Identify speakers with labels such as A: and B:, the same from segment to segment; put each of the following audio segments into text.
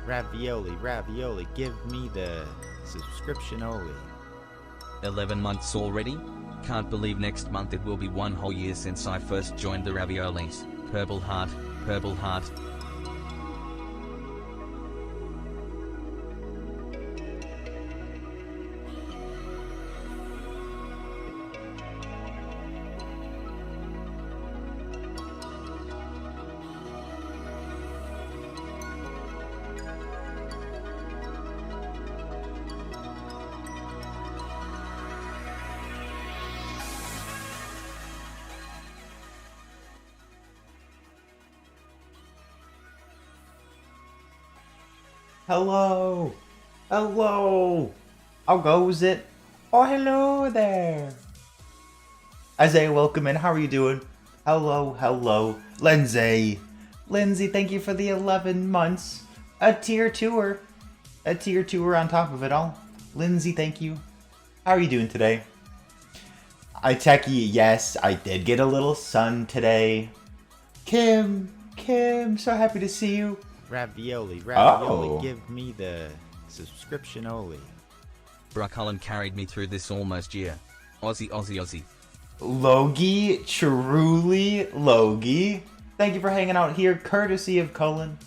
A: Ravioli, ravioli, give me the subscription only.
B: 11 months already? Can't believe next month it will be 1 whole year since I first joined the raviolis. Purple heart, purple heart.
C: Hello! Hello! How goes it? Oh, hello there! Isaiah, welcome in. How are you doing? Hello, hello. Lindsay! Lindsay, thank you for the 11 months. A tier 2er. A tier 2er on top of it all. Lindsay, thank you. How are you doing today? Techie, yes, I did get a little sun today. Kim, so happy to see you.
A: Ravioli, ravioli,
C: Oh.
A: give me the subscription only.
B: Brucullen carried me through this almost year. Aussie, Aussie, Aussie.
C: Logie, truly Logie. Thank you for hanging out here, courtesy of Cullen.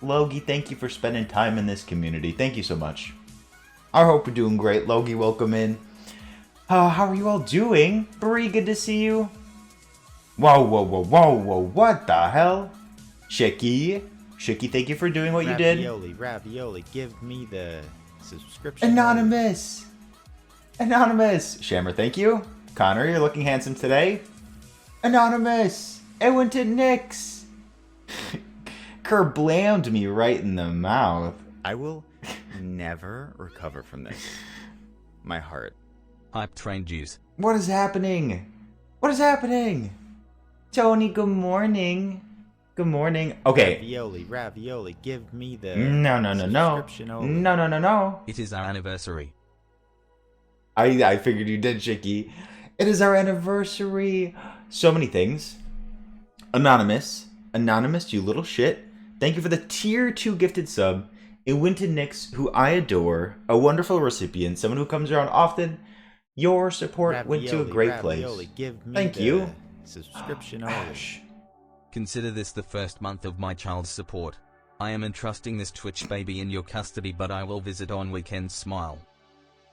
C: Logie, thank you for spending time in this community. Thank you so much. I hope you're doing great. Logie, welcome in. How are you all doing? Bree, good to see you. Whoa, what the hell? Shicky, thank you for doing what you did.
A: Ravioli, ravioli, give me the subscription
C: Anonymous! Shammer, thank you. Connor, you're looking handsome today. Anonymous! It went to Nyx! Kerblammed me right in the mouth.
A: I will never recover from this. My heart.
B: Hype train juice.
C: What is happening? Tony, good morning. Good morning. Okay.
A: Ravioli, ravioli, give me the
C: No.
A: subscription only.
C: No.
B: It is our anniversary.
C: I figured you did, Chicky. It is our anniversary. So many things. Anonymous, you little shit. Thank you for the tier 2 gifted sub. It went to Nyx, who I adore. A wonderful recipient. Someone who comes around often. Your support went to a great
A: ravioli,
C: place.
A: give me
C: Thank
A: the
C: you.
A: subscription only.
C: Ash.
B: Consider this the first month of my child's support. I am entrusting this Twitch baby in your custody, but I will visit on weekends. Smile.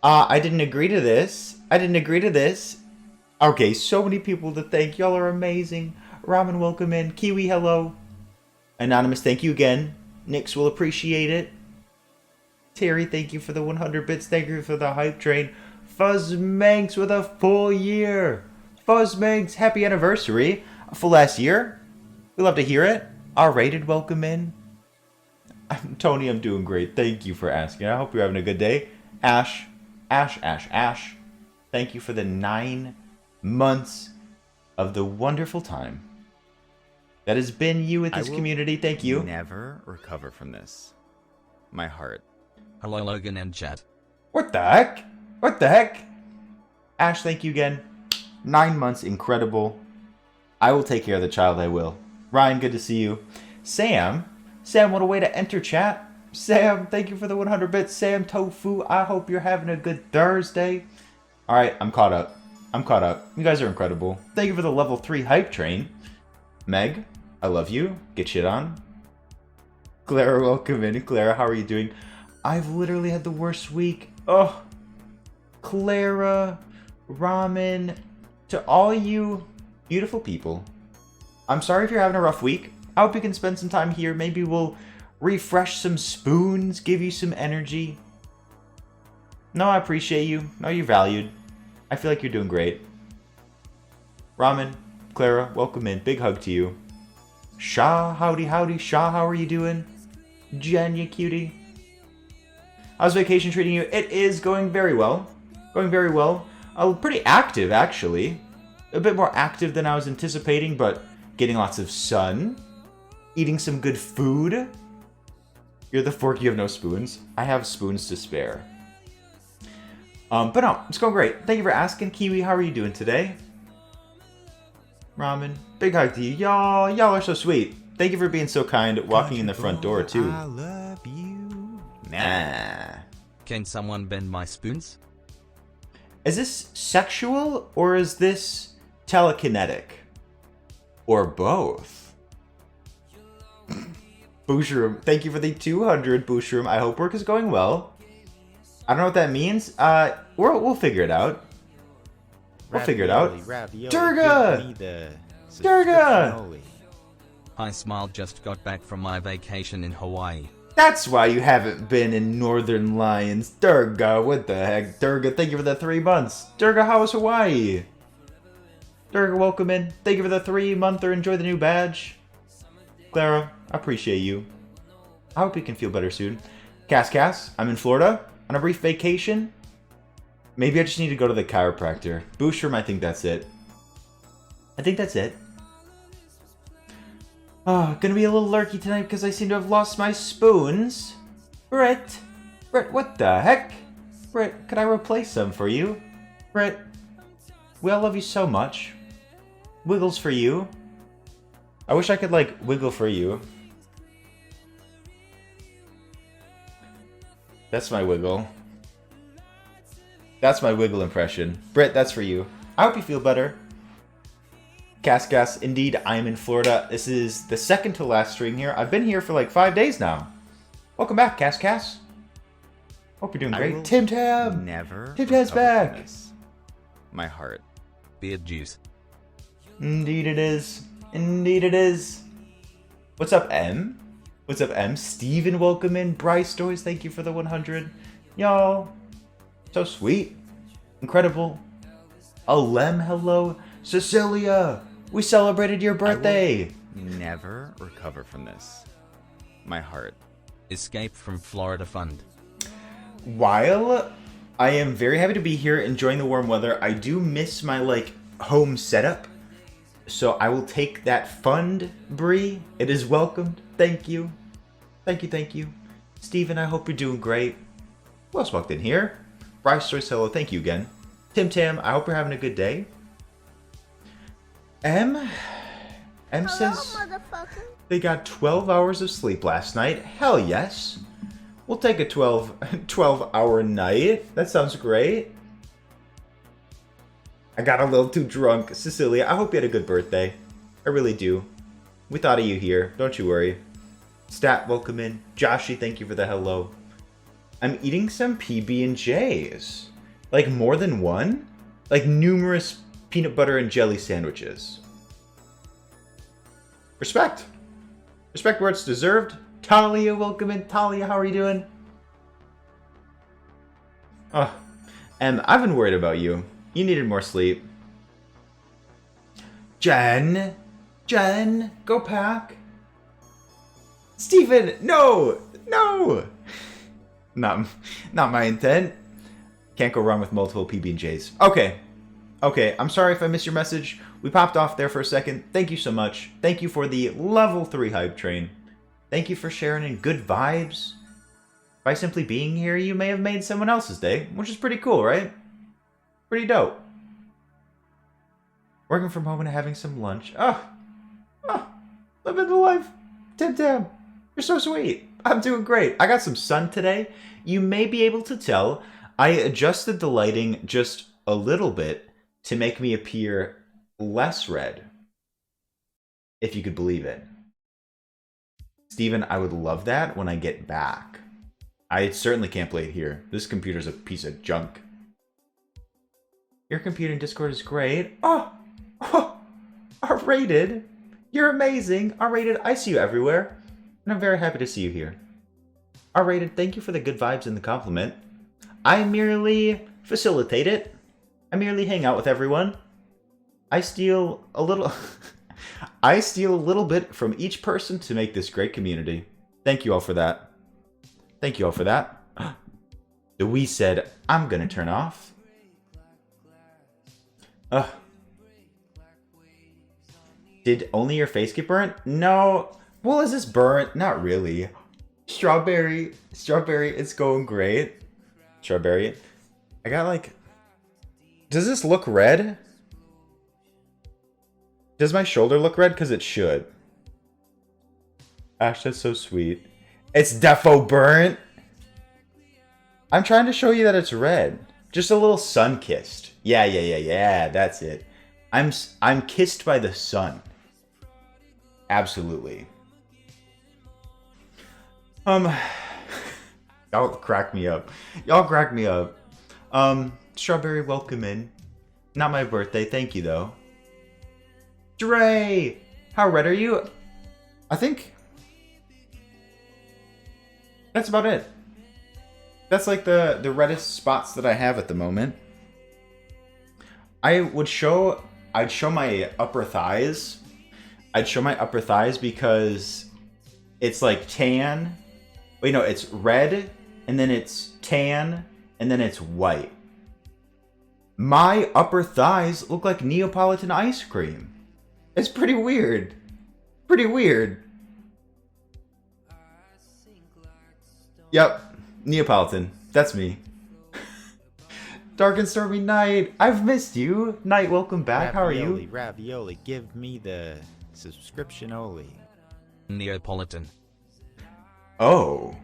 C: I didn't agree to this. Okay, so many people to thank. Y'all are amazing. Ramen, welcome in. Kiwi, hello. Anonymous, thank you again. Nyx will appreciate it. Terry, thank you for the 100 bits. Thank you for the hype train. Fuzzmanx with a full year. Fuzzmanx, happy anniversary. A full last year. We love to hear it. R-rated, welcome in. Tony, I'm doing great. Thank you for asking. I hope you're having a good day. Ash. Thank you for the 9 months of the wonderful time that has been you with this community. Thank you.
A: Never recover from this. My heart.
B: Hello Logan and chat.
C: What the heck? Ash, thank you again. 9 months, incredible. I will take care of the child, I will. Ryan, good to see you. Sam, what a way to enter chat. Sam, thank you for the 100 bits. Sam Tofu, I hope you're having a good Thursday. Alright, I'm caught up. You guys are incredible. Thank you for the level 3 hype train. Meg, I love you. Get shit on. Clara, welcome in. Clara, how are you doing? I've literally had the worst week. Oh, Clara, Ramen, to all you beautiful people. I'm sorry if you're having a rough week. I hope you can spend some time here. Maybe we'll refresh some spoons, give you some energy. No, I appreciate you. No, you're valued. I feel like you're doing great. Ramen, Clara, welcome in. Big hug to you. Shah, howdy. Shah, how are you doing? Jen, you cutie. How's vacation treating you? It is going very well. Pretty active, actually. A bit more active than I was anticipating, but getting lots of sun. Eating some good food. You're the fork, you have no spoons. I have spoons to spare. But no, it's going great. Thank you for asking. Kiwi, how are you doing today? Ramen, big hug to you. Y'all are so sweet. Thank you for being so kind, walking in the front door, too.
A: I love you. Nah.
B: Can someone bend my spoons?
C: Is this sexual or is this telekinetic? Or both? Booshroom, thank you for the 200, Booshroom. I hope work is going well. I don't know what that means. We'll figure it out. We'll figure it out. Durga! Durga!
B: I smiled, just got back from my vacation in Hawaii.
C: That's why you haven't been in Northern Lions. Durga, what the heck? Durga, thank you for the 3 months. Durga, how was Hawaii? Durga, welcome in. Thank you for the 3-monther. Enjoy the new badge. Clara, I appreciate you. I hope you can feel better soon. Cass, I'm in Florida on a brief vacation. Maybe I just need to go to the chiropractor. Booshroom, I think that's it. I think that's it. Oh, gonna be a little lurky tonight because I seem to have lost my spoons. Brett, what the heck? Brett, could I replace some for you? Brett, we all love you so much. Wiggles for you. I wish I could, like, wiggle for you. That's my wiggle. That's my wiggle impression. Brett, that's for you. I hope you feel better. Cass, indeed, I am in Florida. This is the second to last stream here. I've been here for like 5 days now. Welcome back, Cass. Hope you're doing great. Tim Tam!
A: Never.
C: Tim Tam's back!
A: My heart.
B: Beard juice.
C: Indeed it is. Indeed it is. What's up, M? What's up, M? Steven, welcome in. Bryce Stories, thank you for the 100. Y'all. So sweet. Incredible. Alem, hello. Cecilia, we celebrated your birthday.
A: Never recover from this. My heart.
B: Escape from Florida Fund.
C: While I am very happy to be here enjoying the warm weather, I do miss my, like, home setup. So I will take that fund, Bree. It is welcomed. Thank you. Thank you. Steven, I hope you're doing great. Who else walked in here? Bryce Joyce, hello. Thank you again. Tim Tam, I hope you're having a good day. M says they got 12 hours of sleep last night. Hell yes. We'll take a 12-hour night. That sounds great. I got a little too drunk. Cecilia, I hope you had a good birthday. I really do. We thought of you here. Don't you worry. Stat, welcome in. Joshy, thank you for the hello. I'm eating some PB&Js. Like more than one? Like numerous peanut butter and jelly sandwiches. Respect. Respect where it's deserved. Talia, welcome in. Talia, how are you doing? Oh, and I've been worried about you. You needed more sleep. Jen, go pack. Steven, no. Not my intent. Can't go wrong with multiple PB&Js. Okay, I'm sorry if I missed your message. We popped off there for a second. Thank you so much. Thank you for the level 3 hype train. Thank you for sharing in good vibes. By simply being here, you may have made someone else's day, which is pretty cool, right? Pretty dope. Working from home and having some lunch. Oh, living the life. Tim Tam, you're so sweet. I'm doing great. I got some sun today. You may be able to tell I adjusted the lighting just a little bit to make me appear less red. If you could believe it. Steven, I would love that when I get back. I certainly can't play it here. This computer's a piece of junk. Your computer in Discord is great. Oh, R-rated. You're amazing. R-rated, I see you everywhere. And I'm very happy to see you here. R-rated, thank you for the good vibes and the compliment. I merely facilitate it. I merely hang out with everyone. I steal a little... I steal a little bit from each person to make this great community. Thank you all for that. Thank you all for that. The Wii said, I'm gonna turn off. Did only your face get burnt? No. Well, is this burnt? Not really. Strawberry, it's going great. Strawberry. I got like... Does this look red? Does my shoulder look red? Because it should. Ash, that's so sweet. It's defo burnt. I'm trying to show you that it's red. Just a little sun-kissed. Yeah, that's it. I'm kissed by the sun. Absolutely. Y'all crack me up. Strawberry, welcome in. Not my birthday, thank you though. Dre! How red are you? I think that's about it. That's like the reddest spots that I have at the moment. I'd show my upper thighs. I'd show my upper thighs because it's like tan. Wait, no, it's red, and then it's tan, and then it's white. My upper thighs look like Neapolitan ice cream. It's pretty weird. Pretty weird. Yep, Neapolitan. That's me. Dark and stormy night. I've missed you. Night, welcome back. How are you?
D: Ravioli, give me the subscription only.
B: Neapolitan.
C: Oh.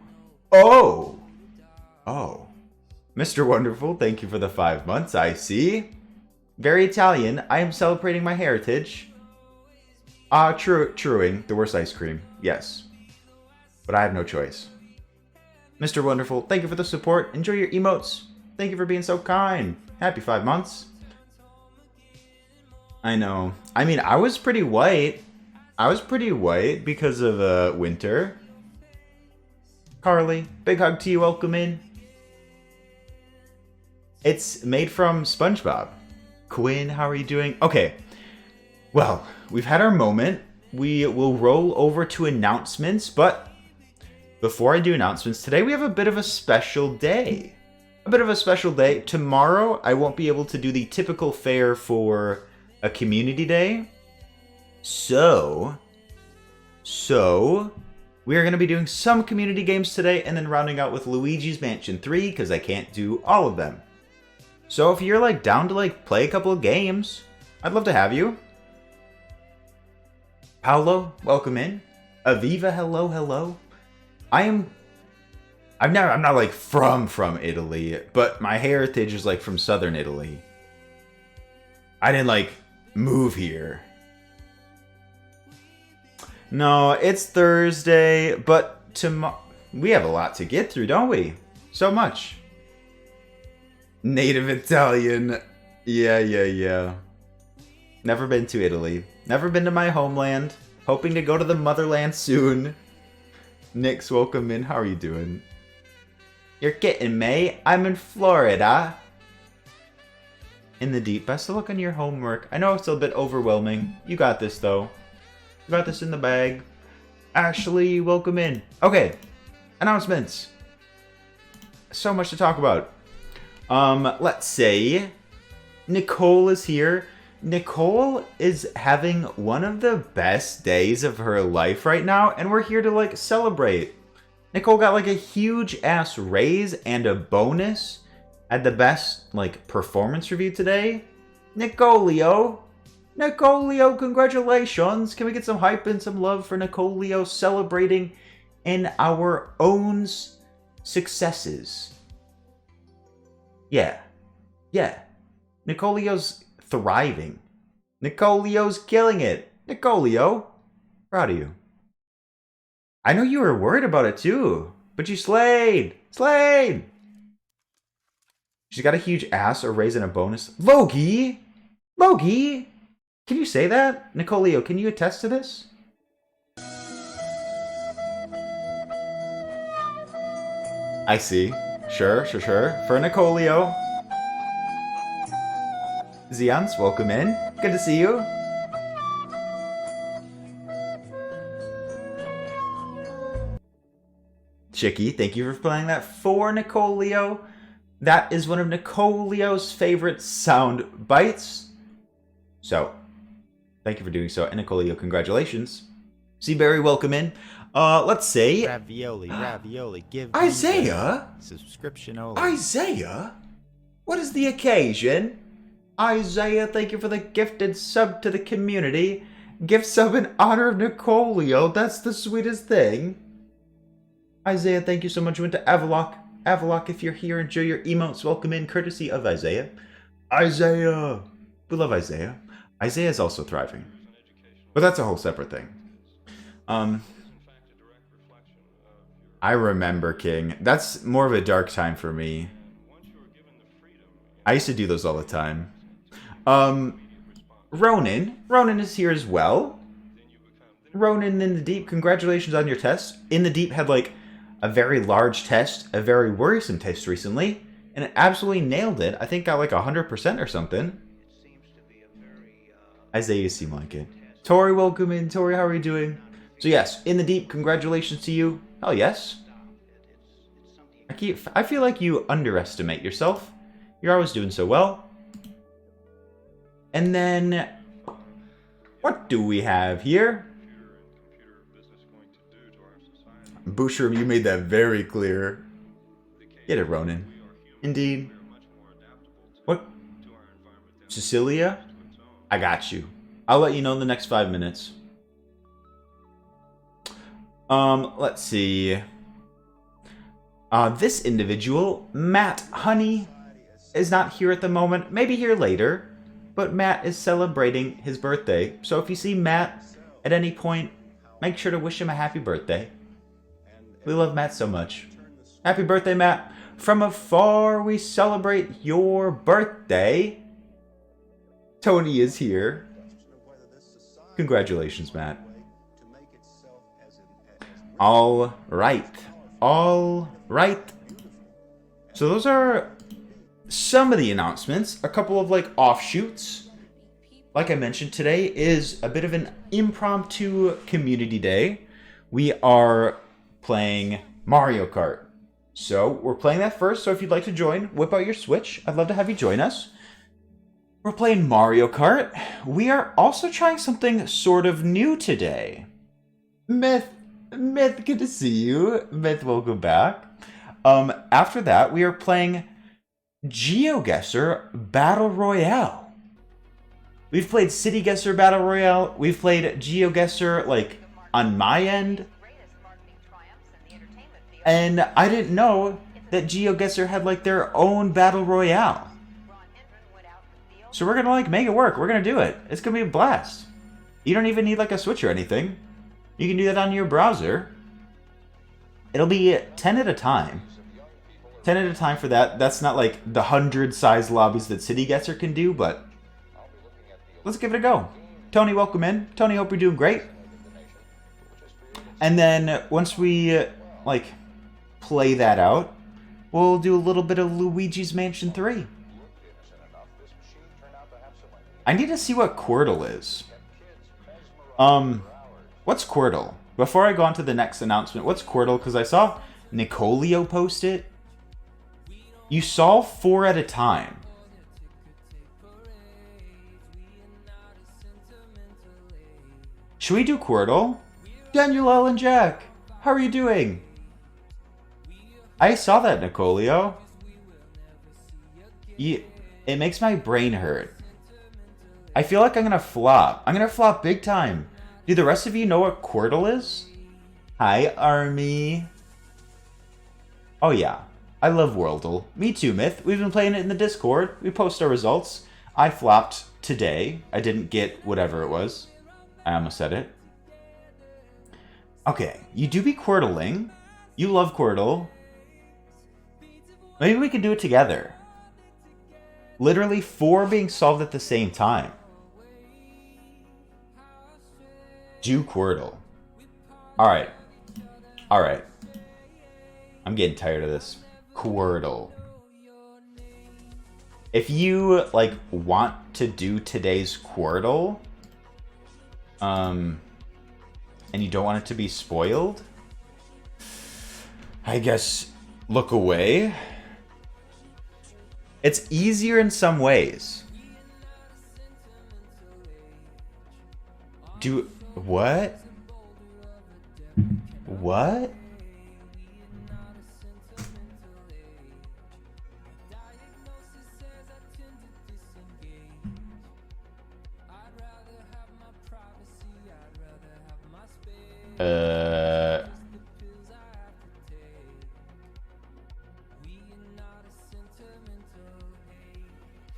C: Mr. Wonderful, thank you for the 5 months. I see. Very Italian. I am celebrating my heritage. Truing. The worst ice cream. Yes. But I have no choice. Mr. Wonderful, thank you for the support. Enjoy your emotes. Thank you for being so kind. Happy 5 months. I know. I mean, I was pretty white. Because of winter. Carly, big hug to you. Welcome in. It's made from SpongeBob. Quinn, how are you doing? Okay. Well, we've had our moment. We will roll over to announcements, but before I do announcements, today we have a bit of a special day. Tomorrow, I won't be able to do the typical fare for a community day. So we are going to be doing some community games today and then rounding out with Luigi's Mansion 3 because I can't do all of them. So if you're like down to like play a couple of games, I'd love to have you. Paolo, welcome in. Aviva, hello. I'm not like from Italy, but my heritage is like from southern Italy. I didn't like move here. No, it's Thursday, but tomorrow we have a lot to get through, don't we? So much. Native Italian. Yeah. Never been to Italy. Never been to my homeland. Hoping to go to the motherland soon. Nick's welcome in. How are you doing? You're kidding me. I'm in Florida. In the deep. Best of luck on your homework. I know it's a bit overwhelming. You got this, though. You got this in the bag. Ashley, welcome in. Okay. Announcements. So much to talk about. Let's say Nicole is here. Nicole is having one of the best days of her life right now, and we're here to like celebrate. Nicole got like a huge ass raise and a bonus at the best like performance review today. Nicolio, congratulations. Can we get some hype and some love for Nicolio celebrating in our own successes? Yeah. Nicolio's thriving. Nicolio's killing it. Nicolio, proud of you. I know you were worried about it too, but you slayed. She's got a huge ass, a raise, and a bonus. Logie, can you say that? Nicolio, can you attest to this? I see. Sure. For Nicolio. Zians, welcome in. Good to see you. Chicky, thank you for playing that for Nicolio. That is one of Nicolio's favorite sound bites. So, thank you for doing so. And Nicolio, congratulations. Seaberry, welcome in. Let's say
D: Ravioli, give
C: Isaiah?
D: me the subscription only.
C: Isaiah? What is the occasion? Isaiah, thank you for the gifted sub to the community. Gift sub in honor of Nicolio. That's the sweetest thing. Isaiah, thank you so much. You went to Avalock. Avalok, if you're here, enjoy your emotes. Welcome in, courtesy of Isaiah. Isaiah! We love Isaiah. Isaiah is also thriving. But that's a whole separate thing. I remember King. That's more of a dark time for me. I used to do those all the time. Ronan. Ronan is here as well. Ronan in the Deep, congratulations on your test. In the Deep had like a very large test, a very worrisome test recently, and it absolutely nailed it. I think got like 100% or something. Isaiah seem like it. Tori, welcome in. Tori, how are you doing? So yes, in the Deep, congratulations to you. Oh yes. I feel like you underestimate yourself. You're always doing so well. And then, what do we have here? Boucher, you made that very clear. Get it, Ronan. Indeed. What? Cecilia? I got you. I'll let you know in the next 5 minutes. Let's see. This individual, Matt Honey, is not here at the moment. Maybe here later. But Matt is celebrating his birthday. So if you see Matt at any point, make sure to wish him a happy birthday. We love Matt so much. Happy birthday, Matt. From afar, we celebrate your birthday. Tony is here. Congratulations, Matt. All right. All right. So those are some of the announcements. A couple of like offshoots. Like I mentioned, today is a bit of an impromptu community day. We are playing Mario Kart. So we're playing that first. So if you'd like to join, whip out your Switch. I'd love to have you join us. We're playing Mario Kart. We are also trying something sort of new today. Myth, good to see you. Myth, welcome back. After that, we are playing Geoguessr Battle Royale. We've played City Guesser Battle Royale. We've played Geoguessr, like, on my end. And I didn't know that Geoguessr had, like, their own Battle Royale. So we're gonna, like, make it work. We're gonna do it. It's gonna be a blast. You don't even need, like, a Switch or anything. You can do that on your browser. It'll be 10 at a time. 10 at a time for that. That's not, like, the 100-size lobbies that City Guesser can do, but let's give it a go. Tony, welcome in. Tony, hope you're doing great. And then once we, like, play that out, we'll do a little bit of Luigi's Mansion 3. I need to see what Quirtle is. What's Quirtle? Before I go on to the next announcement, what's Quirtle? Because I saw Nicolio post it. You solve 4 at a time. Should we do Quirtle? Daniel L. and Jack, how are you doing? I saw that, Nicolio. It makes my brain hurt. I feel like I'm gonna flop. I'm gonna flop big time. Do the rest of you know what Quirtle is? Hi, Army. Oh yeah, I love Wordle. Me too, Myth. We've been playing it in the Discord. We post our results. I flopped today. I didn't get whatever it was. I almost said it. Okay, you do be Quirtling. You love Quirtle. Maybe we can do it together. Literally 4 being solved at the same time. Do Quirtle. Alright. Alright. I'm getting tired of this. Quirtle. If you, like, want to do today's Quirtle, and you don't want it to be spoiled, I guess look away. It's easier in some ways. Do... What? What?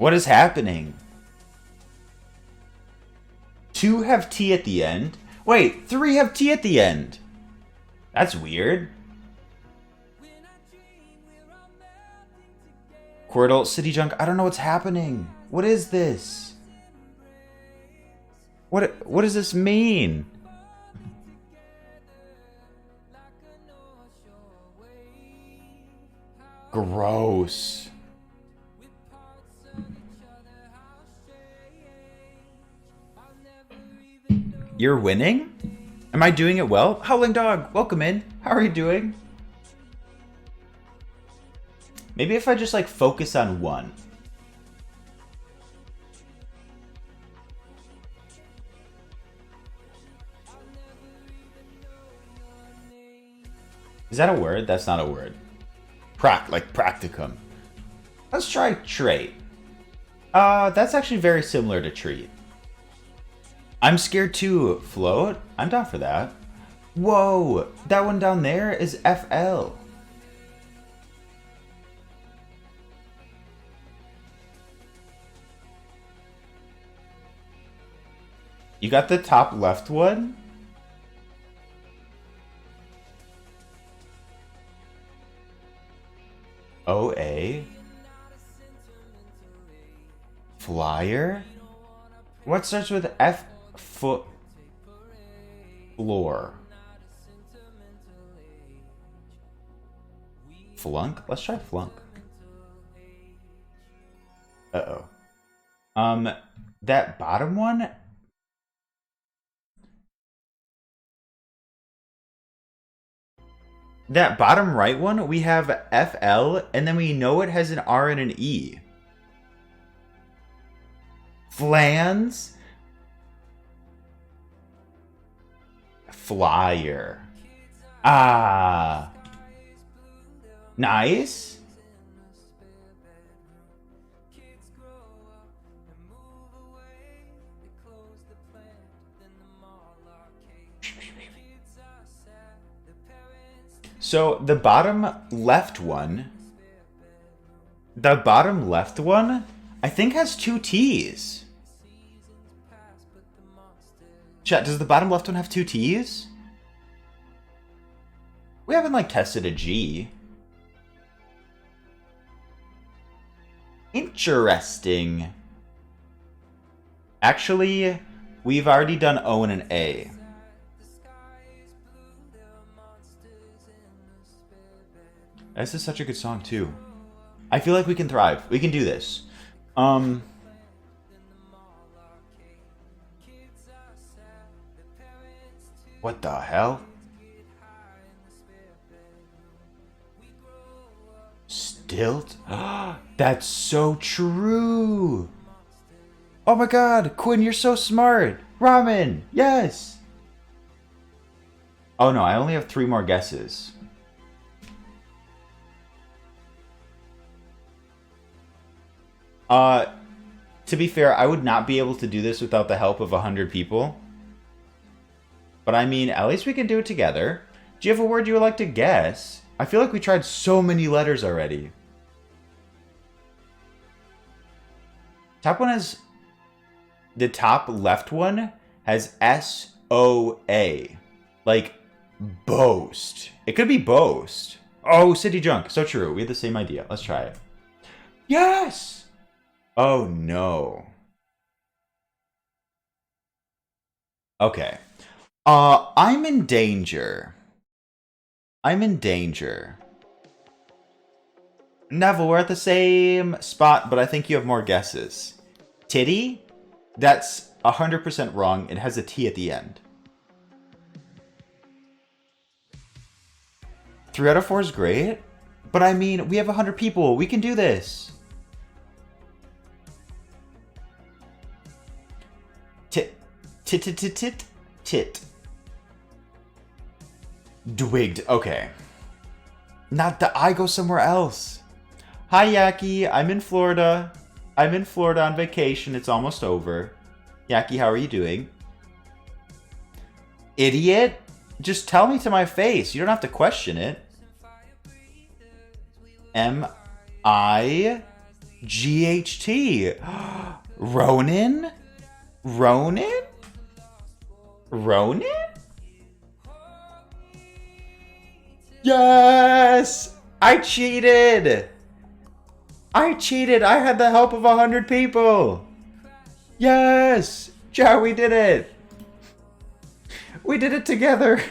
C: What is happening? 2 have T at the end. Wait, 3 have T at the end. That's weird. Quirtle, City Junk, I don't know what's happening. What is this? What does this mean? Gross. You're winning? Am I doing it well? Howling Dog, welcome in. How are you doing? Maybe if I just like focus on one. Is that a word? That's not a word. Like practicum. Let's try trait. That's actually very similar to treat. I'm scared to float. I'm down for that. Whoa, that one down there is FL. You got the top left one? OA? Flyer? What starts with F? Foot? Floor? Flunk? Let's try flunk. Uh-oh. That bottom one? That bottom right one, we have FL, and then we know it has an R and an E. Flans? Flyer. Ah. Nice. So the bottom left one, I think has 2 T's. Chat, does the bottom left one have 2 T's? We haven't like tested a G. Interesting. Actually, we've already done O and an A. This is such a good song too. I feel like we can thrive. We can do this. What the hell? Stilt? That's so true. Oh my god, Quinn, you're so smart. Ramen, yes. Oh no, I only have 3 more guesses. To be fair, I would not be able to do this without the help of 100 people. But I mean, at least we can do it together. Do you have a word you would like to guess? I feel like we tried so many letters already. Top one has... The top left one has S-O-A. Like, boast. It could be boast. Oh, City Junk. So true. We had the same idea. Let's try it. Yes! Oh, no. Okay. I'm in danger. I'm in danger. Neville, we're at the same spot, but I think you have more guesses. Titty? That's 100% wrong. It has a T at the end. 3 out of 4 is great. But I mean, we have 100 people. We can do this. Tit. Dwigged. Okay. Not the I go somewhere else. Hi, Yaki. I'm in Florida. I'm in Florida on vacation. It's almost over. Yaki, how are you doing? Idiot? Just tell me to my face. You don't have to question it. M-I... GHT. Ronin? Ronin? Ronin? Yes! I cheated! I cheated! I had the help of 100 people! Yes! Joe, we did it! We did it together!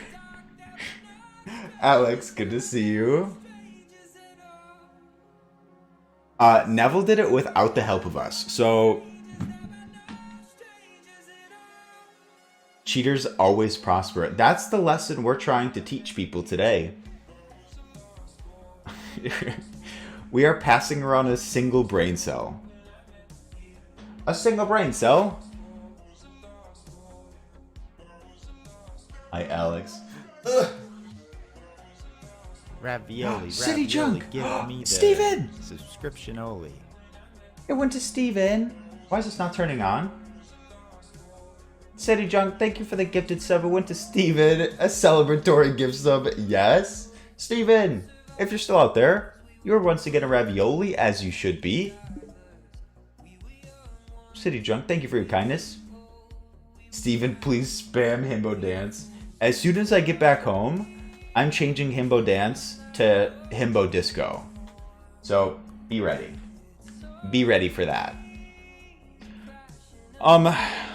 C: Alex, good to see you. Neville did it without the help of us, so... Cheaters always prosper. That's the lesson we're trying to teach people today. We are passing around a single brain cell. A single brain cell? Hi, Alex. Ugh.
D: Ravioli,
C: City
D: ravioli,
C: Junk!
D: give me the
C: Steven!
D: subscription only.
C: It went to Steven. Why is this not turning on? City Junk, thank you for the gifted sub. It went to Steven. A celebratory gift sub. Yes. Steven, if you're still out there, you are once again a ravioli, as you should be. City Junk, thank you for your kindness. Steven, please spam Himbo Dance. As soon as I get back home, I'm changing Himbo Dance to Himbo Disco. So, be ready. Be ready for that.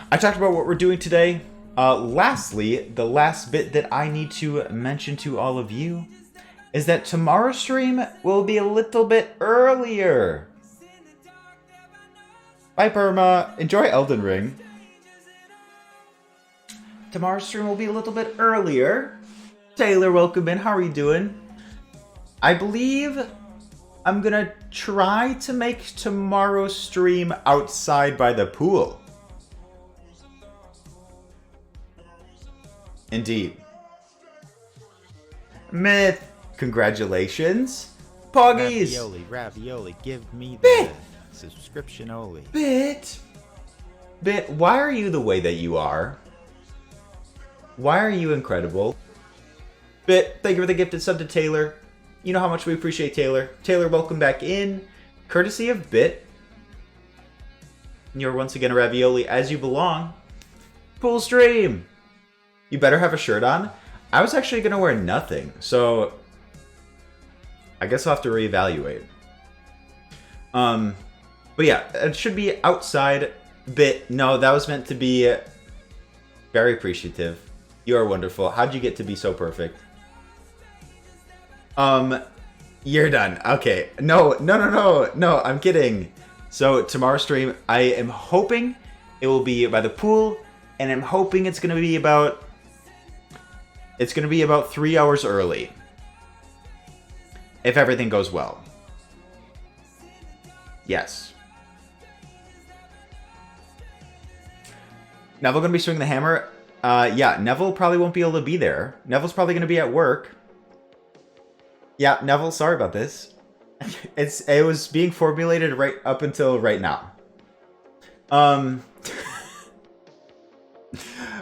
C: I talked about what we're doing today. Lastly, the last bit that I need to mention to all of you is that tomorrow's stream will be a little bit earlier. Bye, Perma. Enjoy Elden Ring. Tomorrow's stream will be a little bit earlier. Taylor, welcome in. How are you doing? I believe I'm gonna try to make tomorrow's stream outside by the pool. Indeed. Myth, congratulations. Poggies.
D: Ravioli, ravioli, give me the
C: Bit.
D: subscription only.
C: Bit, why are you the way that you are? Why are you incredible? Bit, thank you for the gifted sub to Taylor. You know how much we appreciate Taylor. Taylor, welcome back in. Courtesy of Bit. You're once again a ravioli as you belong. Pool stream. You better have a shirt on. I was actually going to wear nothing, so I guess I'll have to reevaluate. But yeah, it should be outside. Bit, no, that was meant to be very appreciative. You are wonderful. How'd you get to be so perfect? You're done. Okay. No, I'm kidding. So tomorrow's stream, I am hoping it will be by the pool, and I'm hoping it's going to be about 3 hours early. If everything goes well. Yes. Neville going to be swinging the hammer? Yeah, Neville probably won't be able to be there. Neville's probably going to be at work. Yeah, Neville, sorry about this. It was being formulated right up until right now.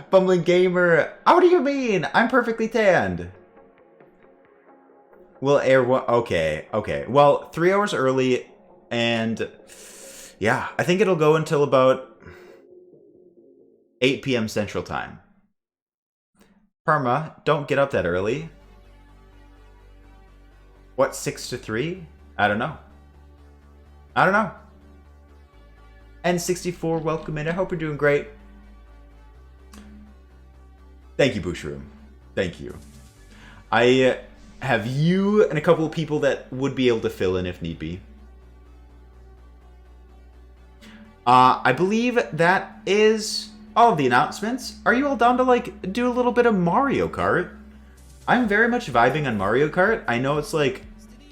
C: Bumbling Gamer, what do you mean? I'm perfectly tanned. We'll air one. Okay. Well, 3 hours early, and yeah, I think it'll go until about 8 p.m. Central Time. Perma, don't get up that early. What, 6 to 3? I don't know. N64, welcome in. I hope you're doing great. Thank you, Bushroom. Thank you. I have you and a couple of people that would be able to fill in if need be. I believe that is all of the announcements. Are you all down to, like, do a little bit of Mario Kart? I'm very much vibing on Mario Kart. I know it's, like,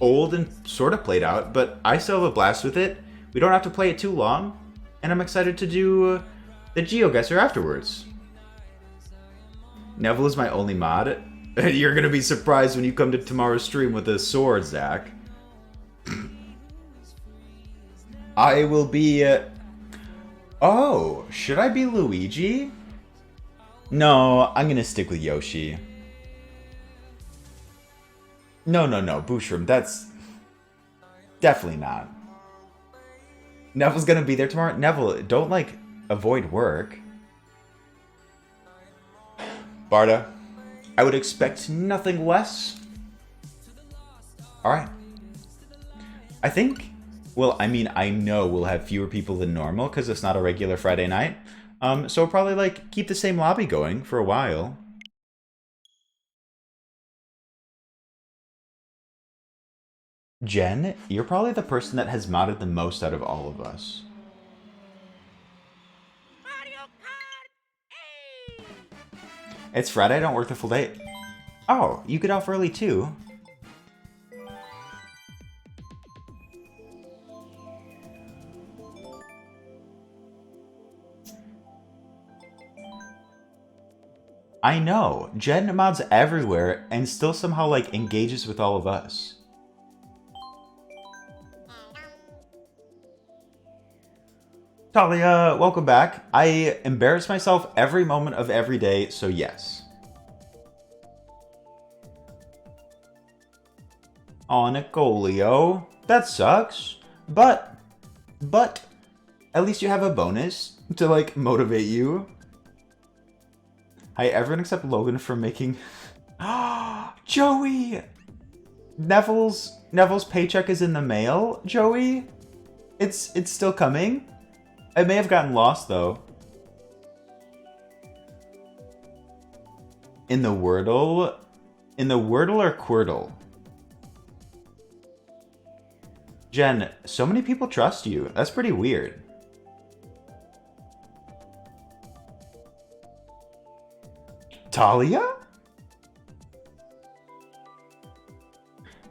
C: old and sort of played out, but I still have a blast with it. We don't have to play it too long, and I'm excited to do the Geoguessr afterwards. Neville is my only mod. You're gonna be surprised when you come to tomorrow's stream with a sword, Zach. I will be... Oh, should I be Luigi? No, I'm gonna stick with Yoshi. No, Bushroom, that's... Definitely not. Neville's gonna be there tomorrow. Neville, don't, like, avoid work. Barda, I would expect nothing less. Alright. I think, well, I mean, I know we'll have fewer people than normal because it's not a regular Friday night. So we'll probably, like, keep the same lobby going for a while. Jen, you're probably the person that has modded the most out of all of us. It's Friday, I don't work the full day. Oh, you get off early too. I know, Jen mods everywhere and still somehow, like, engages with all of us. Talia, welcome back. I embarrass myself every moment of every day, so yes. Aw, Nicolio. That sucks. But, at least you have a bonus to, like, motivate you. Hi, everyone except Logan for making... Joey! Neville's paycheck is in the mail, Joey? It's still coming? I may have gotten lost, though. In the Wordle? In the Wordle or Quirtle? Jen, so many people trust you. That's pretty weird. Talia?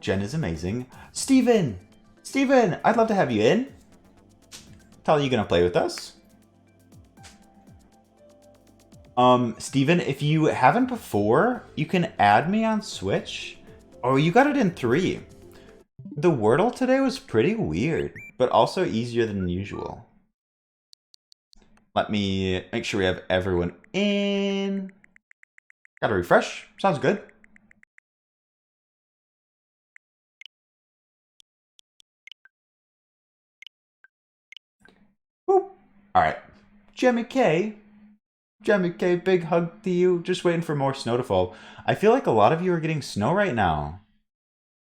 C: Jen is amazing. Steven! Steven, I'd love to have you in. Talia, you gonna play with us? Steven, if you haven't before, you can add me on Switch. Oh, you got it in 3. The Wordle today was pretty weird, but also easier than usual. Let me make sure we have everyone in. Gotta refresh. Sounds good. Boop. Alright. Jemmy K. Jemmy K, big hug to you. Just waiting for more snow to fall. I feel like a lot of you are getting snow right now.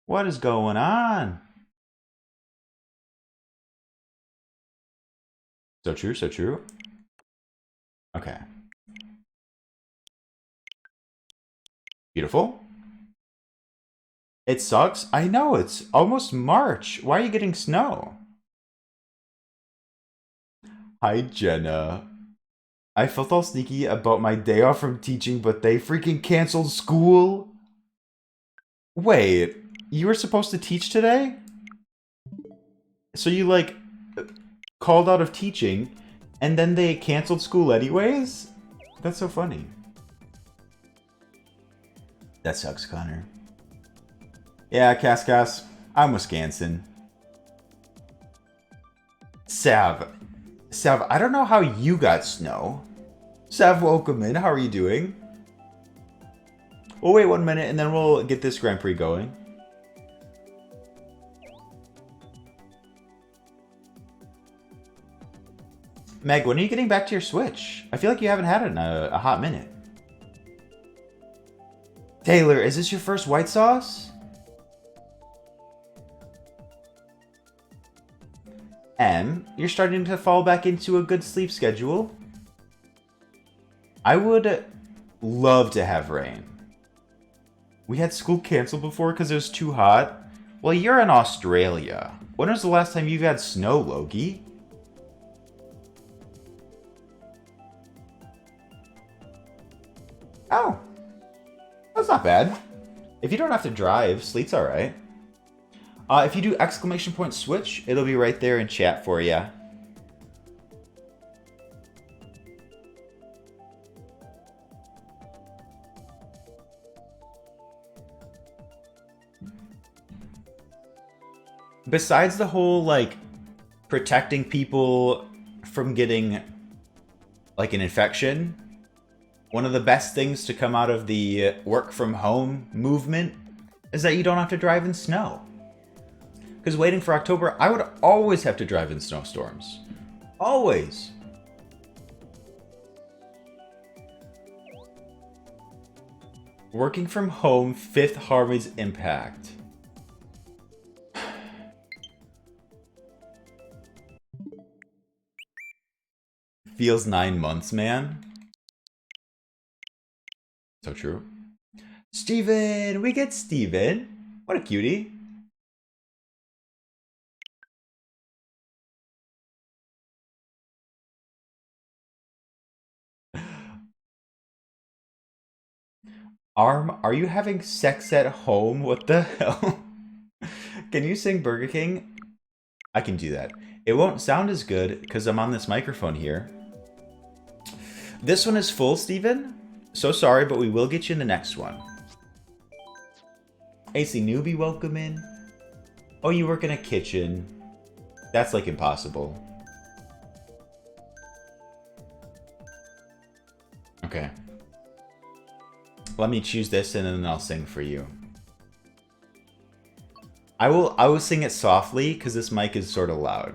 C: What is going on? So true, so true. Okay. Beautiful. It sucks. I know, it's almost March. Why are you getting snow? Hi, Jenna. I felt all sneaky about my day off from teaching, but they freaking canceled school. Wait, you were supposed to teach today? So you, like, called out of teaching, and then they canceled school anyways? That's so funny. That sucks, Connor. Yeah, Cascas, I'm Wisconsin. Sav, I don't know how you got snow. Sav, welcome in. How are you doing? We'll wait 1 minute and then we'll get this Grand Prix going. Meg, when are you getting back to your Switch? I feel like you haven't had it in a hot minute. Taylor, is this your first white sauce? M, you're starting to fall back into a good sleep schedule. I would love to have rain. We had school canceled before because it was too hot. Well, you're in Australia. When was the last time you've had snow, Logie? Oh, that's not bad. If you don't have to drive, sleet's alright. If you do exclamation point switch, it'll be right there in chat for you. Besides the whole, like, protecting people from getting, like, an infection, one of the best things to come out of the work from home movement is that you don't have to drive in snow. Because waiting for October, I would always have to drive in snowstorms. Always. Working from home, 5th Harmony's impact. Feels 9 months, man. So true. Steven! We get Steven! What a cutie. Arm, are you having sex at home? What the hell? Can you sing Burger King? I can do that. It won't sound as good because I'm on this microphone here. This one is full, Steven. So sorry, but we will get you in the next one. AC Newbie, welcome in. Oh, you work in a kitchen. That's like impossible. Okay. Let me choose this and then I'll sing for you. I will sing it softly because this mic is sort of loud.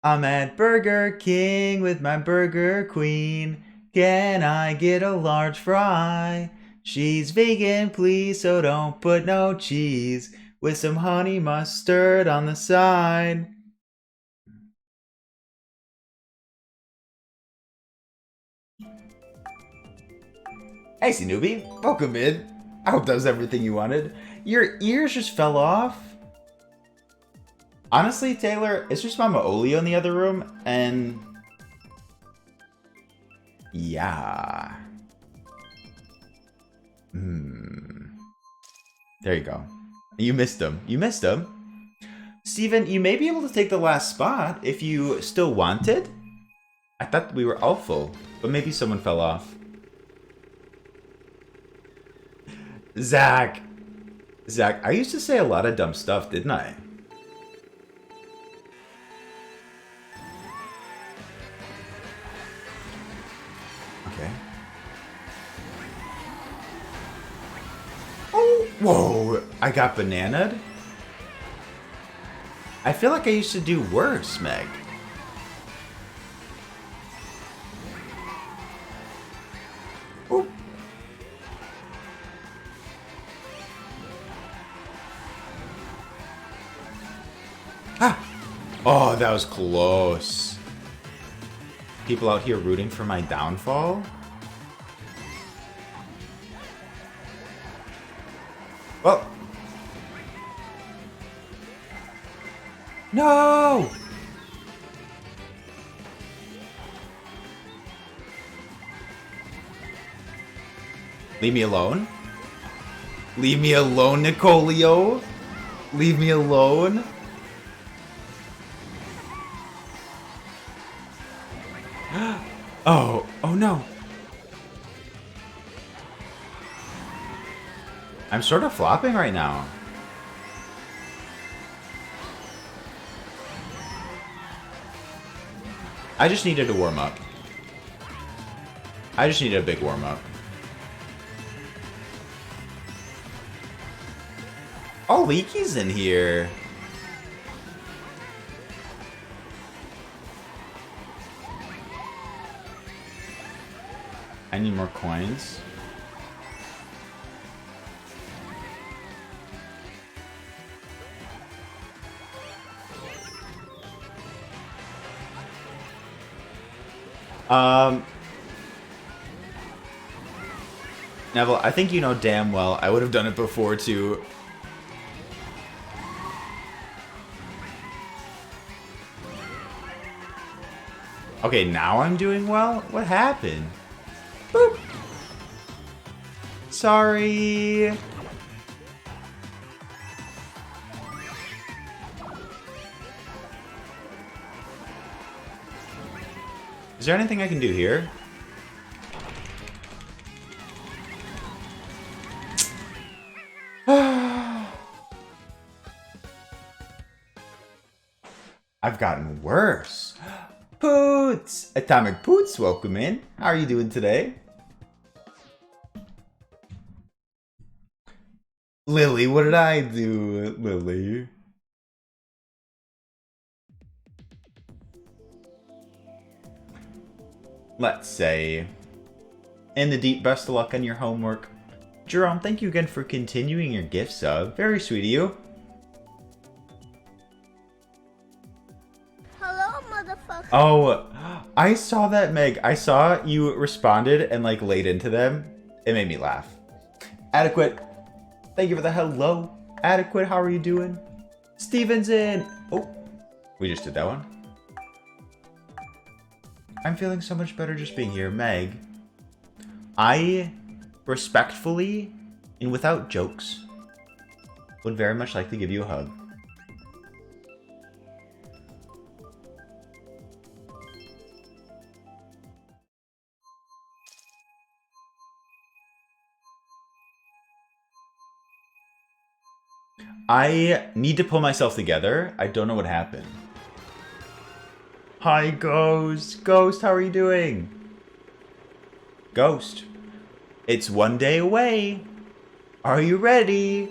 C: I'm at Burger King with my burger queen. Can I get a large fry? She's vegan, please, so don't put no cheese. With some honey mustard on the side. Hey, Newbie, welcome in. I hope that was everything you wanted. Your ears just fell off. Honestly, Taylor, it's just Mama Olio in the other room, and yeah. There you go. You missed him. You missed him. Steven, you may be able to take the last spot if you still wanted. I thought we were all full, but maybe someone fell off. Zach, I used to say a lot of dumb stuff, didn't I? Okay. Oh, whoa, I got bananaed? I feel like I used to do worse, Meg. Ooh. Ah! Oh, that was close. People out here rooting for my downfall? Well. No! Leave me alone? Leave me alone, Nicolio? Leave me alone? Oh no. I'm sort of flopping right now. I just needed to warm up. I just needed a big warm up. Oh, Leaky's in here. I need more coins. Neville, I think you know damn well I would have done it before too. Okay, now I'm doing well? What happened? Boop. Sorry. Is there anything I can do here? I've gotten worse. Poots! Atomic Poots, welcome in. How are you doing today? Lily, what did I do, Lily? Let's say, in the deep, best of luck on your homework. Jerome, thank you again for continuing your gift sub. Very sweet of you.
E: Hello, motherfucker.
C: Oh, I saw that, Meg. I saw you responded and like laid into them. It made me laugh. Adequate. Thank you for the hello. Adequate, how are you doing? Steven's in. Oh, we just did that one. I'm feeling so much better just being here. Meg, I respectfully and without jokes would very much like to give you a hug. I need to pull myself together. I don't know what happened. Hi, Ghost. Ghost, how are you doing? Ghost, it's one day away. Are you ready?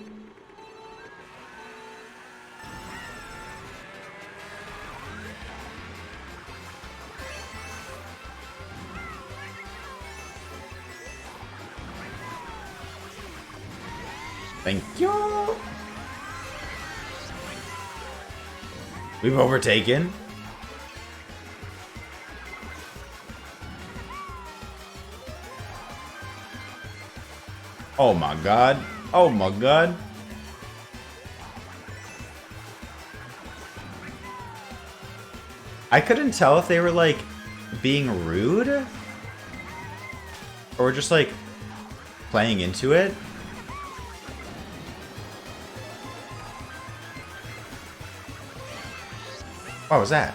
C: Thank you. We've overtaken. Oh my god. Oh my god. I couldn't tell if they were like being rude or just like playing into it. What was that?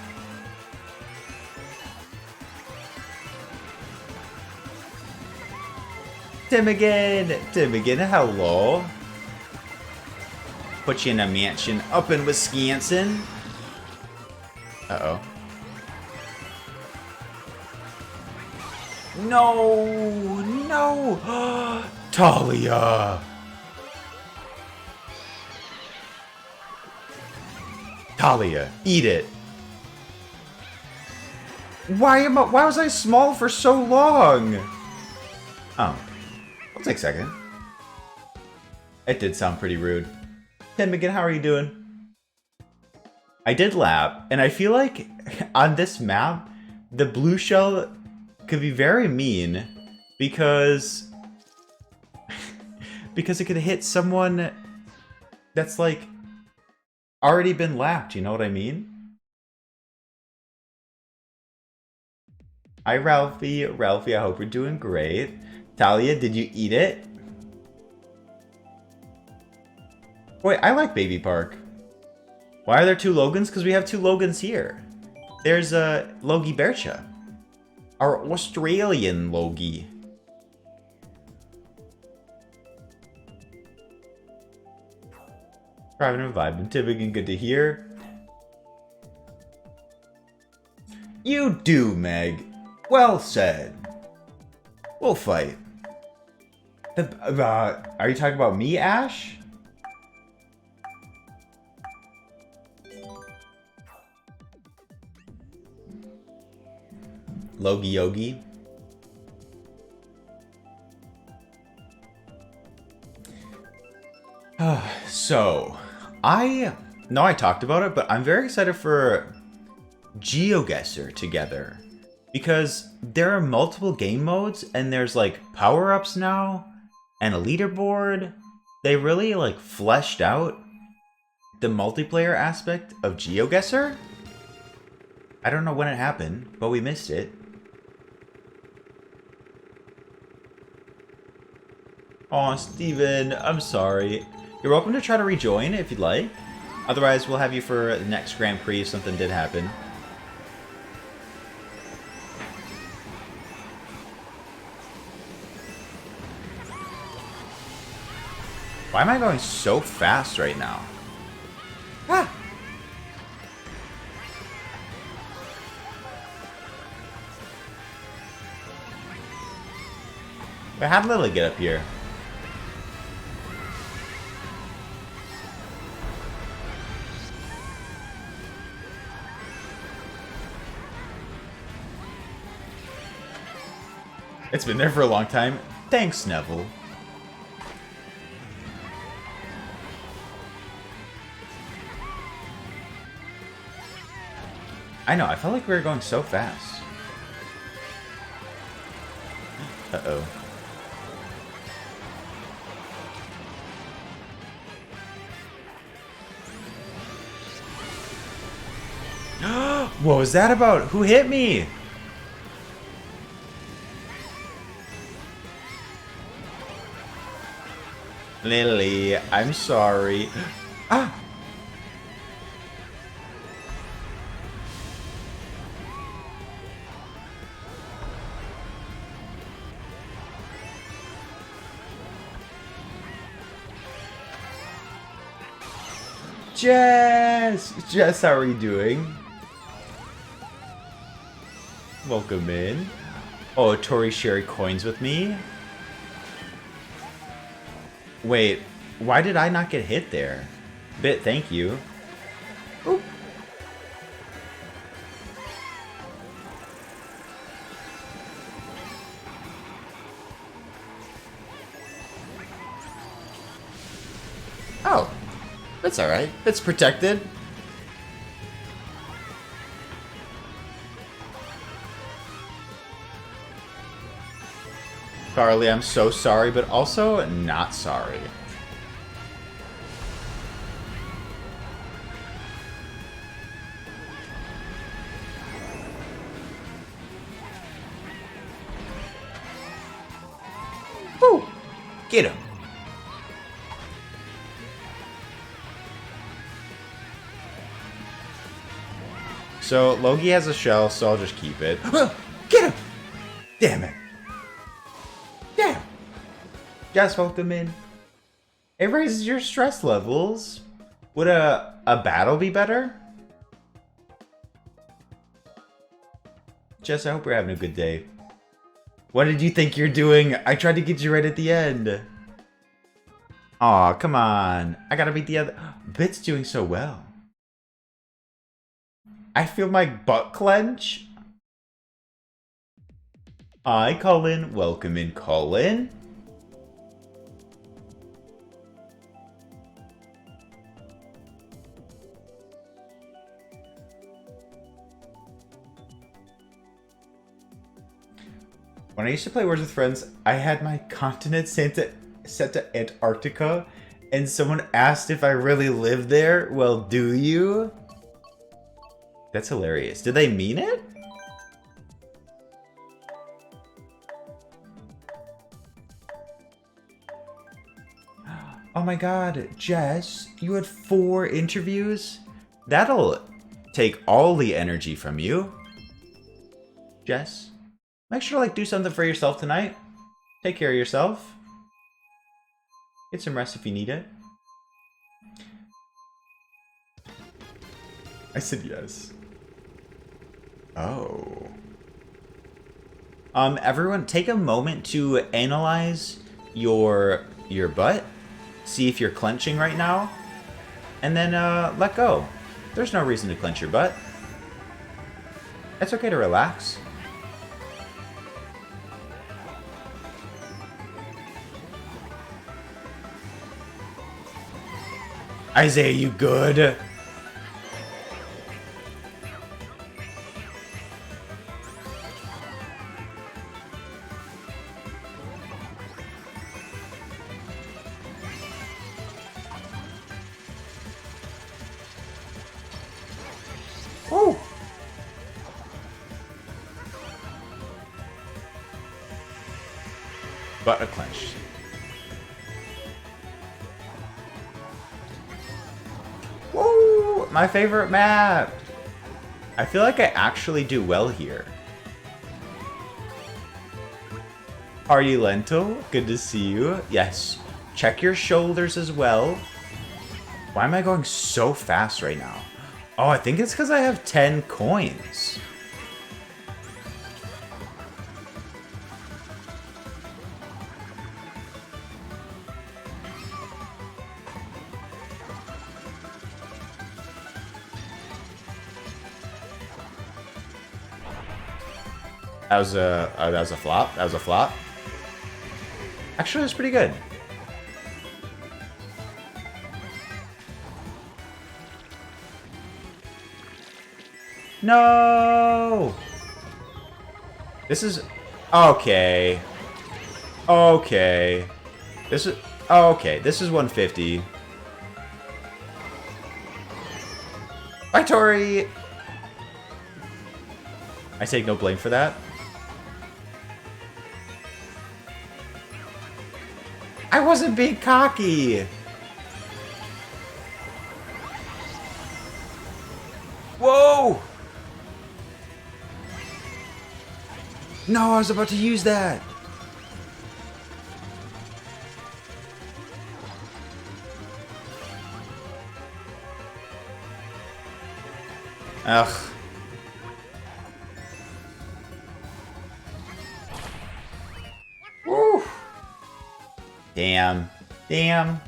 C: Tim again, hello. Put you in a mansion up in Wisconsin. Uh-oh. No, no. Talia. Talia, eat it. Why was I small for so long? Oh. I'll take a second. It did sound pretty rude. Tim again, how are you doing? I did lap, and I feel like on this map, the blue shell could be very mean because it could hit someone that's like already been lapped, you know what I mean? Hi, Ralphie. Ralphie, I hope you're doing great. Talia, did you eat it? Wait, I like Baby Park. Why are there two Logans? Because we have two Logans here. There's Logie Bercha. Our Australian Logie. Driving and vibing. Tibigan, good to hear. You do, Meg. Well said. We'll fight. Are you talking about me, Ash? Logie Yogi. So, I know I talked about it, but I'm very excited for Geoguessr together. Because there are multiple game modes, and there's like power-ups now, and a leaderboard. They really like fleshed out the multiplayer aspect of Geoguessr. I don't know when it happened, but we missed it. Aw, Steven, I'm sorry. You're welcome to try to rejoin if you'd like. Otherwise, we'll have you for the next Grand Prix if something did happen. Why am I going so fast right now? Ah! But how did Lily get up here? It's been there for a long time. Thanks, Neville. I know, I felt like we were going so fast. Uh-oh. What was that about? Who hit me? Lily, I'm sorry. Ah! Jess! Jess, how are you doing? Welcome in. Oh, Tori sharing coins with me? Wait, why did I not get hit there? Bit, thank you. Oop. Oh, that's alright. It's protected. Carly, I'm so sorry, but also not sorry. Woo! Get him. So, Logie has a shell, so I'll just keep it. Get him! Damn it. Damn! Just welcome in. It raises your stress levels. Would a battle be better? Jess, I hope you're having a good day. What did you think you're doing? I tried to get you right at the end. Aw, come on. I gotta beat the other... Bit's doing so well. I feel my butt clench. Hi, Colin. Welcome in, Colin. When I used to play Words with Friends, I had my continent set to Antarctica, and someone asked if I really lived there. Well, do you? That's hilarious. Did they mean it? Oh my god, Jess, you had 4 interviews? That'll take all the energy from you. Jess, make sure to do something for yourself tonight. Take care of yourself. Get some rest if you need it. I said yes. Oh. Everyone, take a moment to analyze your butt. See if you're clenching right now. And then, let go. There's no reason to clench your butt. It's okay to relax. Isaiah, you good? Oh! Butt clenched. Woo! My favorite map! I feel like I actually do well here. Are you Lentil? Good to see you. Yes. Check your shoulders as well. Why am I going so fast right now? Oh, I think it's because I have 10 coins. That was a flop. That was a flop. Actually, that's pretty good. No! This is... Okay. Okay. This is... Okay, this is 150. Bye, Tori! I take no blame for that. I wasn't being cocky! Whoa! No, I was about to use that! Ugh. Woo! Damn. Damn.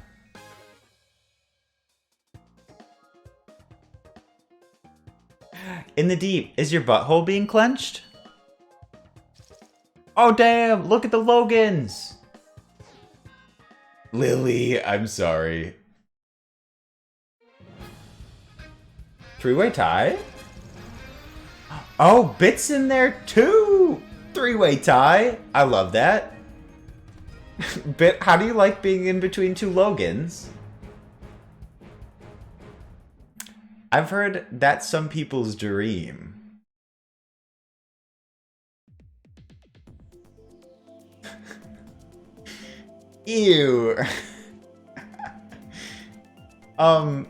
C: In the deep, is your butthole being clenched? Oh damn, look at the Logans! Lily, I'm sorry. Three-way tie? Oh, Bit's in there too! Three-way tie. I love that. Bit, how do you like being in between two Logans? I've heard that's some people's dream. Ew. Oh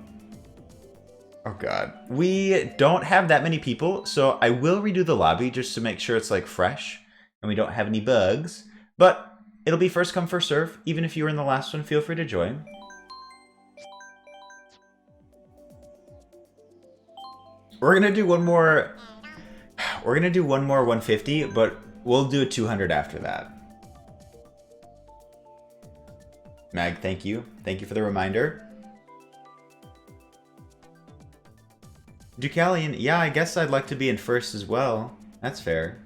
C: god. We don't have that many people, so I will redo the lobby just to make sure it's like fresh and we don't have any bugs. But it'll be first come, first serve. Even if you were in the last one, feel free to join. We're gonna do one more. We're gonna do one more 150, but we'll do a 200 after that. Mag, thank you. Thank you for the reminder. Ducalion, yeah, I guess I'd like to be in first as well. That's fair.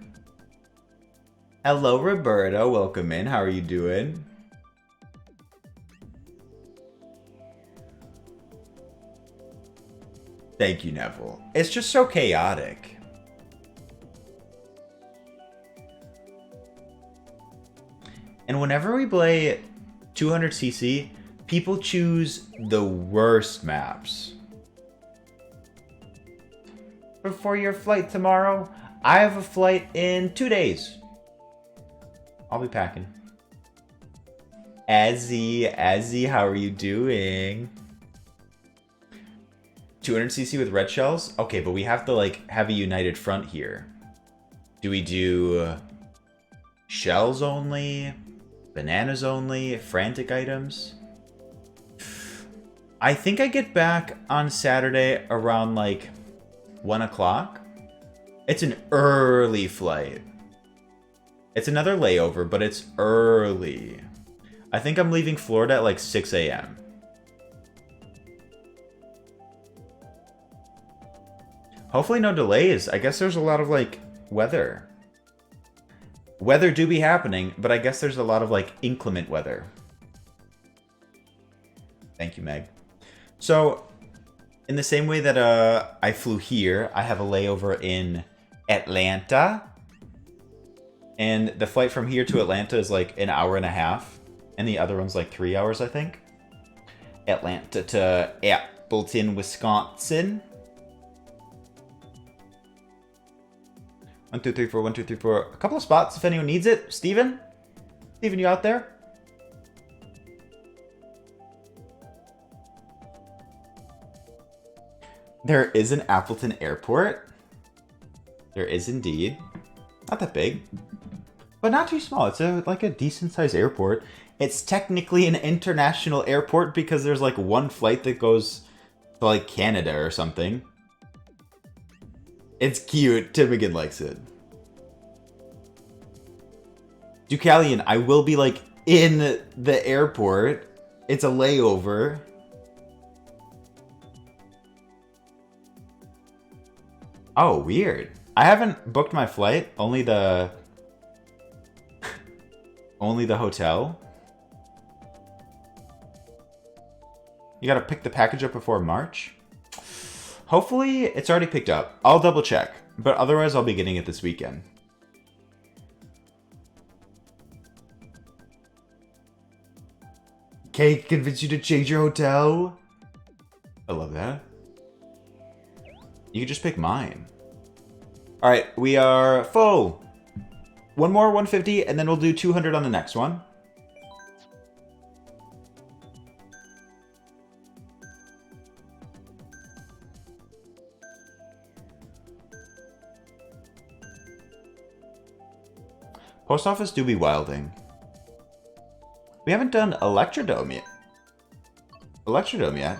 C: Hello, Roberta. Welcome in. How are you doing? Thank you, Neville. It's just so chaotic. And whenever we play 200cc, people choose the worst maps. Before your flight tomorrow, I have a flight in 2 days. I'll be packing. Azzy, how are you doing? 200cc with red shells? Okay, but we have to like have a united front here. Do we do shells only? Bananas only? Frantic items? I think I get back on Saturday around like 1 o'clock. It's an early flight. It's another layover, but it's early. I think I'm leaving Florida at like 6 a.m. Hopefully no delays. I guess there's a lot of like weather. Weather do be happening, but I guess there's a lot of like inclement weather. Thank you, Meg. So, in the same way that I flew here, I have a layover in Atlanta. And the flight from here to Atlanta is like an hour and a half. And the other one's like 3 hours, I think. Atlanta to Appleton, Wisconsin. 1, 2, 3, 4, 1, 2, 3, 4. A couple of spots if anyone needs it. Steven? Steven, you out there? There is an Appleton airport. There is indeed. Not that big. But not too small. It's like a decent sized airport. It's technically an international airport because there's like one flight that goes to like Canada or something. It's cute. Timigan likes it. Ducalion, I will be like in the airport. It's a layover. Oh, weird. I haven't booked my flight. Only the hotel. You gotta pick the package up before March. Hopefully, it's already picked up. I'll double check, but otherwise, I'll be getting it this weekend. Okay, convince you to change your hotel. I love that. You can just pick mine. All right, we are full. One more 150, and then we'll do 200 on the next one. Post office do be wilding. We haven't done Electrodome yet.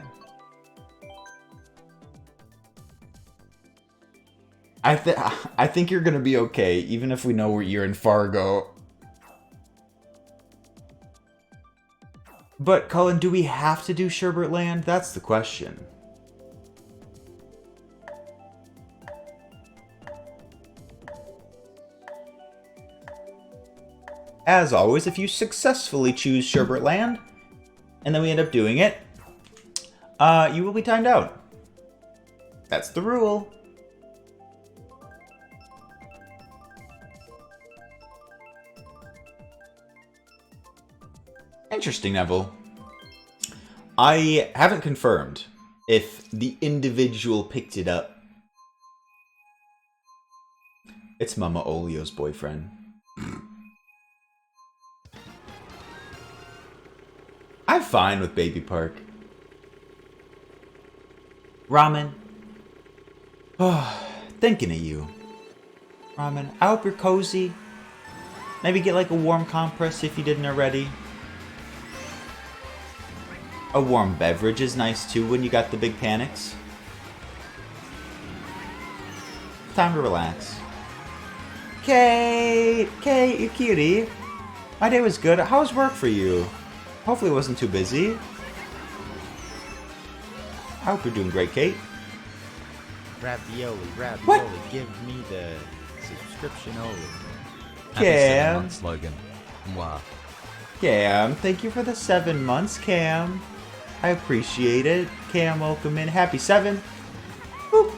C: I think you're gonna be okay, even if we know where you're in Fargo. But Cullen, do we have to do Sherbert Land? That's the question. As always, if you successfully choose Sherbert Land, and then we end up doing it, you will be timed out. That's the rule. Interesting, Neville. I haven't confirmed if the individual picked it up. It's Mama Olio's boyfriend. I'm fine with Baby Park. Ramen. Oh, thinking of you. Ramen, I hope you're cozy. Maybe get like a warm compress if you didn't already. A warm beverage is nice too when you got the big panics. Time to relax. Kate, you cutie. My day was good. How was work for you? Hopefully it wasn't too busy. I hope you're doing great, Kate.
D: Ravioli,
C: What?
D: give me the subscription only.
B: Happy 7 months, Logan. Wow.
C: Cam, thank you for the 7 months, Cam. I appreciate it. Cam, welcome in. Happy 7. Boop.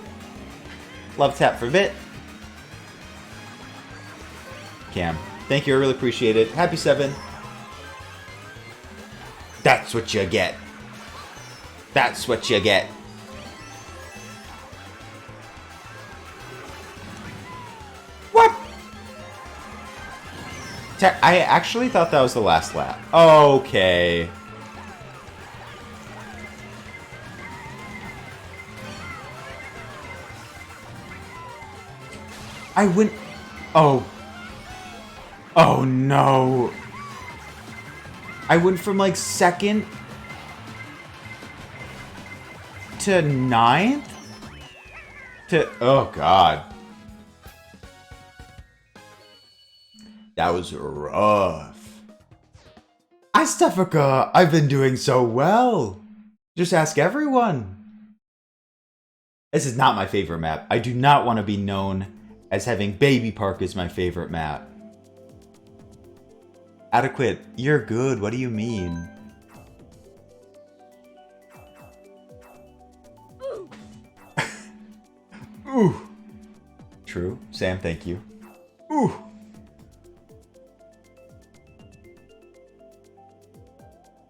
C: Love tap for a bit. Cam, thank you. I really appreciate it. Happy 7. That's what you get. That's what you get. What? I actually thought that was the last lap. Okay. I went... Oh. Oh no. I went from like 2nd to 9th to... Oh god. That was rough. Astafika, I've been doing so well. Just ask everyone. This is not my favorite map. I do not want to be known as having Baby Park as my favorite map. Adequate, you're good. What do you mean? Ooh. True. Sam, thank you. Ooh.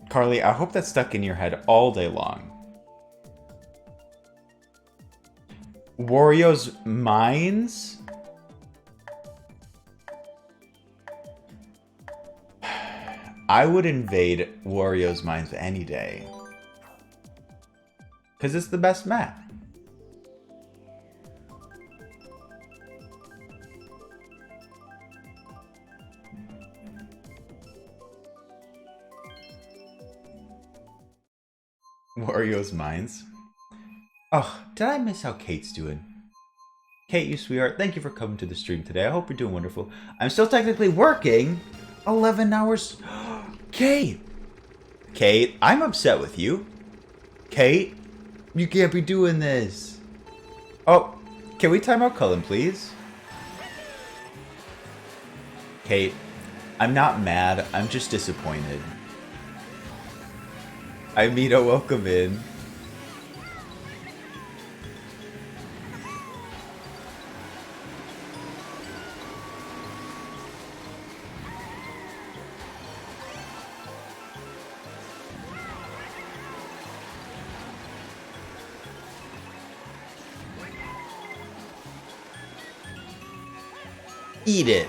C: Carly, I hope that's stuck in your head all day long. Wario's Mines? I would invade Wario's Mines any day. Because it's the best map. Wario's Mines. Oh, did I miss how Kate's doing? Kate, you sweetheart, thank you for coming to the stream today. I hope you're doing wonderful. I'm still technically working. 11 hours. Kate! Kate, I'm upset with you. Kate, you can't be doing this. Oh, can we time out Cullen, please? Kate, I'm not mad. I'm just disappointed. Amita, welcome in. Eat it.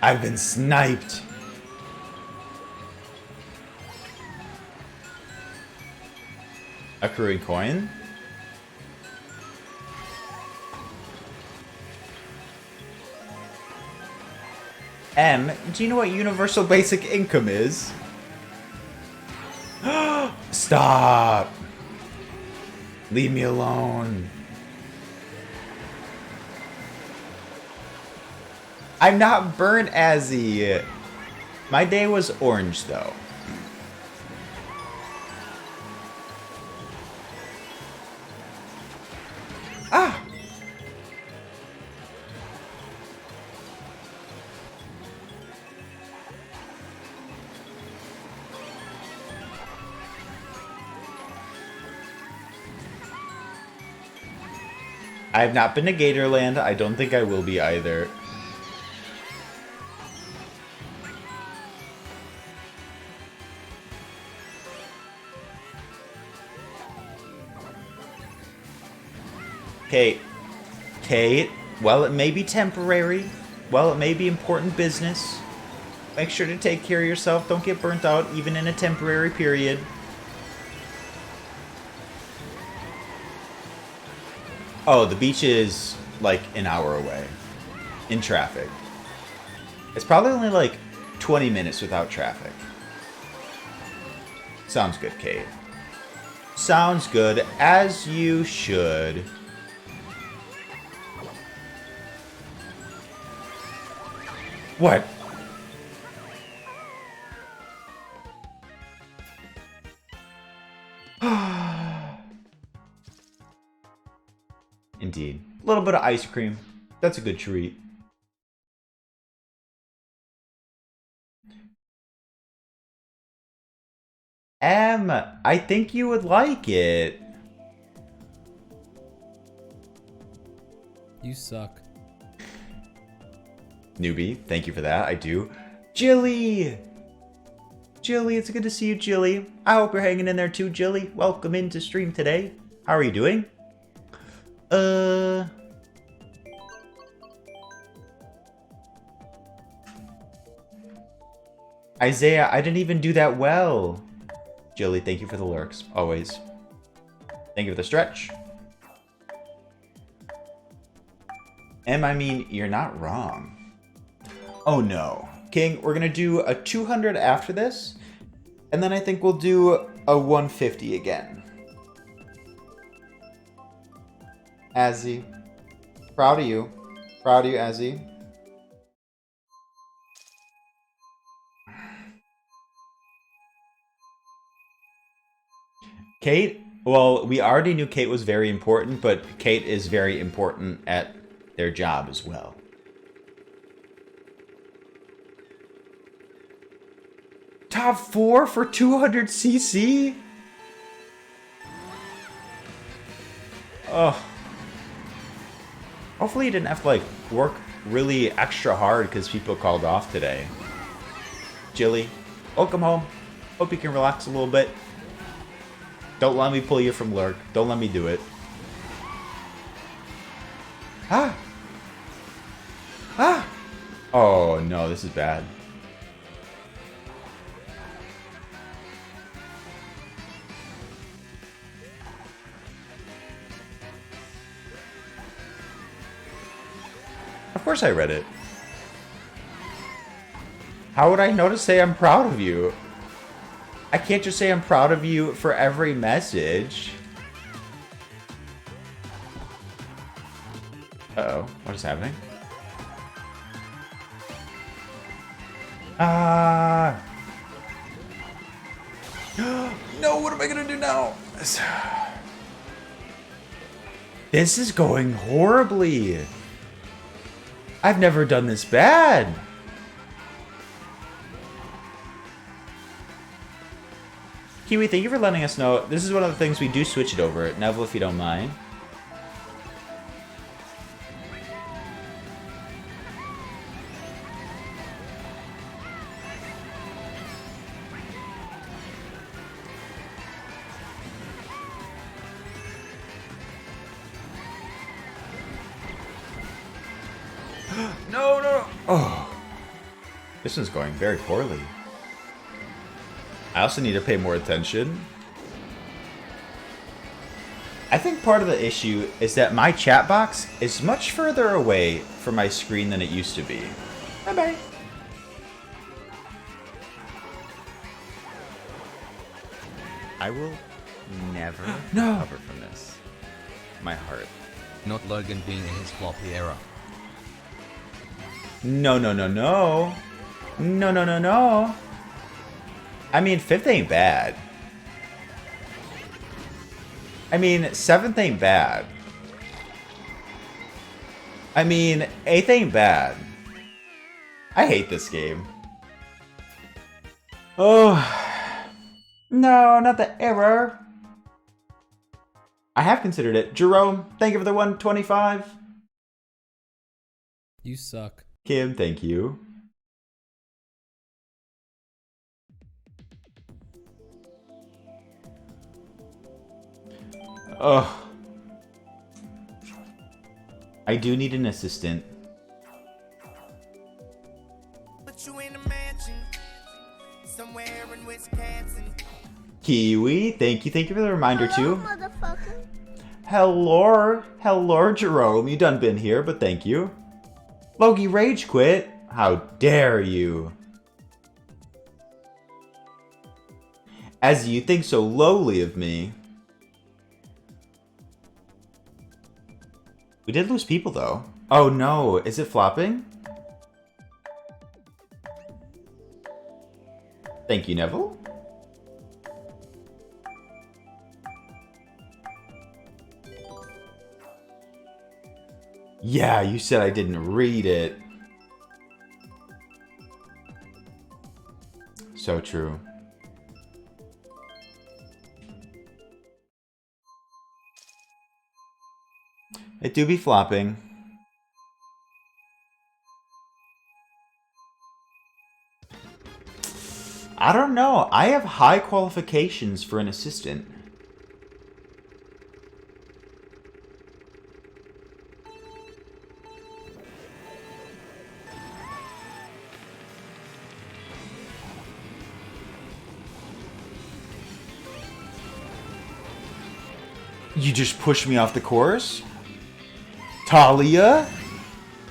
C: I've been sniped. Accruing coin. M, do you know what universal basic income is? Stop. Leave me alone. I'm not burnt, Azzy. My day was orange, though. Ah! I have not been to Gatorland. I don't think I will be either. Kate, while it may be temporary, while it may be important business, make sure to take care of yourself. Don't get burnt out, even in a temporary period. Oh, the beach is like an hour away in traffic. It's probably only like 20 minutes without traffic. Sounds good, Kate. Sounds good, as you should. What? Indeed. A little bit of ice cream. That's a good treat. I think you would like it.
E: You suck.
C: Newbie, thank you for that. I do. Jilly! Jilly, it's good to see you, Jilly. I hope you're hanging in there too, Jilly. Welcome into stream today. How are you doing? Isaiah, I didn't even do that well. Jilly, thank you for the lurks. Always. Thank you for the stretch. I mean, you're not wrong. Oh no. King, we're gonna do a 200 after this, and then I think we'll do a 150 again. Azzy. Proud of you. Proud of you, Azzy. Kate? Well, we already knew Kate was very important, but Kate is very important at their job as well. Top 4 for 200cc? Oh. Hopefully you didn't have to, like, work really extra hard because people called off today. Jilly, welcome home. Hope you can relax a little bit. Don't let me pull you from lurk. Don't let me do it. Ah! Ah! Oh, no, this is bad. Of course I read it. How would I know to say I'm proud of you? I can't just say I'm proud of you for every message. Uh-oh, what is happening? Ah! No, what am I gonna do now? This is going horribly. I've never done this bad. Kiwi, thank you for letting us know. This is one of the things we do switch it over. Neville, if you don't mind. No, no. Oh. This one's going very poorly. I also need to pay more attention. I think part of the issue is that my chat box is much further away from my screen than it used to be. Bye-bye.
A: I will never
C: No.
A: recover from this. My heart.
B: Not Logan being in his floppy era.
C: No, no, no, no. No, no, no, no. I mean, 5th ain't bad. I mean, 7th ain't bad. I mean, 8th ain't bad. I hate this game. Oh. No, not the error. I have considered it. Jerome, thank you for the 125.
E: You suck.
C: Kim, thank you. Ugh. I do need an assistant.
F: Put you in a mansion somewhere in Wisconsin.
C: Kiwi, thank you for the reminder too.
F: Motherfucker.
C: Hello, Jerome. You done been here, but thank you. Logie rage quit. How dare you? As you think so lowly of me. We did lose people though. Oh no, is it flopping? Thank you, Neville. Yeah, you said I didn't read it. So true. It do be flopping. I don't know. I have high qualifications for an assistant. You just pushed me off the course? Talia?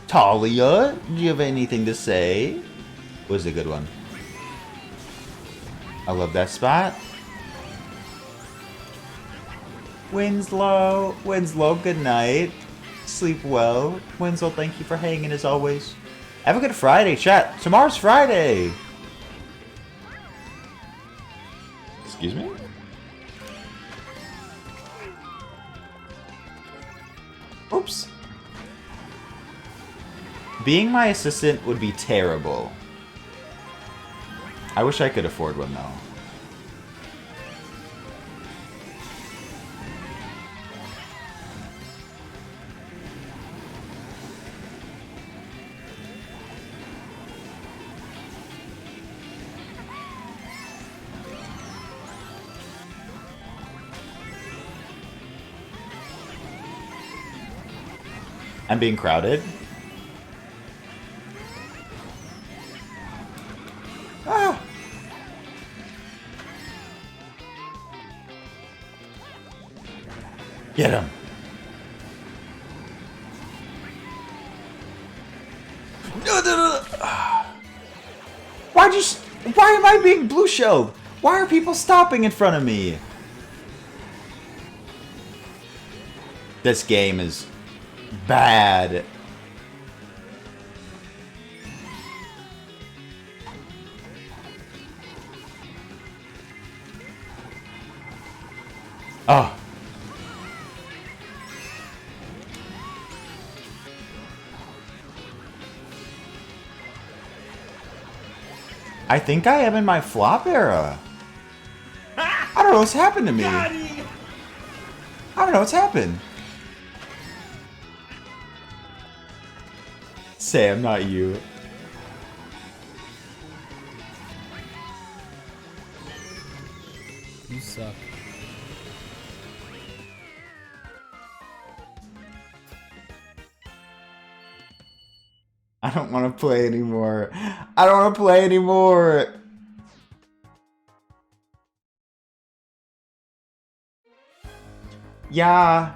C: Talia? Do you have anything to say? Was a good one. I love that spot. Winslow. Winslow, good night. Sleep well. Winslow, thank you for hanging as always. Have a good Friday, chat. Tomorrow's Friday. Excuse me? Oops. Being my assistant would be terrible. I wish I could afford one though. I'm being crowded. Ah! Get him. No, no, no. Why am I being blue shelled? Why are people stopping in front of me? This game is bad. Oh. I think I am in my flop era. I don't know what's happened to me. I don't know what's happened. Sam, not you.
E: You suck.
C: I don't want to play anymore. I don't want to play anymore. Yeah.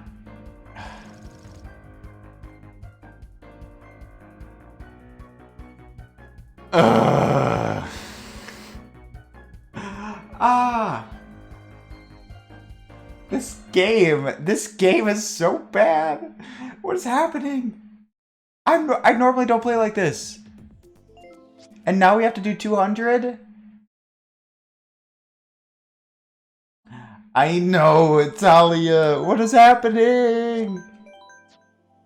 C: Ugh. Ah. This game is so bad. What is happening? I normally don't play like this. And now we have to do 200? I know, Talia. What is happening?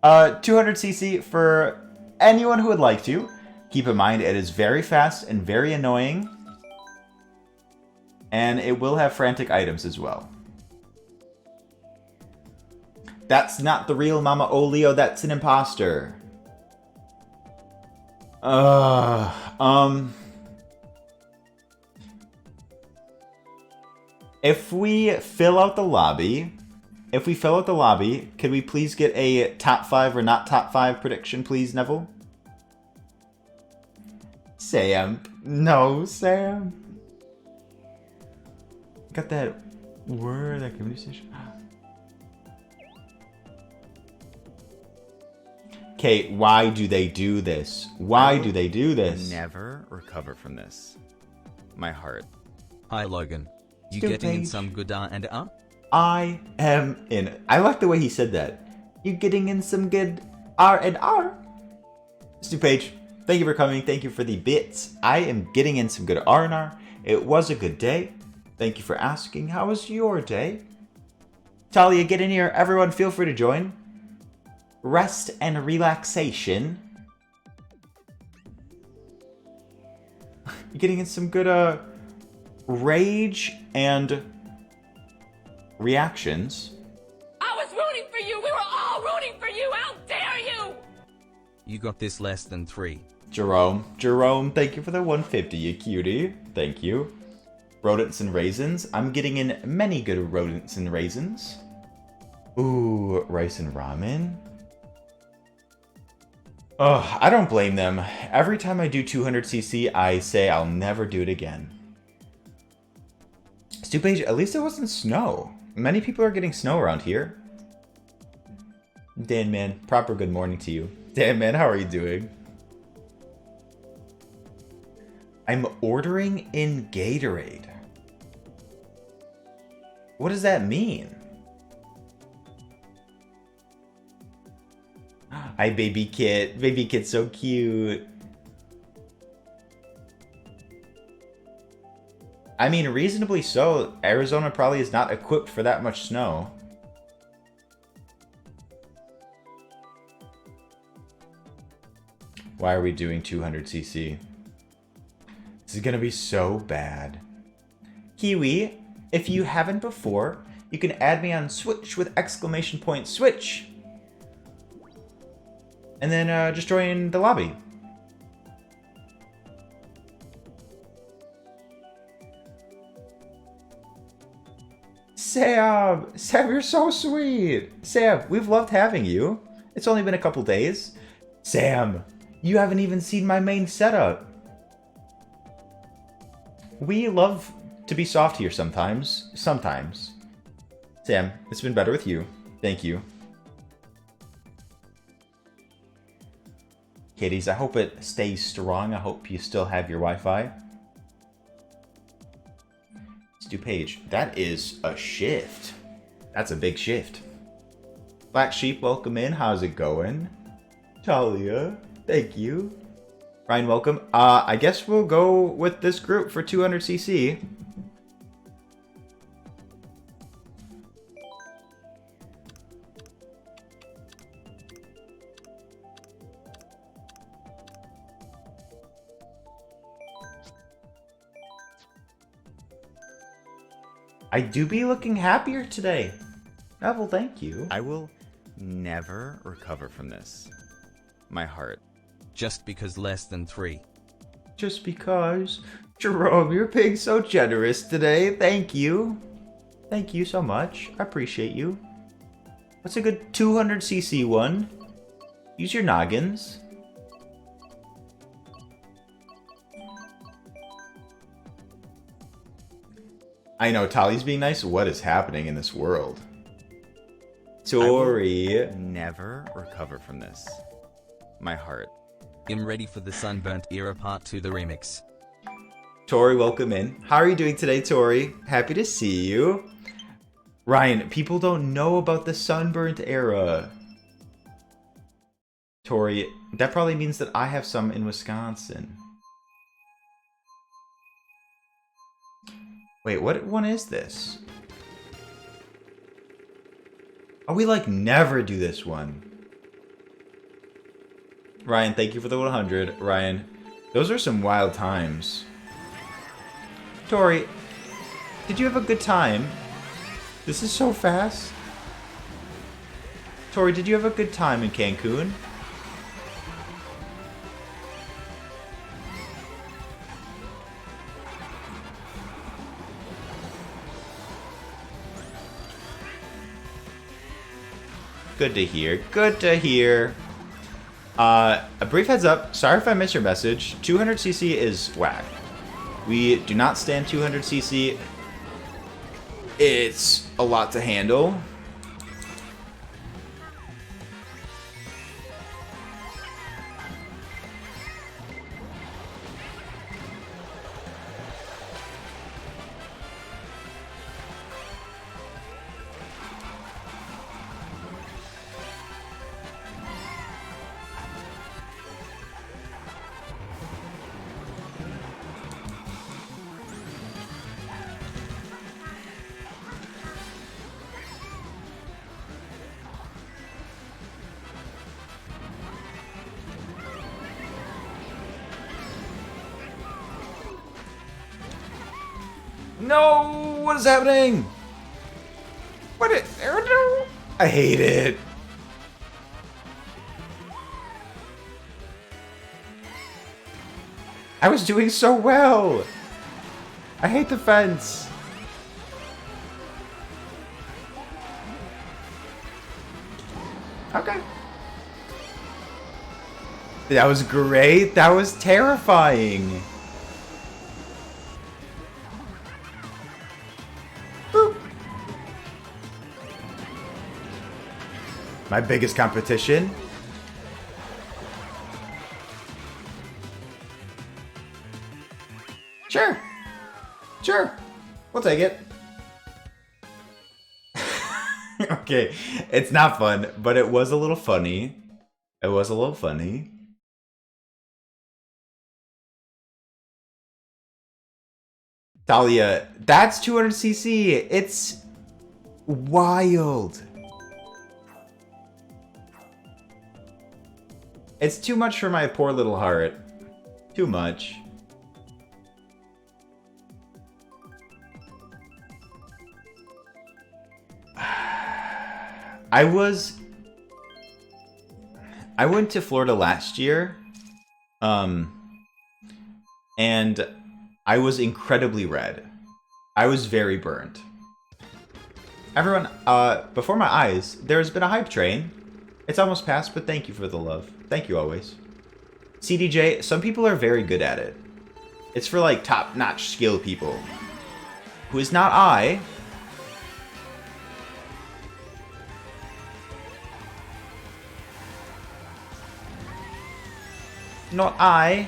C: 200cc for anyone who would like to. Keep in mind, it is very fast and very annoying. And it will have frantic items as well. That's not the real Mama Olio, that's an imposter. If we fill out the lobby, could we please get a top 5 or not top 5 prediction, please, Neville? Sam. No, Sam. Got that word, that community station. Okay, why do they do this? Why do they do this?
A: Never recover from this. My heart.
B: Hi Logan. You
C: Stupid.
B: getting in some good and
C: I am in. I like the way he said that. You getting in some good R&R? Stupage, thank you for coming. Thank you for the bits. I am getting in some good R&R. It was a good day. Thank you for asking. How was your day? Talia, get in here. Everyone, feel free to join. Rest and relaxation. You're getting in some good rage and reactions.
G: I was rooting for you. We were all rooting for you. How dare you?
B: You got this less than 3.
C: Jerome, thank you for the 150, you cutie. Thank you. Rodents and raisins. I'm getting in many good rodents and raisins. Ooh, rice and ramen. Ugh, I don't blame them. Every time I do 200cc, I say I'll never do it again. Stupage, at least it wasn't snow. Many people are getting snow around here. Dan, man, proper good morning to you. Dan, man, how are you doing? I'm ordering in Gatorade. What does that mean? Hi, baby kit. Baby kit's so cute. I mean, reasonably so. Arizona probably is not equipped for that much snow. Why are we doing 200cc? This is gonna be so bad. Kiwi, if you haven't before, you can add me on Switch with exclamation point Switch. And then just join the lobby. Sam, you're so sweet. Sam, we've loved having you. It's only been a couple days. Sam, you haven't even seen my main setup. We love to be soft here sometimes. Sometimes. Sam, it's been better with you. Thank you. Kitties, I hope it stays strong. I hope you still have your Wi-Fi. Stupage, that is a shift. That's a big shift. Black Sheep, welcome in. How's it going? Talia, thank you. Ryan, welcome. I guess we'll go with this group for 200cc. I do be looking happier today. Neville, thank you.
A: I will never recover from this. My heart.
B: Just because less than 3.
C: Just because. Jerome, you're being so generous today. Thank you. Thank you so much. I appreciate you. What's a good 200cc one? Use your noggins. I know, Tali's being nice. What is happening in this world? Tori.
A: Never recover from this. My heart.
B: I'm ready for the Sunburnt Era Part 2, the remix.
C: Tori, welcome in. How are you doing today, Tori? Happy to see you. Ryan, people don't know about the Sunburnt Era. Tori, that probably means that I have some in Wisconsin. Wait, what one is this? Oh, we like never do this one. Ryan, thank you for the 100. Ryan, those are some wild times. Tori, did you have a good time? This is so fast. Tori, did you have a good time in Cancun? Good to hear. Good to hear. A brief heads up. Sorry if I missed your message. 200cc is whack. We do not stand 200cc. It's a lot to handle. No! What is happening? What is... I hate it. I was doing so well. I hate the fence. Okay. That was great. That was terrifying. My biggest competition. Sure. Sure. We'll take it. Okay. It's not fun, but it was a little funny. It was a little funny. Talia, that's 200cc. It's wild. It's too much for my poor little heart. Too much. I went to Florida last year. And I was incredibly red. I was very burnt. Everyone, before my eyes, there's been a hype train. It's almost passed, but thank you for the love. Thank you always. CDJ, some people are very good at it. It's for like top-notch skill people. Who is not I. Not I.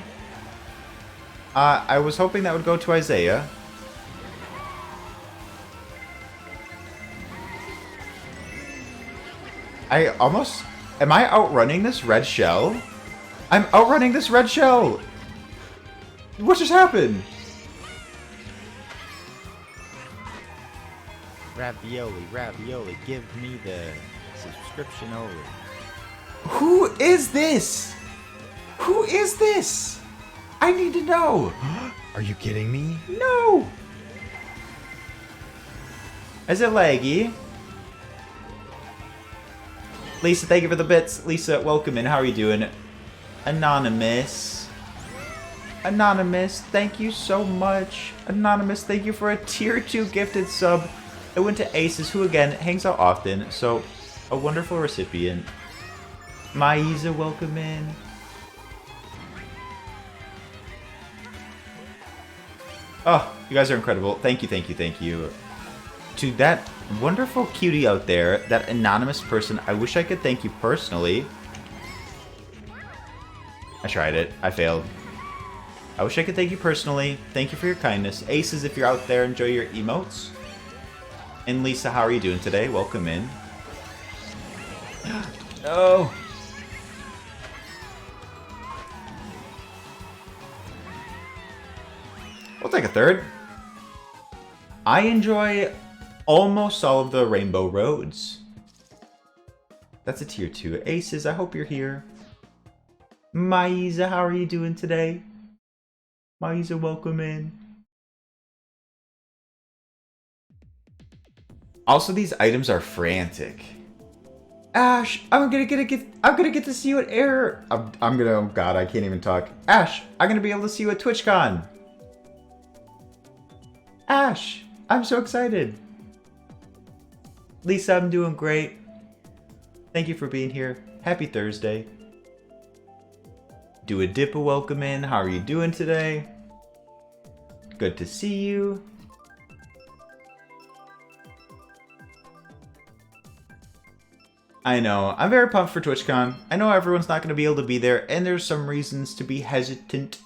C: I was hoping that would go to Isaiah. I almost... Am I outrunning this red shell? I'm outrunning this red shell! What just happened?
D: Ravioli, give me the subscription only.
C: Who is this? Who is this? I need to know.
D: Are you kidding me?
C: No! Is it laggy? Lisa, thank you for the bits. Lisa, welcome in. How are you doing? Anonymous. Anonymous, thank you so much. Anonymous, thank you for a tier 2 gifted sub. It went to Aces, who again hangs out often, so a wonderful recipient. Maiza, welcome in. Oh, you guys are incredible. Thank you, thank you, thank you. To that wonderful cutie out there, that anonymous person, I wish I could thank you personally. I tried it. I failed. I wish I could thank you personally. Thank you for your kindness. Aces, if you're out there, enjoy your emotes. And Lisa, how are you doing today? Welcome in. No. We'll take a third. I enjoy almost all of the Rainbow Roads. That's a tier 2. Aces, I hope you're here. Maiza, how are you doing today? Maiza, welcome in. Also, these items are frantic. Ash, I'm gonna get to see you at Air. Oh God, I can't even talk. Ash, I'm gonna be able to see you at TwitchCon. Ash, I'm so excited. Lisa, I'm doing great. Thank you for being here. Happy Thursday. Do a dip, a welcome in. How are you doing today? Good to see you. I know. I'm very pumped for TwitchCon. I know everyone's not going to be able to be there, and there's some reasons to be hesitant.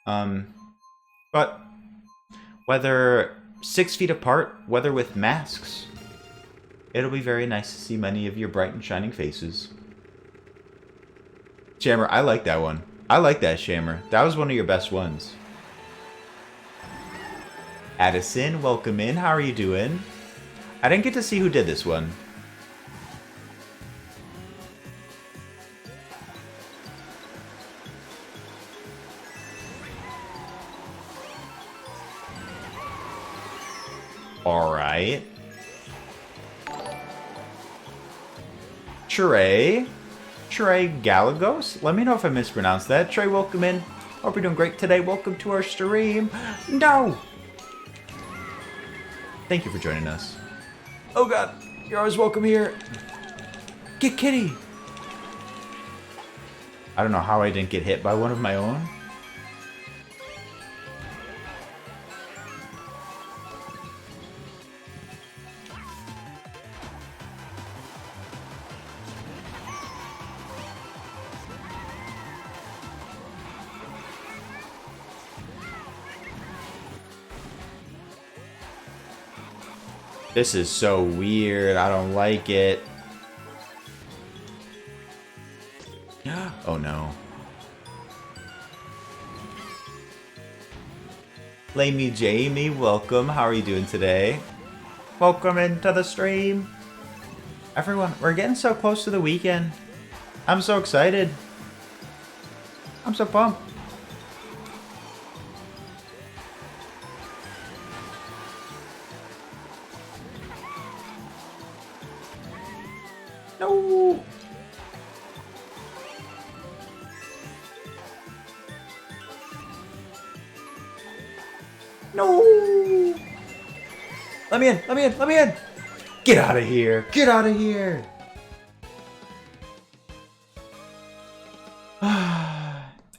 C: But whether 6 feet apart, whether with masks, it'll be very nice to see many of your bright and shining faces. Shammer, I like that one. I like that, Shammer. That was one of your best ones. Addison, welcome in. How are you doing? I didn't get to see who did this one. Alright. Trey Galagos? Let me know if I mispronounced that. Trey, welcome in. Hope you're doing great today. Welcome to our stream. No! Thank you for joining us. Oh God, you're always welcome here. Get kitty! I don't know how I didn't get hit by one of my own. This is so weird. I don't like it. Oh no. Lamey Jamie, welcome. How are you doing today? Welcome into the stream. Everyone, we're getting so close to the weekend. I'm so excited. I'm so pumped. No. No. Let me in. Let me in. Let me in. Get out of here. Get out of here.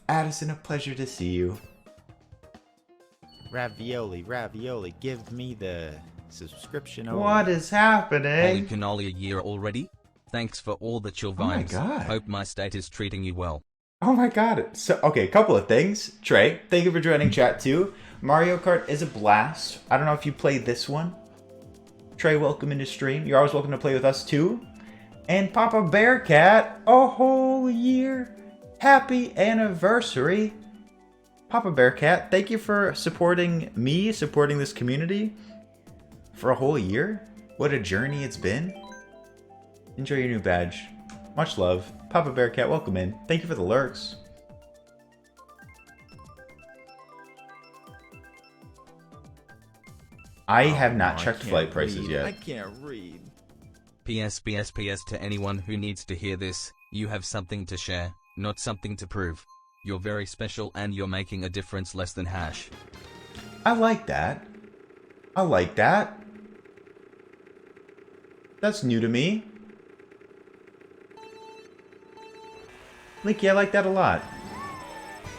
C: Addison, a pleasure to see you.
D: Ravioli, ravioli, give me the subscription.
C: What is happening?
B: Loganolio a year already? Thanks for all the chill
C: Oh my
B: vibes.
C: God.
B: Hope my state is treating you well.
C: Oh my God. So, okay, a couple of things. Trey, thank you for joining chat too. Mario Kart is a blast. I don't know if you played this one. Trey, welcome into stream. You're always welcome to play with us too. And Papa Bearcat, a whole year. Happy anniversary. Papa Bearcat, thank you for supporting me, supporting this community for a whole year. What a journey it's been. Enjoy your new badge. Much love. Papa Bearcat, welcome in. Thank you for the lurks. I have not
D: I
C: checked
D: can't
C: flight prices
D: read.
C: yet.
D: I can't read.
B: PS to anyone who needs to hear this, you have something to share, not something to prove. You're very special and you're making a difference less than hash.
C: I like that. I like that. That's new to me. Leaky, I like that a lot.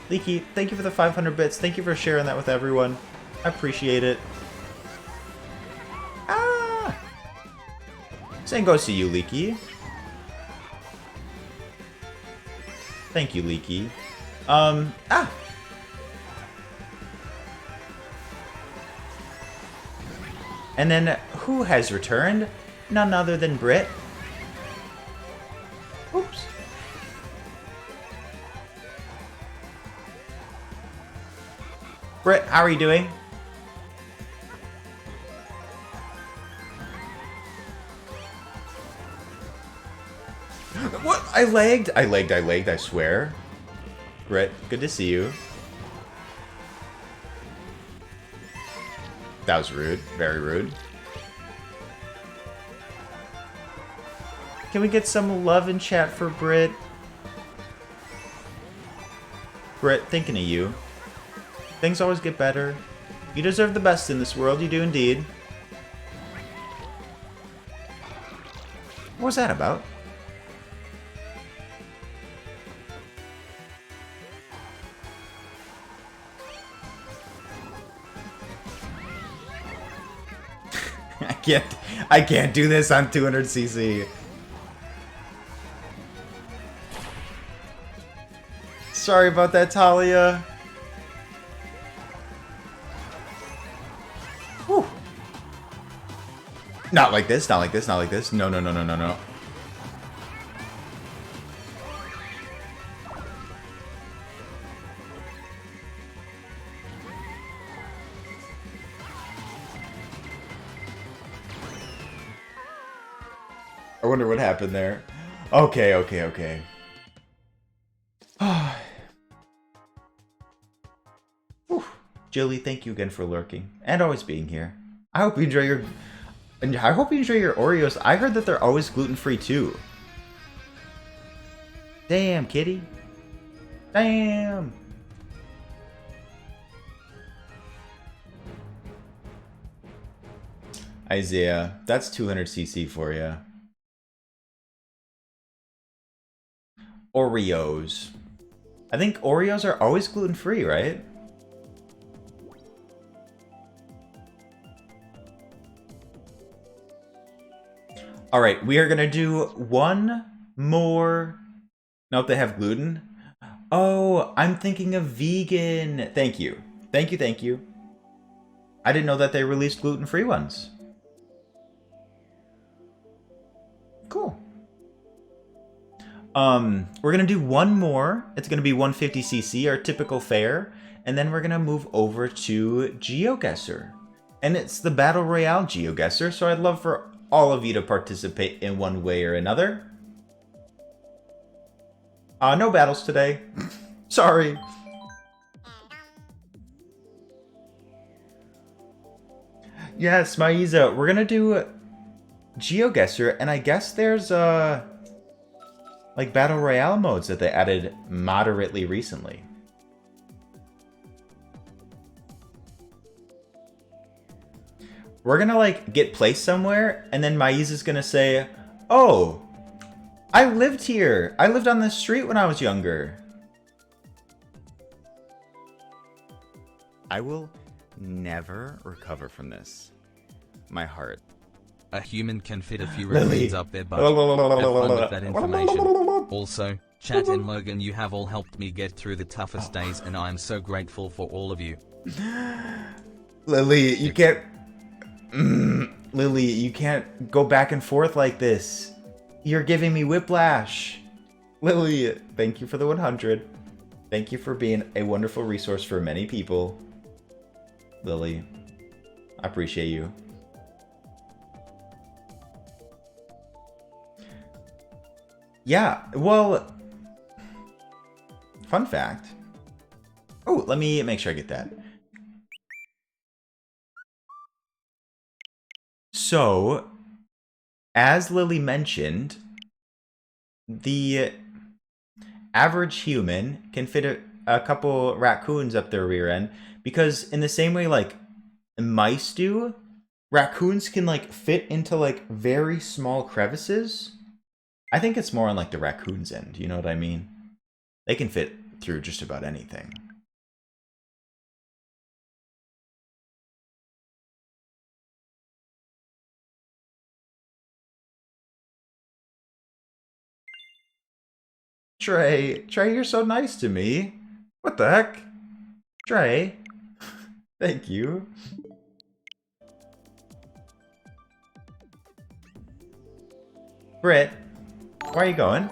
C: Leaky, thank you for the 500 bits. Thank you for sharing that with everyone. I appreciate it. Ah! Same goes to you, Leaky. Thank you, Leaky. Ah! And then, who has returned? None other than Brit. Oops. Brit, how are you doing? What? I lagged, I swear. Brit, good to see you. That was rude. Very rude. Can we get some love in chat for Brit? Brit, thinking of you. Things always get better. You deserve the best in this world, you do indeed. What was that about? I can't do this on 200cc. Sorry about that, Talia. Whew. Not like this, not like this, not like this. No, no, no, no, no, no. I wonder what happened there. Okay, okay, okay. Whew. Jilly, thank you again for lurking and always being here. I hope you enjoy your Oreos. I heard that they're always gluten-free too. Damn, kitty. Damn. Isaiah, that's 200cc for you. Oreos. I think Oreos are always gluten-free, right? Alright, we are gonna do one more... Nope, they have gluten. Oh, I'm thinking of vegan. Thank you. Thank you, thank you. I didn't know that they released gluten-free ones. Cool. We're gonna do one more. It's gonna be 150cc, our typical fare, and then we're gonna move over to Geoguessr. And it's the Battle Royale Geoguessr, so I'd love for all of you to participate in one way or another. No battles today. Sorry. Yes, Maiza, we're gonna do Geoguessr, and I guess there's like Battle Royale modes that they added moderately recently. We're gonna like get placed somewhere, and then Maiza's gonna say, "Oh, I lived here. I lived on this street when I was younger."
A: I will never recover from this. My heart.
B: A human can fit a few
C: Lily.
B: ravines up their butt. Have fun with that information. Also, Chat and Logan, you have all helped me get through the toughest days, and I am so grateful for all of you.
C: Lily, you can't... Lily, you can't go back and forth like this. You're giving me whiplash. Lily, thank you for the 100. Thank you for being a wonderful resource for many people. Lily, I appreciate you. Yeah, well... Fun fact. Oh, let me make sure I get that. So, as Lily mentioned, the average human can fit a couple raccoons up their rear end, because in the same way like mice do, raccoons can like fit into like very small crevices. I think it's more on like the raccoon's end, you know what I mean? They can fit through just about anything. Trey, you're so nice to me. What the heck? Trey, thank you. Britt, where are you going?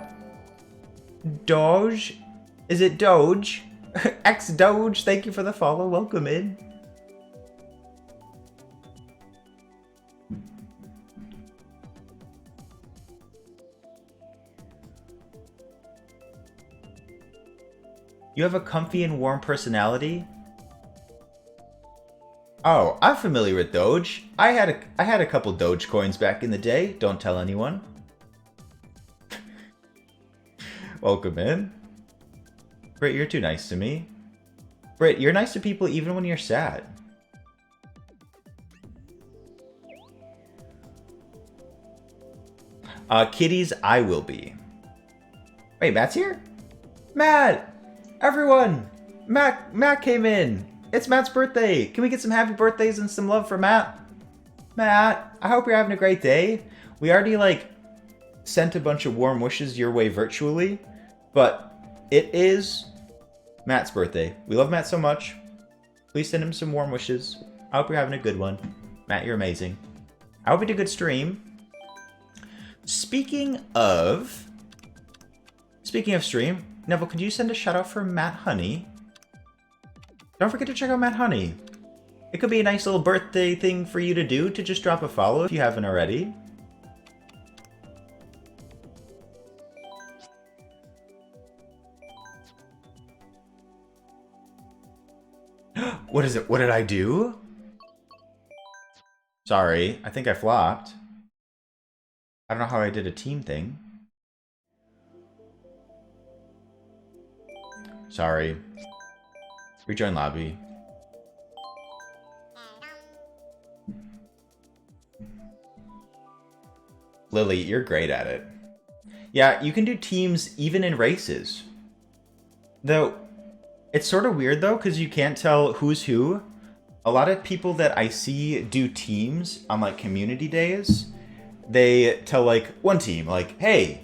C: Doge? Is it Doge? X-Doge, thank you for the follow. Welcome in. You have a comfy and warm personality? Oh, I'm familiar with Doge. I had a couple Doge coins back in the day. Don't tell anyone. Welcome in. Britt, you're too nice to me. Britt, you're nice to people even when you're sad. Kitties, I will be. Wait, Matt's here? Matt! Everyone! Matt came in! It's Matt's birthday! Can we get some happy birthdays and some love for Matt? Matt, I hope you're having a great day. We already, like, sent a bunch of warm wishes your way virtually, but it is Matt's birthday. We love Matt so much. Please send him some warm wishes. I hope you're having a good one. Matt, you're amazing. I hope you did a good stream. Speaking of stream, Neville, could you send a shout out for Matt Honey? Don't forget to check out Matt Honey. It could be a nice little birthday thing for you to do, to just drop a follow if you haven't already. What is it? What did I do? Sorry, I think I flopped. I don't know how I did a team thing. Sorry. Rejoin lobby. Lily, you're great at it. Yeah, you can do teams even in races. Though, it's sort of weird though, because you can't tell who's who. A lot of people that I see do teams on like community days, they tell like one team, like, hey,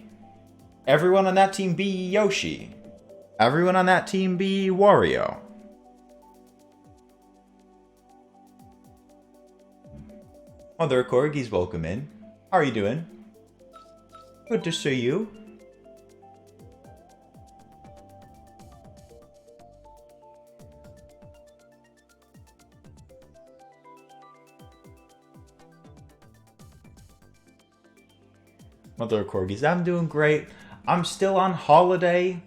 C: everyone on that team be Yoshi. Everyone on that team be Wario. Mother Corgis, welcome in. How are you doing? Good to see you. Mother Corgis, I'm doing great. I'm still on holiday.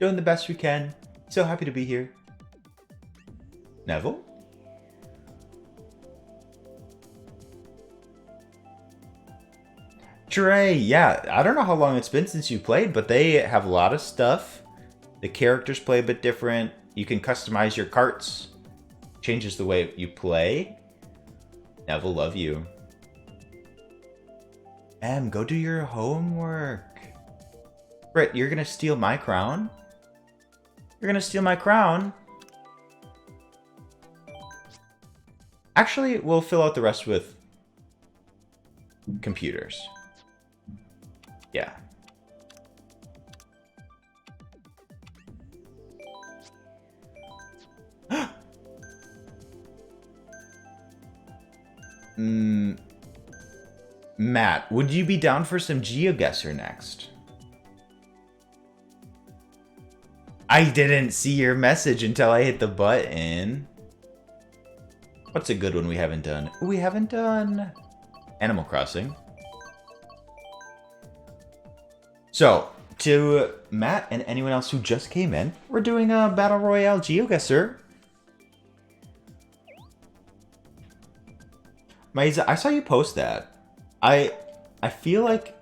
C: Doing the best we can. So happy to be here. Neville? Trey, yeah, I don't know how long it's been since you played, but they have a lot of stuff. The characters play a bit different. You can customize your carts. Changes the way you play. Neville, love you. Go do your homework. Britt, you're gonna steal my crown? You're gonna steal my crown? Actually, we'll fill out the rest with computers. Yeah. Matt, would you be down for some Geoguessr next? I didn't see your message until I hit the button. What's a good one we haven't done? We haven't done Animal Crossing. So, to Matt and anyone else who just came in, we're doing a Battle Royale Geoguessr. Maiza, I saw you post that. I feel like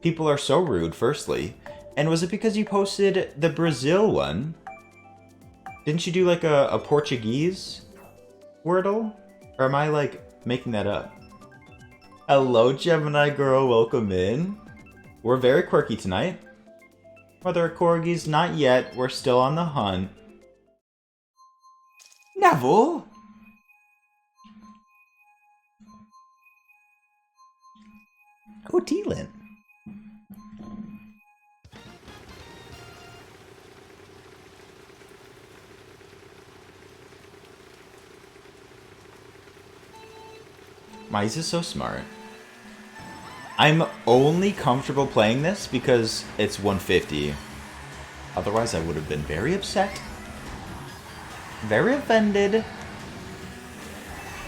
C: people are so rude, firstly. And was it because you posted the Brazil one? Didn't you do like a Portuguese Wordle? Or am I like making that up? Hello, Gemini girl, welcome in. We're very quirky tonight. Mother corgis, not yet. We're still on the hunt. Neville? Oh, Dylan. Mize is so smart. I'm only comfortable playing this because it's 150. Otherwise, I would have been very upset. Very offended.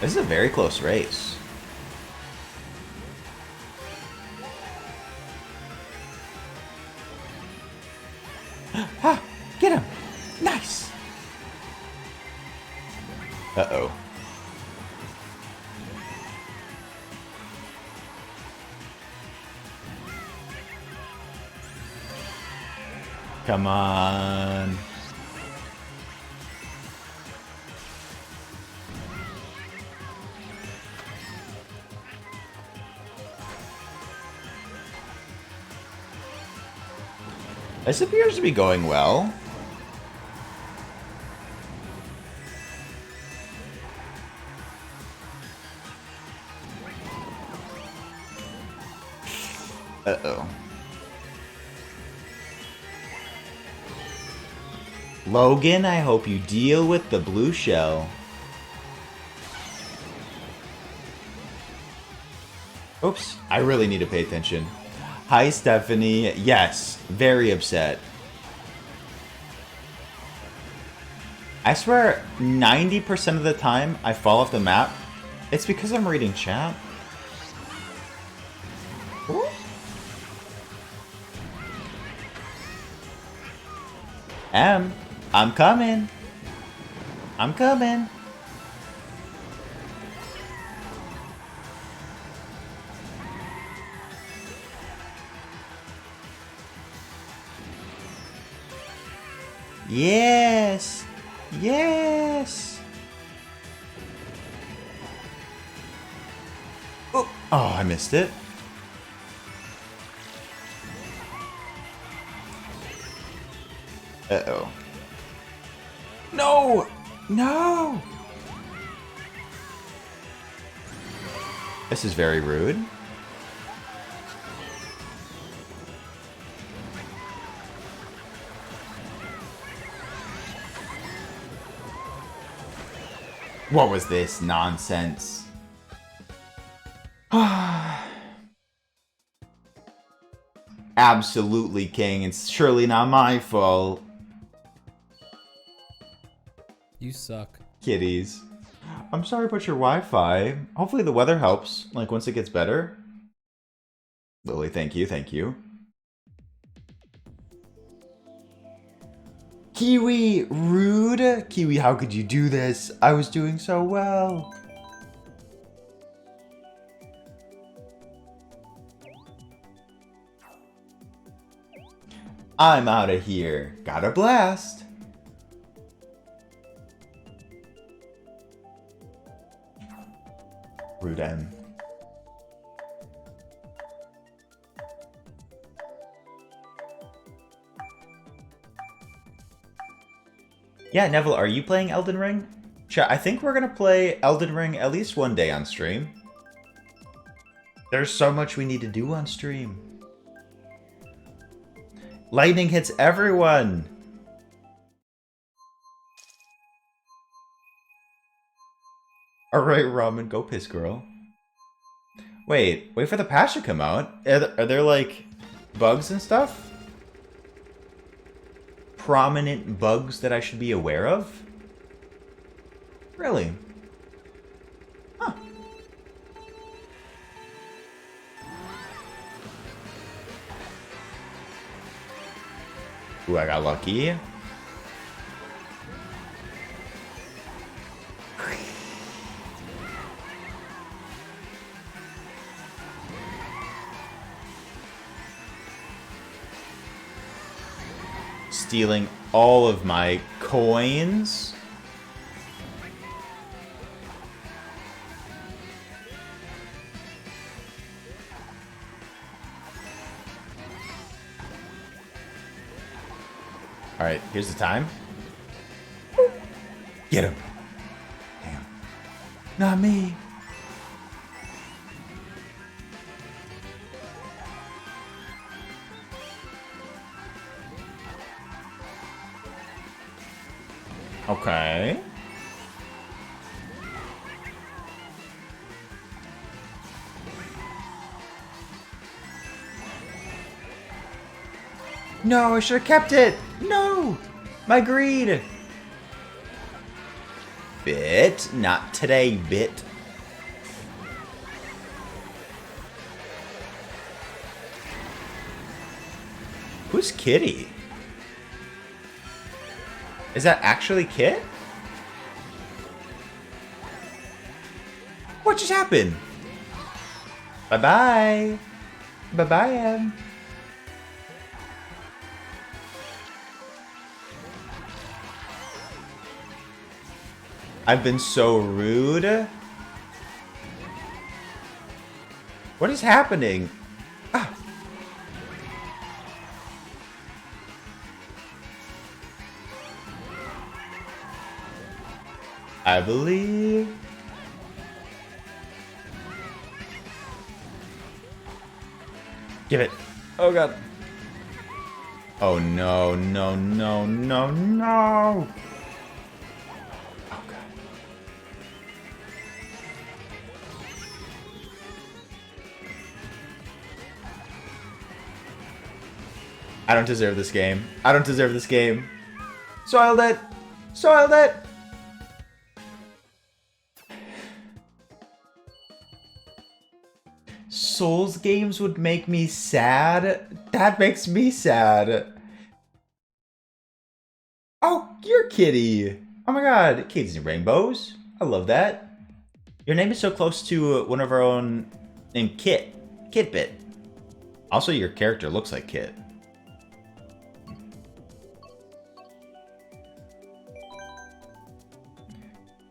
C: This is a very close race. Ha! Get him! Nice! Uh-oh. Come on. This appears to be going well. Uh-oh. Logan, I hope you deal with the blue shell. Oops, I really need to pay attention. Hi, Stephanie. Yes, very upset. I swear, 90% of the time I fall off the map, it's because I'm reading chat. Ooh. I'm coming. I'm coming. Yes. Yes. Oh, I missed it. Uh-oh. No! No! This is very rude. What was this nonsense? Absolutely, King. It's surely not my fault.
E: You suck.
C: Kitties. I'm sorry about your Wi-Fi. Hopefully the weather helps, like once it gets better. Lily, thank you, thank you. Kiwi, rude. Kiwi, how could you do this? I was doing so well. I'm out of here. Got a blast. Rude M. Yeah, Neville, are you playing Elden Ring? Chat, I think we're gonna play Elden Ring at least one day on stream. There's so much we need to do on stream. Lightning hits everyone! Alright, Ramen, go piss, girl. Wait for the patch to come out. Are there like bugs and stuff? Prominent bugs that I should be aware of? Really? Huh. Ooh, I got lucky. stealing all of my coins. Alright, here's the time. Get him. Damn. Not me. Okay. No, I should have kept it. No, my greed. Bit, not today, Bit. Who's Kitty? Is that actually Kit? What just happened? Bye-bye. Bye-bye, Em. I've been so rude. What is happening? Ah. I believe. Give it. Oh god. Oh no, no, no, no, no. Oh god. I don't deserve this game. I don't deserve this game. Soiled it. Soiled it. Souls games would make me sad. That makes me sad. Oh, you're Kitty. Oh my god, Kitties and Rainbows. I love that. Your name is so close to one of our own named Kit. Kitbit. Also, your character looks like Kit.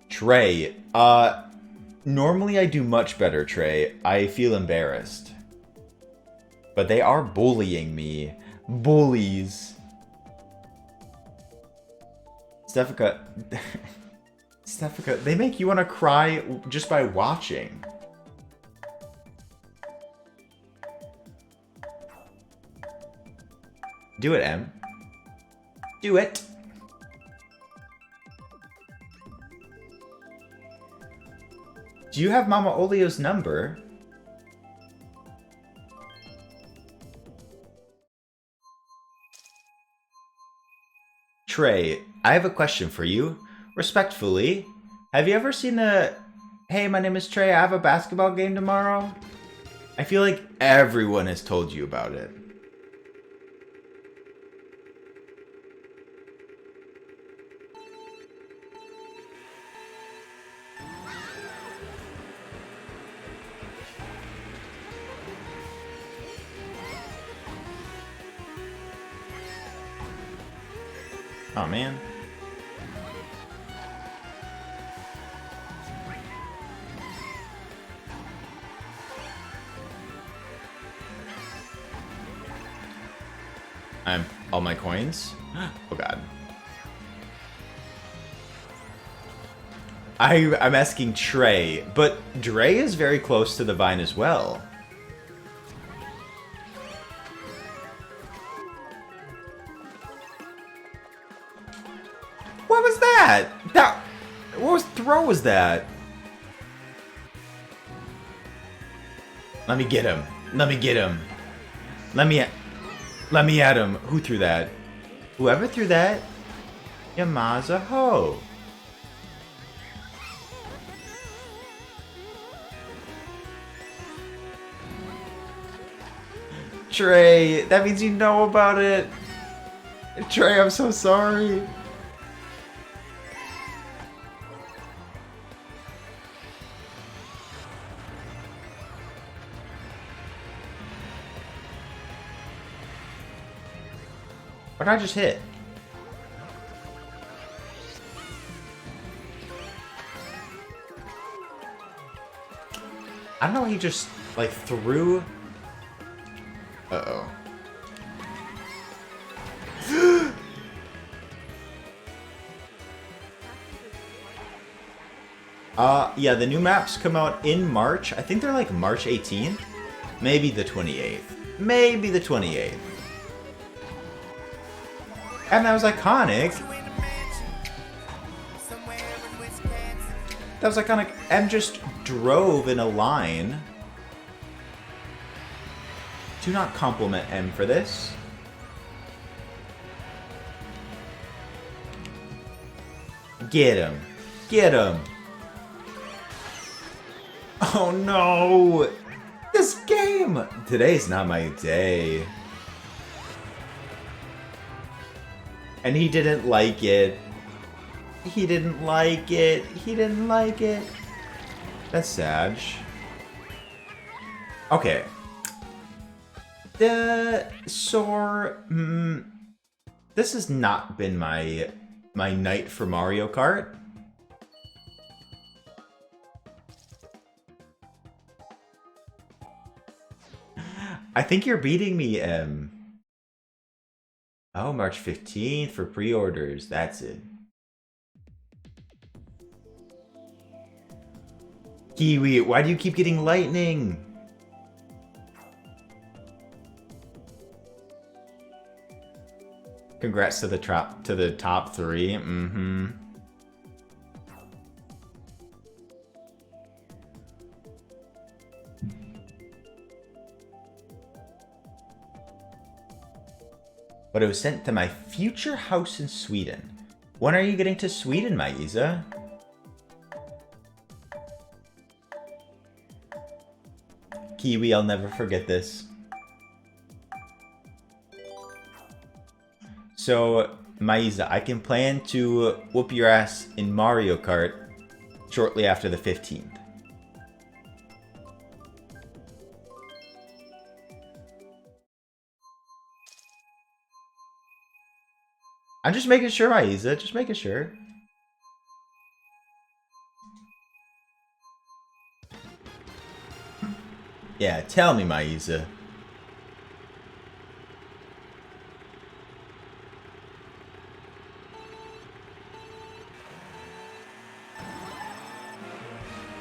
C: Trey. Normally I do much better, Trey. I feel embarrassed. But they are bullying me. Bullies. Stefika. Stefika, they make you want to cry just by watching. Do it, Em. Do it. Do you have Mama Olio's number? Trey, I have a question for you. Respectfully, have you ever seen the "Hey, my name is Trey, I have a basketball game tomorrow"? I feel like everyone has told you about it. Oh man. I'm all my coins. Oh god. I'm asking Trey, but Dre is very close to the vine as well. What was that? What throw was that? Let me get him. Let me get him. Let me at him. Who threw that? Whoever threw that, Yama's a hoe. Trey, that means you know about it. Trey, I'm so sorry. What did I just hit? I don't know, he just, like, threw... Uh-oh. Yeah, the new maps come out in March. I think they're like March 18th. Maybe the 28th. Maybe the 28th. And that was iconic. That was iconic. M just drove in a line. Do not compliment M for this. Get him. Get him. Oh no! This game! Today's not my day. And he didn't like it. He didn't like it. He didn't like it. That's sad. Okay. This has not been my night for Mario Kart. I think you're beating me, M. Oh, March 15th for pre-orders. That's it. Kiwi, why do you keep getting lightning? Congrats to the top 3. Mm-hmm. But it was sent to my future house in Sweden. When are you getting to Sweden, Maiza? Kiwi, I'll never forget this. So, Maiza, I can plan to whoop your ass in Mario Kart shortly after the 15th. I'm just making sure, Maiza. Just making sure. Yeah, tell me, Maiza.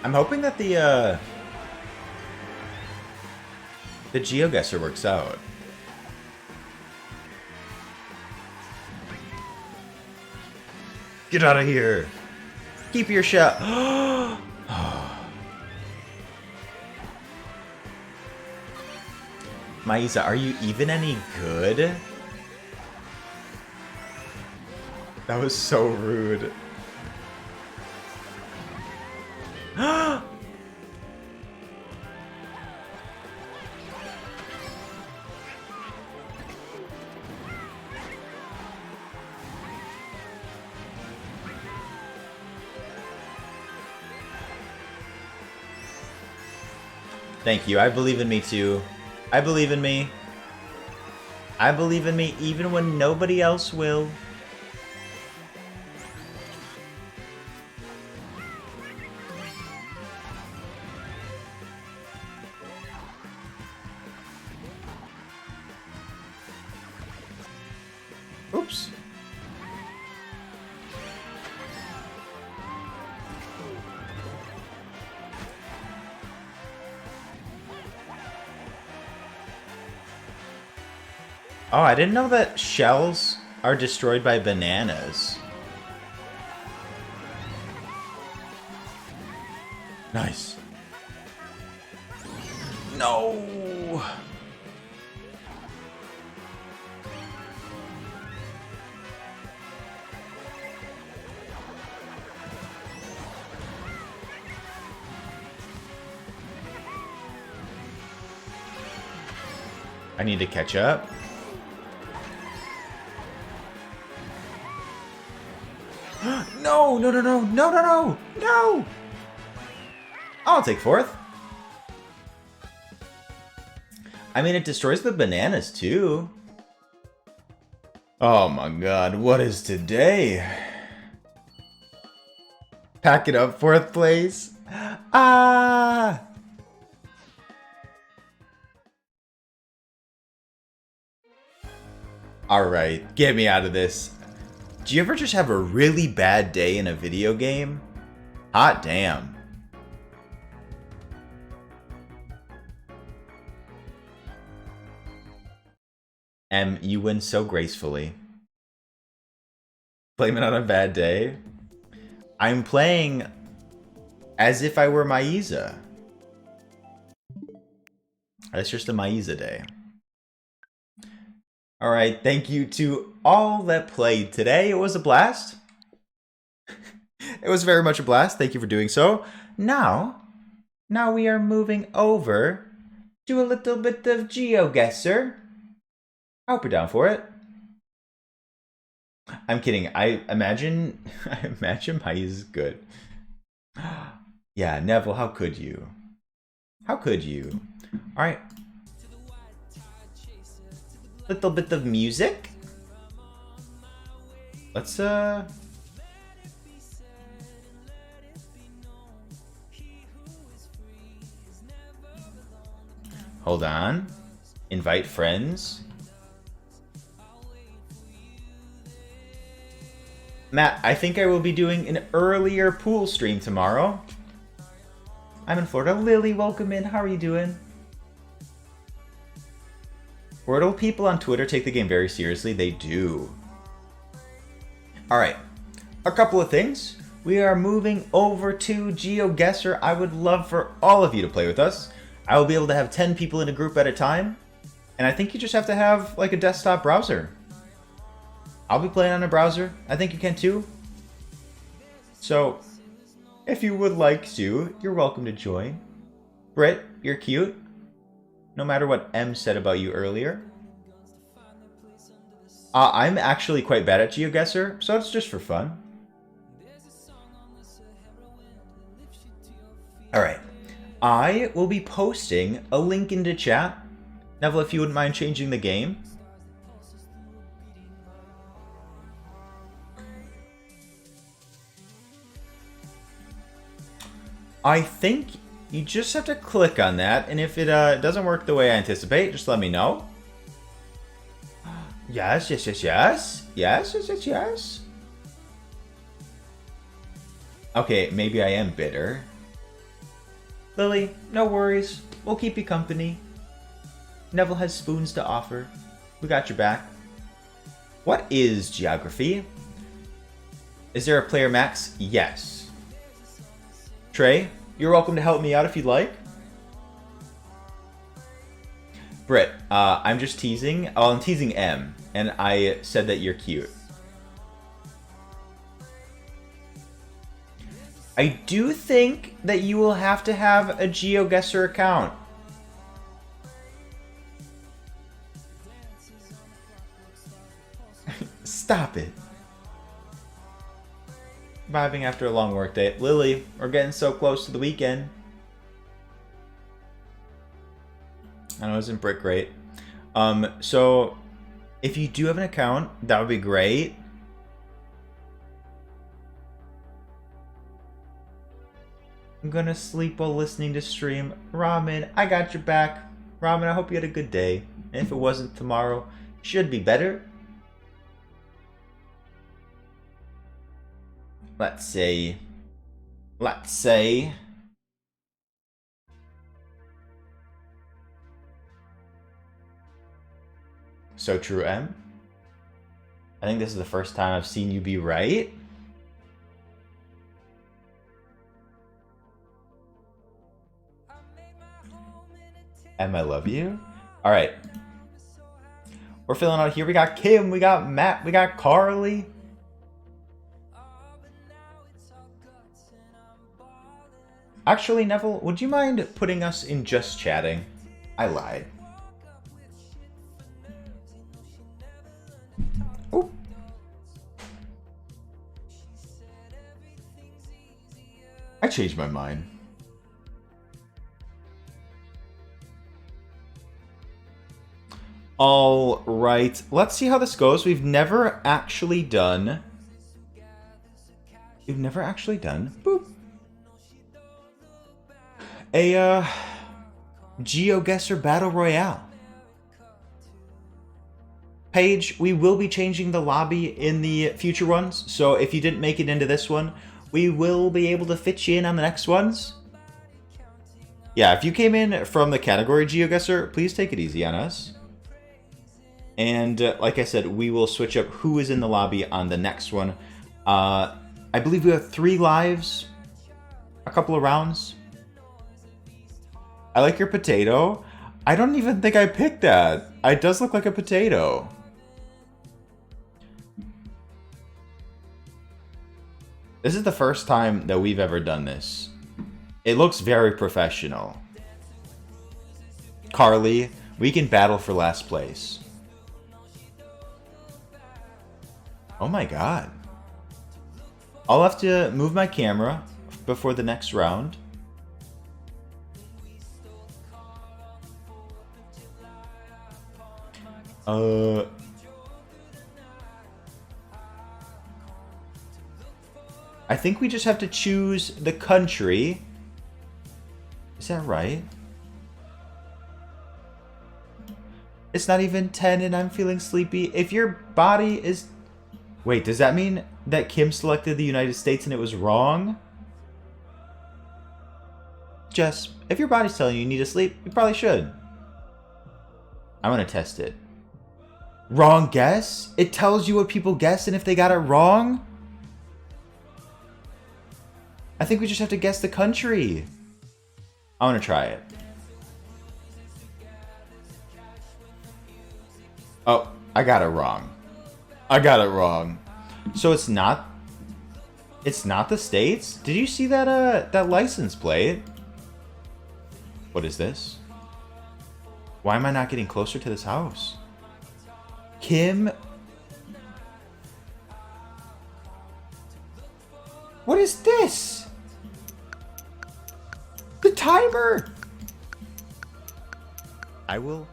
C: I'm hoping that the Geoguessr works out. Get out of here! Keep your shot. Maiza, are you even any good? That was so rude. Thank you. I believe in me too. I believe in me. I believe in me even when nobody else will. Oops. Oh, I didn't know that shells are destroyed by bananas. Nice. No. I need to catch up. No, no, no, no, no, no, no, no! I'll take fourth. I mean, it destroys the bananas too. Oh my god, what is today? Pack it up, fourth place. Ah! Alright, get me out of this. Do you ever just have a really bad day in a video game? Hot damn. You win so gracefully. Blame it on a bad day. I'm playing as if I were Maiza. That's just a Maiza day. Alright, thank you to all that played today. It was a blast. It was very much a blast. Thank you for doing so. Now we are moving over to a little bit of Geoguessr. I hope you're down for it. I'm kidding. I imagine Maiza is good. Yeah, Neville, how could you? How could you? Alright. Little bit of music. Let's hold on. Invite friends. Matt, I think I will be doing an earlier pool stream tomorrow. I'm in Florida. Lily, welcome in. How are you doing? Wordle people on Twitter take the game very seriously. They do. Alright. A couple of things. We are moving over to Geoguessr. I would love for all of you to play with us. I will be able to have 10 people in a group at a time. And I think you just have to have like a desktop browser. I'll be playing on a browser. I think you can too. So, if you would like to, you're welcome to join. Britt, you're cute. No matter what M said about you earlier. I'm actually quite bad at Geoguessr, so it's just for fun. Alright. I will be posting a link into chat. Neville, if you wouldn't mind changing the game. I think you just have to click on that, and if it doesn't work the way I anticipate, just let me know. Yes, yes, yes, yes. Yes, yes, yes, yes. Okay, maybe I am bitter. Lily, no worries. We'll keep you company. Neville has spoons to offer. We got your back. What is geography? Is there a player max? Yes. Trey, you're welcome to help me out if you'd like. Britt, I'm just teasing. Oh, I'm teasing M, and I said that you're cute. I do think that you will have to have a Geoguessr account. Stop it. Vibing after a long work day. Lily, we're getting so close to the weekend. I know, isn't Britt great? So if you do have an account, that would be great. I'm gonna sleep while listening to stream. Ramen, I got your back. Ramen, I hope you had a good day. And if it wasn't tomorrow, should be better. Let's say. So true, M. I think this is the first time I've seen you be right. M, I love you. All right. We're filling out here. We got Kim, we got Matt, we got Carly. Actually, Neville, would you mind putting us in just chatting? I lied. Oop. I changed my mind. All right, let's see how this goes. We've never actually done boop, a Geoguessr Battle Royale. Paige, we will be changing the lobby in the future ones. So if you didn't make it into this one, we will be able to fit you in on the next ones. Yeah, if you came in from the category Geoguessr, please take it easy on us. And like I said, we will switch up who is in the lobby on the next one. I believe we have 3 lives, a couple of rounds. I like your potato. I don't even think I picked that. It does look like a potato. This is the first time that we've ever done this. It looks very professional. Carly, we can battle for last place. Oh my god. I'll have to move my camera before the next round. I think we just have to choose the country. Is that right? It's not even 10 and I'm feeling sleepy. If your body is... Wait, does that mean that Kim selected the United States and it was wrong? Jess, if your body's telling you you need to sleep, you probably should. I'm gonna test it. Wrong guess? It tells you what people guess and if they got it wrong? I think we just have to guess the country. I want to try it. Oh, I got it wrong. I got it wrong. So it's not the States? Did you see that that license plate? What is this? Why am I not getting closer to this house? Kim? What is this? The timer!
A: I will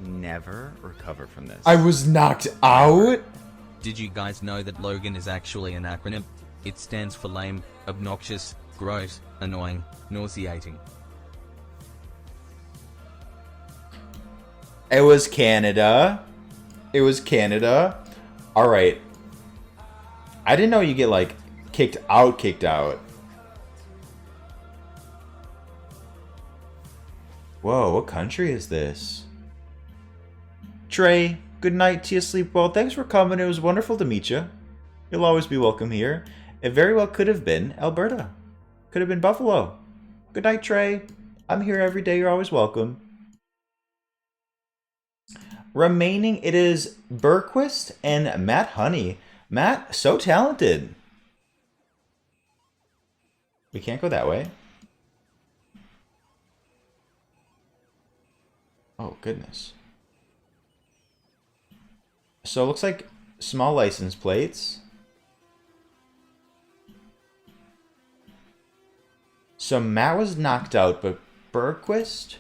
A: never recover from this.
C: I was knocked out?
B: Did you guys know that Logan is actually an acronym? It stands for lame, obnoxious, gross, annoying, nauseating.
C: It was Canada. It was Canada. Alright. I didn't know you get, like, kicked out. Whoa, what country is this? Trey, good night to you, sleep well. Thanks for coming. It was wonderful to meet you. You'll always be welcome here. It very well could have been Alberta. Could have been Buffalo. Good night, Trey. I'm here every day. You're always welcome. Remaining, it is Berquist and Matt Honey. Matt, so talented. We can't go that way. Oh, goodness. So it looks like small license plates. So Matt was knocked out, but Berquist?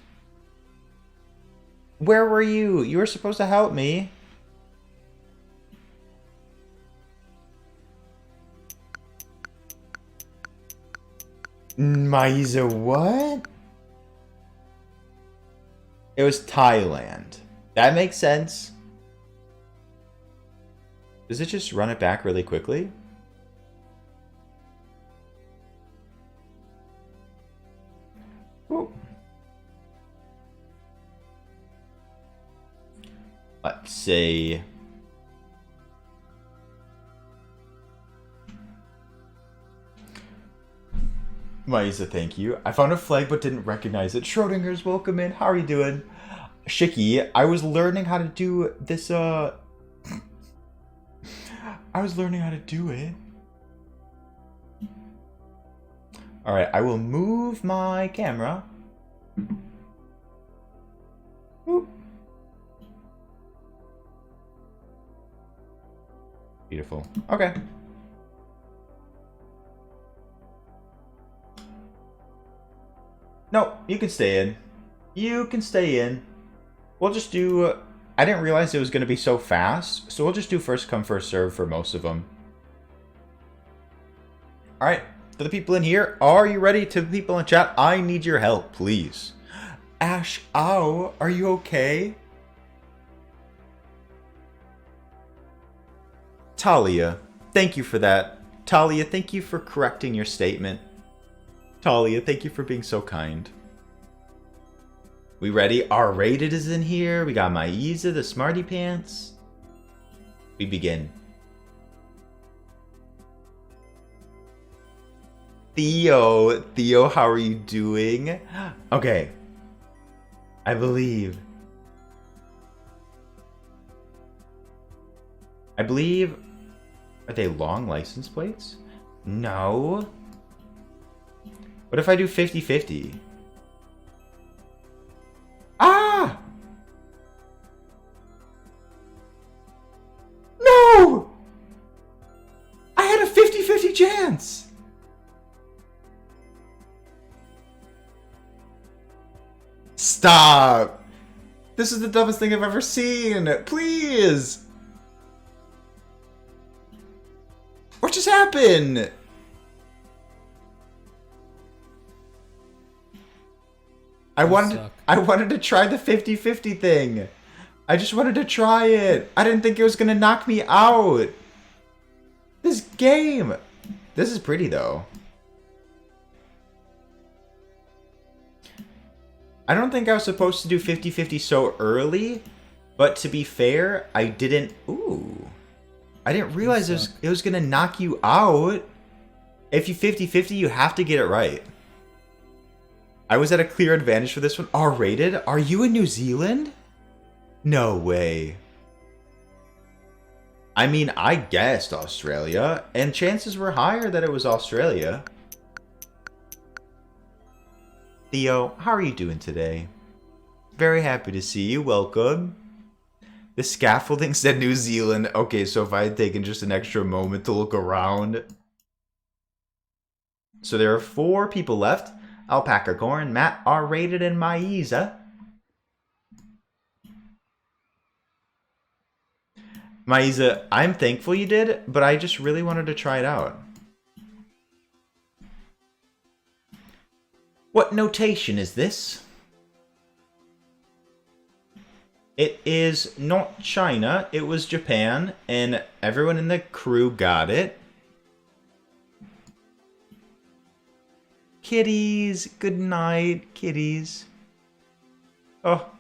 C: Where were you? You were supposed to help me. Maiza, what? It was Thailand. That makes sense. Does it just run it back really quickly? Ooh. Let's see. Maiza, thank you. I found a flag but didn't recognize it. Schrodinger's welcome in. How are you doing? Shiki, I was learning how to do this, I was learning how to do it. Alright, I will move my camera. Oop. Beautiful. Okay. No, you can stay in. You can stay in. We'll just do... I didn't realize it was going to be so fast, so we'll just do first come, first serve for most of them. Alright, to the people in here, are you ready? To the people in chat, I need your help, please. Ash, ow, are you okay? Talia, thank you for that. Talia, thank you for correcting your statement. Talia, thank you for being so kind. We ready? R-rated is in here. We got Maiza, the Smarty Pants. We begin. Theo, how are you doing? Okay. I believe. Are they long license plates? No. What if I do 50-50? Ah! No! I had a 50-50 chance! Stop! This is the dumbest thing I've ever seen! Please! What just happened? I wanted to try the 50-50 thing. I just wanted to try it. I didn't think it was gonna knock me out. This game. This is pretty though. I don't think I was supposed to do 50-50 so early, but to be fair, I didn't. Ooh. I didn't realize it was gonna knock you out. If you 50-50, you have to get it right. I was at a clear advantage for this one. R-rated? Are you in New Zealand? No way. I mean, I guessed Australia, and chances were higher that it was Australia. Theo, how are you doing today? Very happy to see you. Welcome. The scaffolding said New Zealand. Okay, so if I had taken just an extra moment to look around. So there are 4 people left. Alpaca Corn, Matt, R-rated, and Maiza. Maiza, I'm thankful you did, but I just really wanted to try it out. What notation is this? It is not China, it was Japan, and everyone in the crew got it. Kitties, good night, kitties. Oh,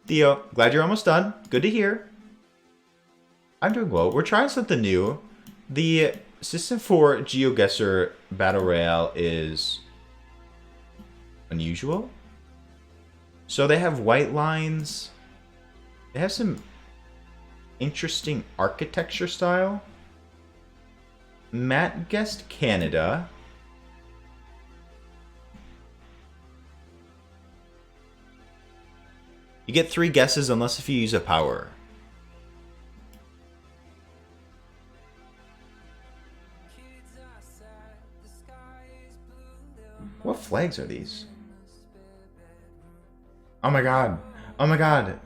C: Theo, glad you're almost done. Good to hear. I'm doing well. We're trying something new. The system for Geoguessr Battle Royale is unusual. So they have white lines. They have some interesting architecture style. Matt guessed Canada. You get 3 guesses unless if you use a power. What flags are these? Oh my god. Oh my god.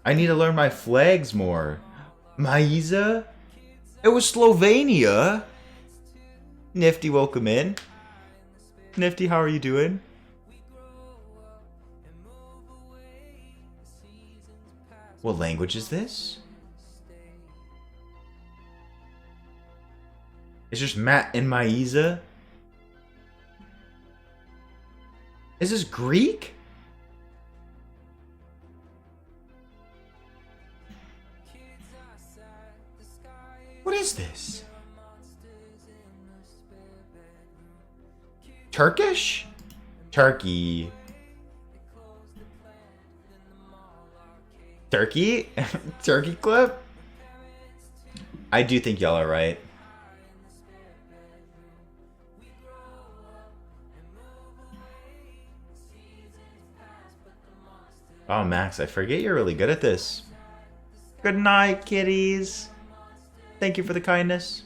C: I need to learn my flags more. Maiza? It was Slovenia. Nifty, welcome in. Nifty, how are you doing? What language is this? It's just Matt and Maiza. Is this Greek? What is this? Turkish? Turkey. Turkey? Turkey clip? I do think y'all are right. Oh, Max, I forget you're really good at this. Good night, kitties. Thank you for the kindness.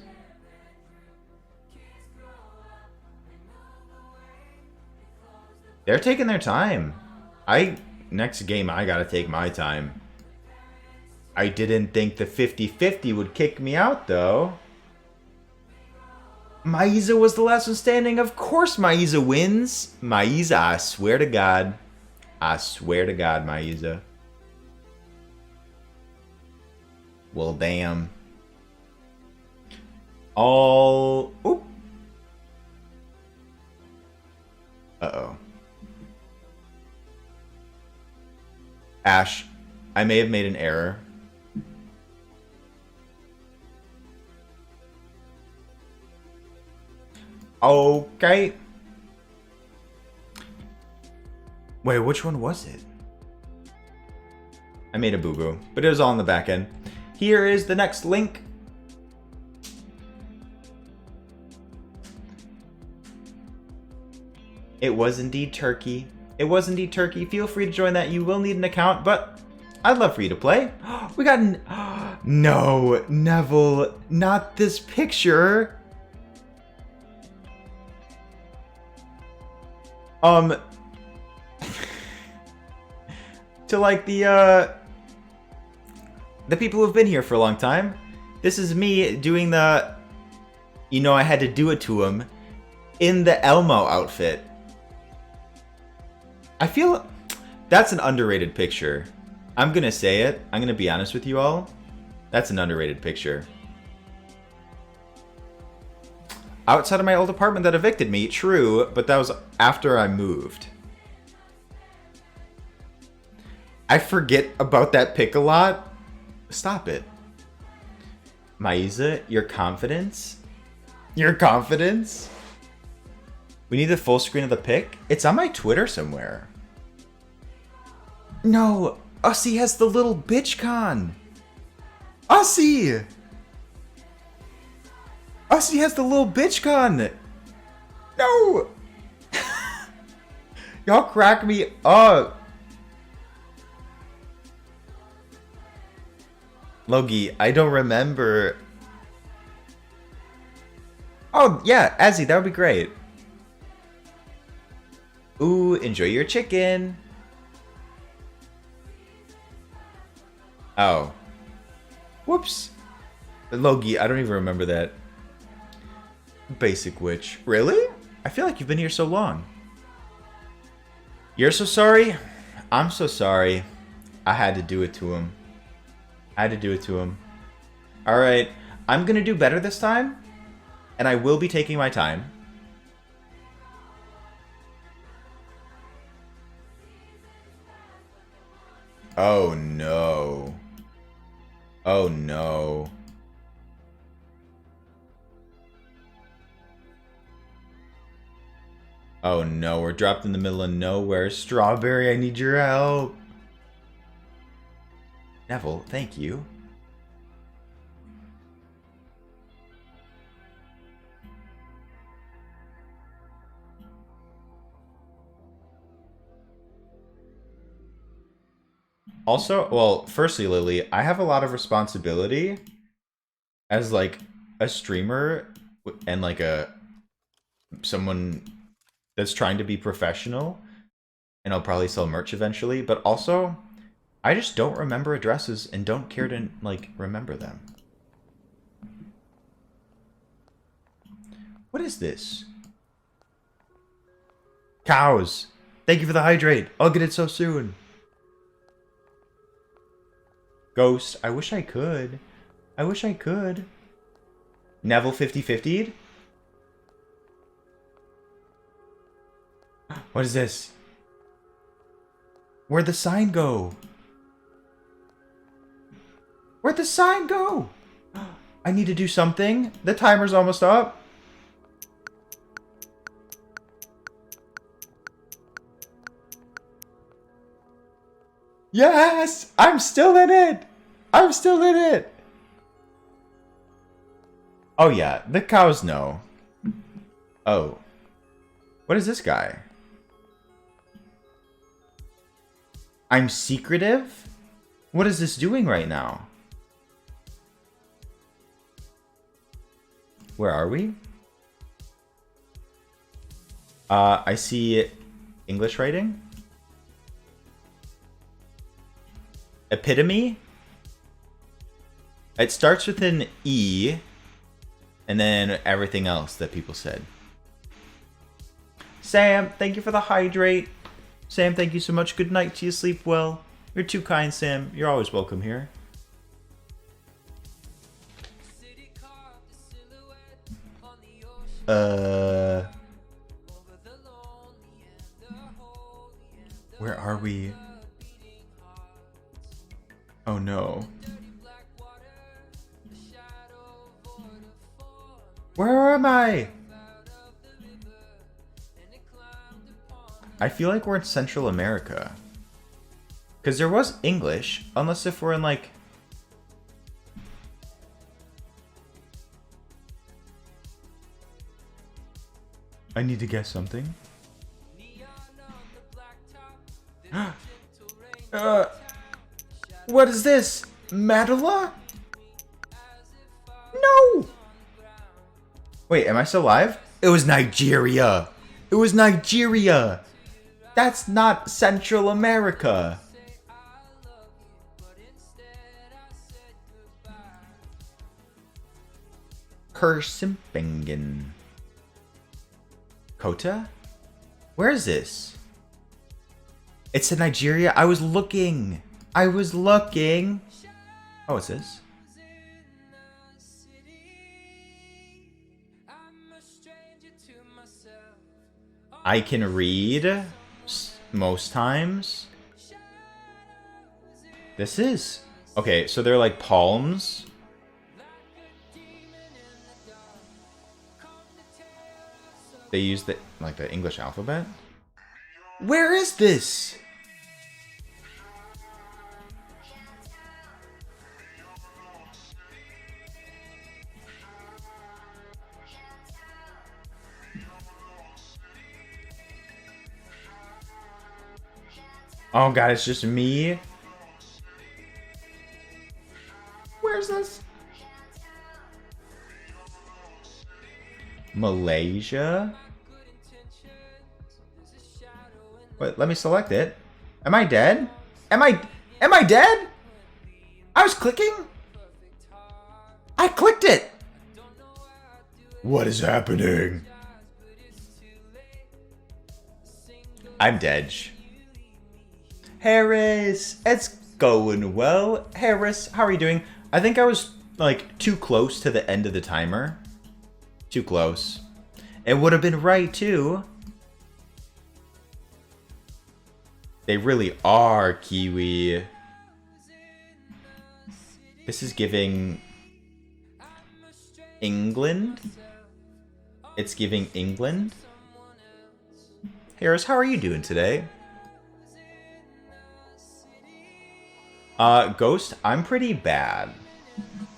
C: They're taking their time. Next game, I gotta take my time. I didn't think the 50-50 would kick me out, though. Maiza was the last one standing. Of course Maiza wins. Maiza, I swear to God. I swear to God, Maiza. Well, damn. all... Oop. Uh-oh. Ash, I may have made an error. Okay. Wait, which one was it? I made a boo-boo, but it was all in the back end. Here is the next link. It was indeed Turkey. It was indeed Turkey. Feel free to join that. You will need an account, but I'd love for you to play. We got an... No, Neville, not this picture. To like the people who've been here for a long time, this is me doing the, you know, I had to do it to him in the Elmo outfit. I feel that's an underrated picture. I'm gonna say it. I'm gonna be honest with you all. That's an underrated picture. Outside of my old apartment that evicted me, true, but that was after I moved. I forget about that pic a lot. Stop it. Maiza, your confidence? Your confidence? We need the full screen of the pic? It's on my Twitter somewhere. No, Ussie has the little bitch con. Ussie! Ussie has the little bitch con. No! Y'all crack me up. Logie, I don't remember. Oh, yeah, Azzy, that would be great. Ooh, enjoy your chicken. Oh. Whoops. Logie, I don't even remember that. Basic witch. Really? I feel like you've been here so long. You're so sorry? I'm so sorry. I had to do it to him. I had to do it to him. Alright, I'm gonna do better this time. And I will be taking my time. Oh no. Oh no. Oh no, we're dropped in the middle of nowhere. Strawberry, I need your help. Neville, thank you. Also, well, firstly, Lily, I have a lot of responsibility as like a streamer and like someone that's trying to be professional, and I'll probably sell merch eventually, but also I just don't remember addresses and don't care to like remember them. What is this? Cows. Thank you for the hydrate. I'll get it so soon. Ghost. I wish I could. I wish I could. Neville 50-50'd? What is this? Where'd the sign go? Where'd the sign go? I need to do something. The timer's almost up. Yes! I'm still in it! I'm still in it! Oh yeah, the cows know. Oh. What is this guy? I'm secretive? What is this doing right now? Where are we? I see English writing. Epitome? It starts with an E, and then everything else that people said. Sam, thank you for the hydrate. Sam, thank you so much. Good night to you. Sleep well. You're too kind, Sam. You're always welcome here. Where are we? Oh no. Where am I? I feel like we're in Central America. Because there was English, unless if we're in like... I need to guess something. What is this? Manila? No! Wait, am I still alive? It was Nigeria! It was Nigeria! That's not Central America! Kersimpingen. Kota? Where is this? It's in Nigeria. I was looking. Oh, it's this. I can read most times. This is. Okay, so they're like palms. They use the English alphabet. Where is this? Oh god, it's just me. Where's this? Malaysia? Wait, let me select it. Am I dead? Am I dead? I was clicking? I clicked it! What is happening? I'm dead. Harris, it's going well. Harris, how are you doing? I think I was like too close to the end of the timer. Too close. It would have been right too. They really are Kiwi. This is giving England. It's giving England. Harris, how are you doing today? Ghost, I'm pretty bad.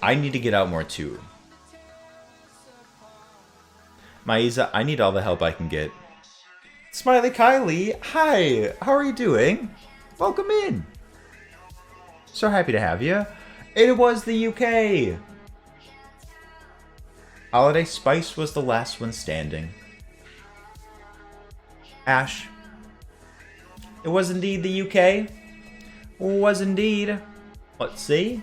C: I need to get out more too. Maiza, I need all the help I can get. Smiley Kylie, hi, how are you doing? Welcome in. So happy to have you. It was the UK. Holiday Spice was the last one standing. Ash. It was indeed the UK. Was indeed. Let's see.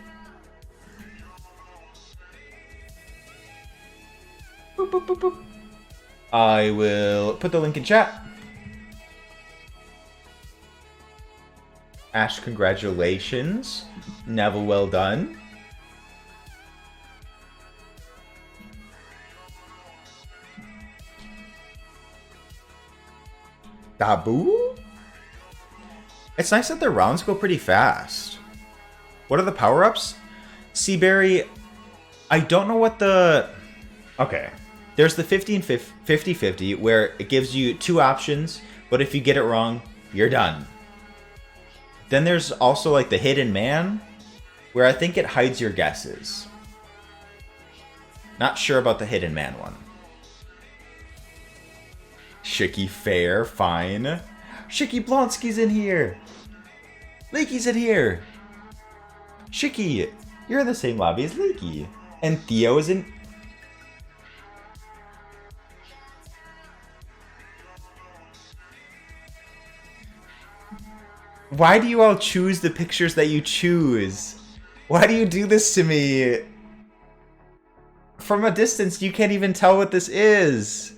C: Boop, boop, boop, boop. I will put the link in chat. Ash, congratulations. Neville, well done. Dabu? It's nice that the rounds go pretty fast. What are the power-ups? Seaberry, I don't know what the... Okay. There's the 50-50 where it gives you two options, but if you get it wrong, you're done. Then there's also like the hidden man, where I think it hides your guesses. Not sure about the hidden man one. Shicky Fair, fine. Shicky Blonsky's in here. Leaky's in here. Shicky, you're in the same lobby as Leaky. And Theo is in... Why do you all choose the pictures that you choose? Why do you do this to me? From a distance, you can't even tell what this is.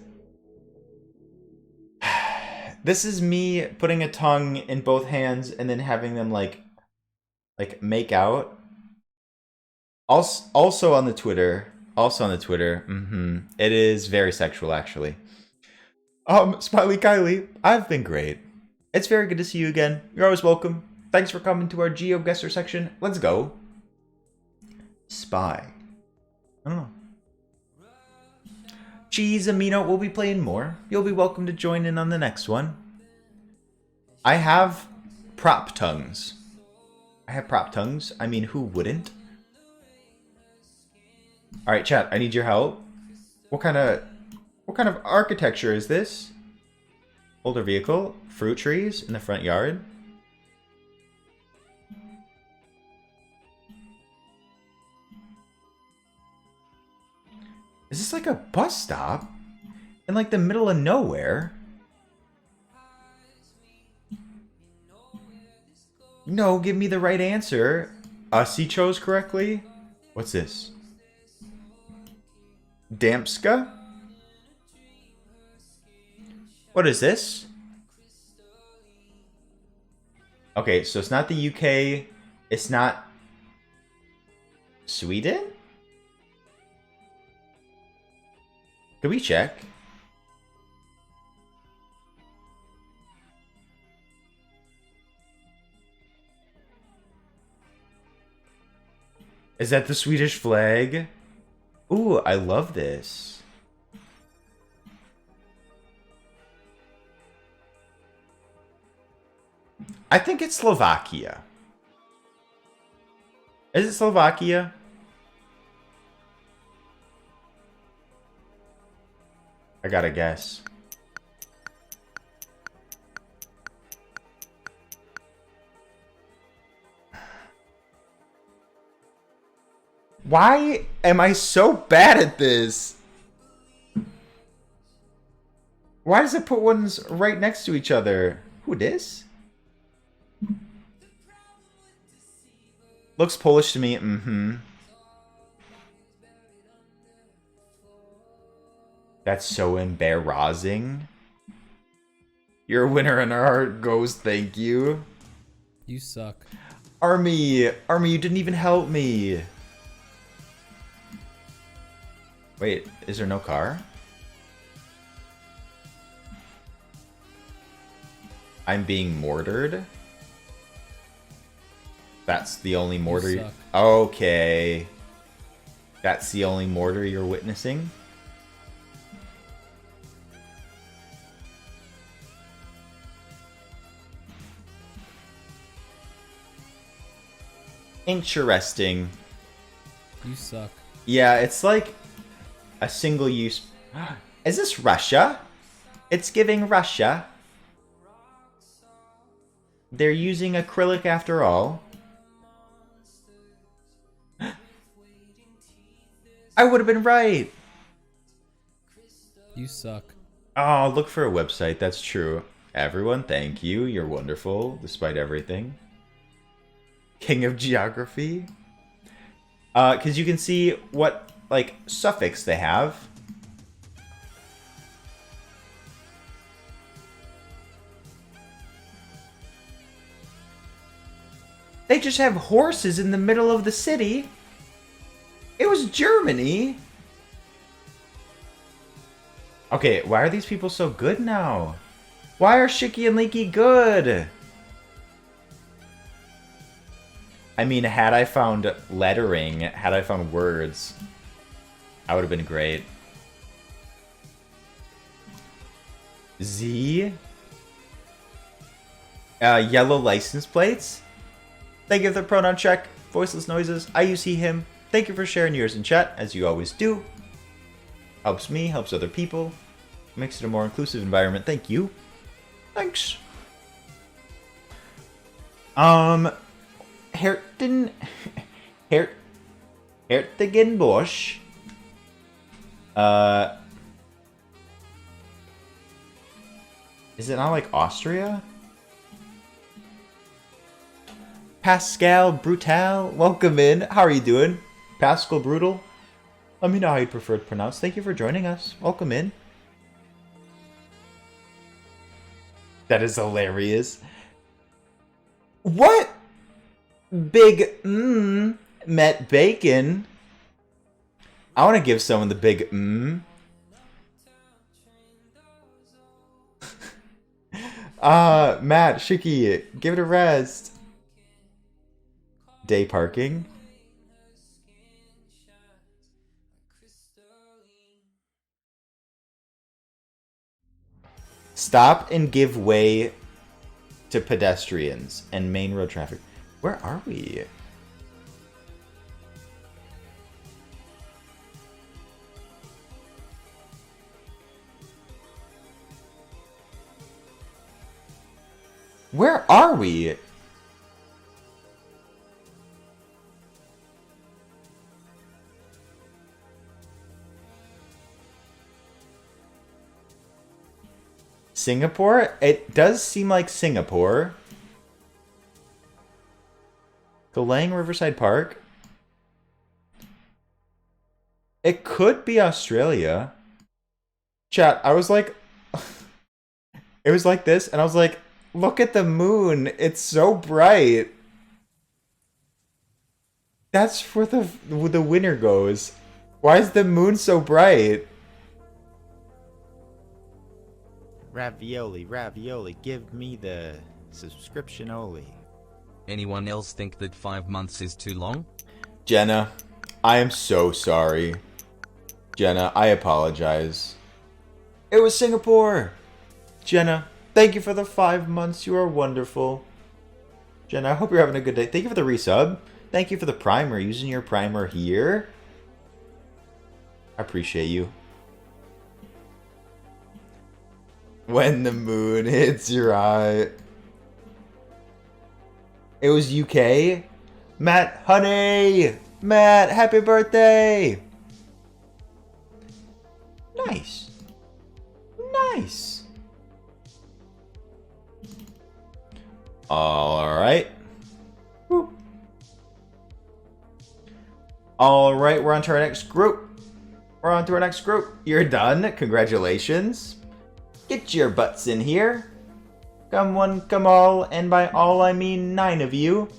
C: This is me putting a tongue in both hands and then having them like make out. Also on the Twitter, Also on the Twitter. It is very sexual, actually. Smiley Kylie, I've been great. It's very good to see you again. You're always welcome. Thanks for coming to our Geoguessr section. Let's go. Spy. I don't know. Cheese Amino will be playing more. You'll be welcome to join in on the next one. I have prop tongues. I mean, who wouldn't? Alright, chat, I need your help. What kind of architecture is this? Older vehicle, fruit trees in the front yard. Is this like a bus stop? In like the middle of nowhere? No, give me the right answer. He chose correctly? What's this? Dampska? What is this? Okay, so it's not the UK. It's not Sweden? Can we check? Is that the Swedish flag? Ooh, I love this. I think it's Slovakia. Is it Slovakia? I gotta guess. Why am I so bad at this? Why does it put ones right next to each other? Who this? Looks Polish to me. That's so embarrassing. You're a winner and our heart goes thank you.
E: You suck.
C: Army, you didn't even help me. Wait, is there no car? I'm being mortared? That's the only mortar.
E: You suck.
C: Okay. That's the only mortar you're witnessing? Interesting.
E: You suck.
C: Yeah, it's like a single use. Is this Russia? It's giving Russia. They're using acrylic after all. I would have been right.
E: You suck.
C: Oh, look for a website. That's true. Everyone, thank you. You're wonderful, despite everything. King of Geography. Because you can see what, like, suffix they have. They just have horses in the middle of the city. It was Germany. Okay, why are these people so good now? Why are Shiki and Leaky good? I mean, had I found lettering, had I found words, I would have been great. Z. Yellow license plates. Thank you for the pronoun check. Voiceless noises. I use he, him. Thank you for sharing yours in chat, as you always do. Helps me, helps other people. Makes it a more inclusive environment. Thank you. Thanks. Hertogenbosch. Is it not like Austria? Pascal Brutal, welcome in. How are you doing? Pascal Brutal? Let me know how you'd prefer to pronounce. Thank you for joining us. Welcome in. That is hilarious. What? Big met bacon. I want to give someone the big Matt, Shiki, give it a rest. Day parking. Stop and give way to pedestrians and main road traffic. Where are we? Where are we? Singapore? It does seem like Singapore. Galang Riverside Park? It could be Australia. Chat, I was like... it was like this, and I was like, look at the moon. It's so bright. That's where the winter goes. Why is the moon so bright?
D: Ravioli, ravioli, give me the subscription only.
B: Anyone else think that 5 months is too long?
C: Jenna, I am so sorry. Jenna, I apologize. It was Singapore. Jenna, thank you for the 5 months. You are wonderful. Jenna, I hope you're having a good day. Thank you for the resub. Thank you for the primer. Using your primer here. I appreciate you. When the moon hits your eye. It was UK. Matt, honey. Matt, happy birthday. Nice. Nice. Alright. Alright, we're on to our next group. We're on to our next group. You're done. Congratulations. Get your butts in here. Come one, come all, and by all I mean 9 of you.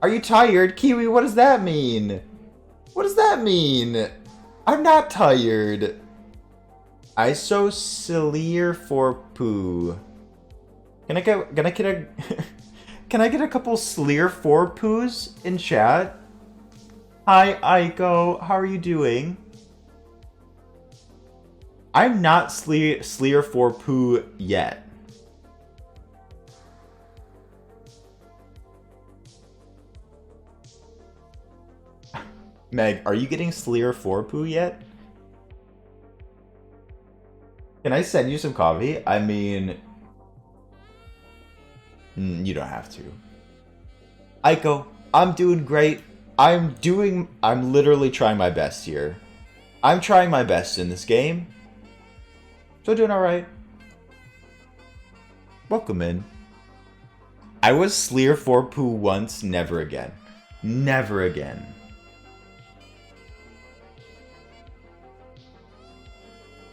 C: Are you tired? Kiwi, what does that mean? What does that mean? I'm not tired. ISO Silier for poo. Can I get a can I get a couple Sleer 4 poos in chat? Hi Aiko, how are you doing? I'm not Sleer 4 poo yet. Meg, are you getting Sleer 4 poo yet? Can I send you some coffee? I mean, you don't have to. Aiko, I'm doing great. I'm literally trying my best here. I'm trying my best in this game. So doing alright. Welcome in. I was Sleer 4 poo once, never again. Never again.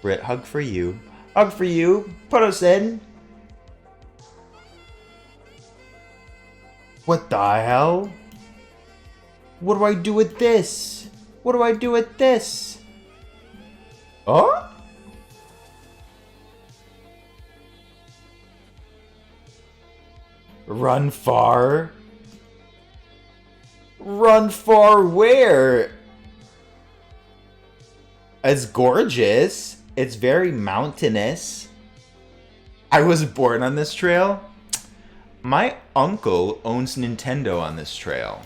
C: Brit, hug for you. Hug for you. Put us in. What the hell? What do I do with this? What do I do with this? Oh? Run far? Run far where? It's gorgeous. It's very mountainous. I was born on this trail. My uncle owns Nintendo on this trail.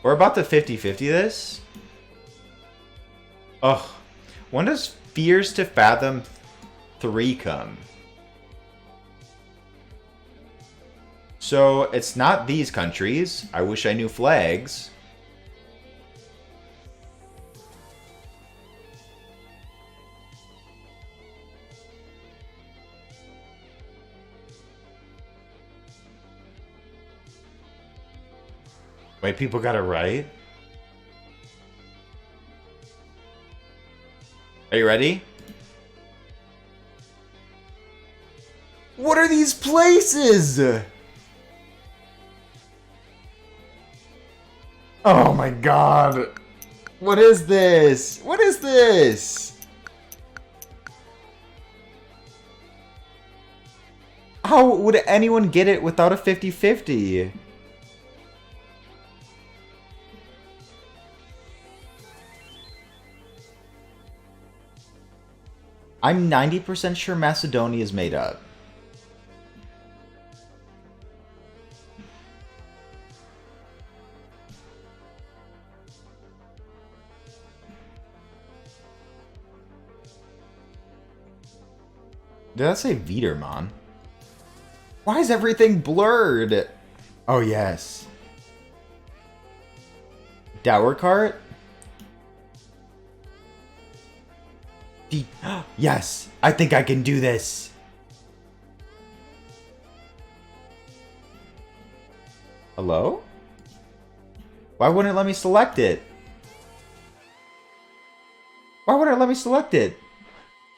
C: We're about to 50-50 this. Ugh. When does Fears to Fathom 3 come? So, it's not these countries. I wish I knew flags. Wait, people got it right? Are you ready? What are these places? Oh my god. What is this? What is this? How would anyone get it without a 50-50? I'm 90% sure Macedonia is made up. Did I say Viderman? Why is everything blurred? Oh, yes. Dower Kart? Yes! I think I can do this! Hello? Why wouldn't it let me select it? Why wouldn't it let me select it?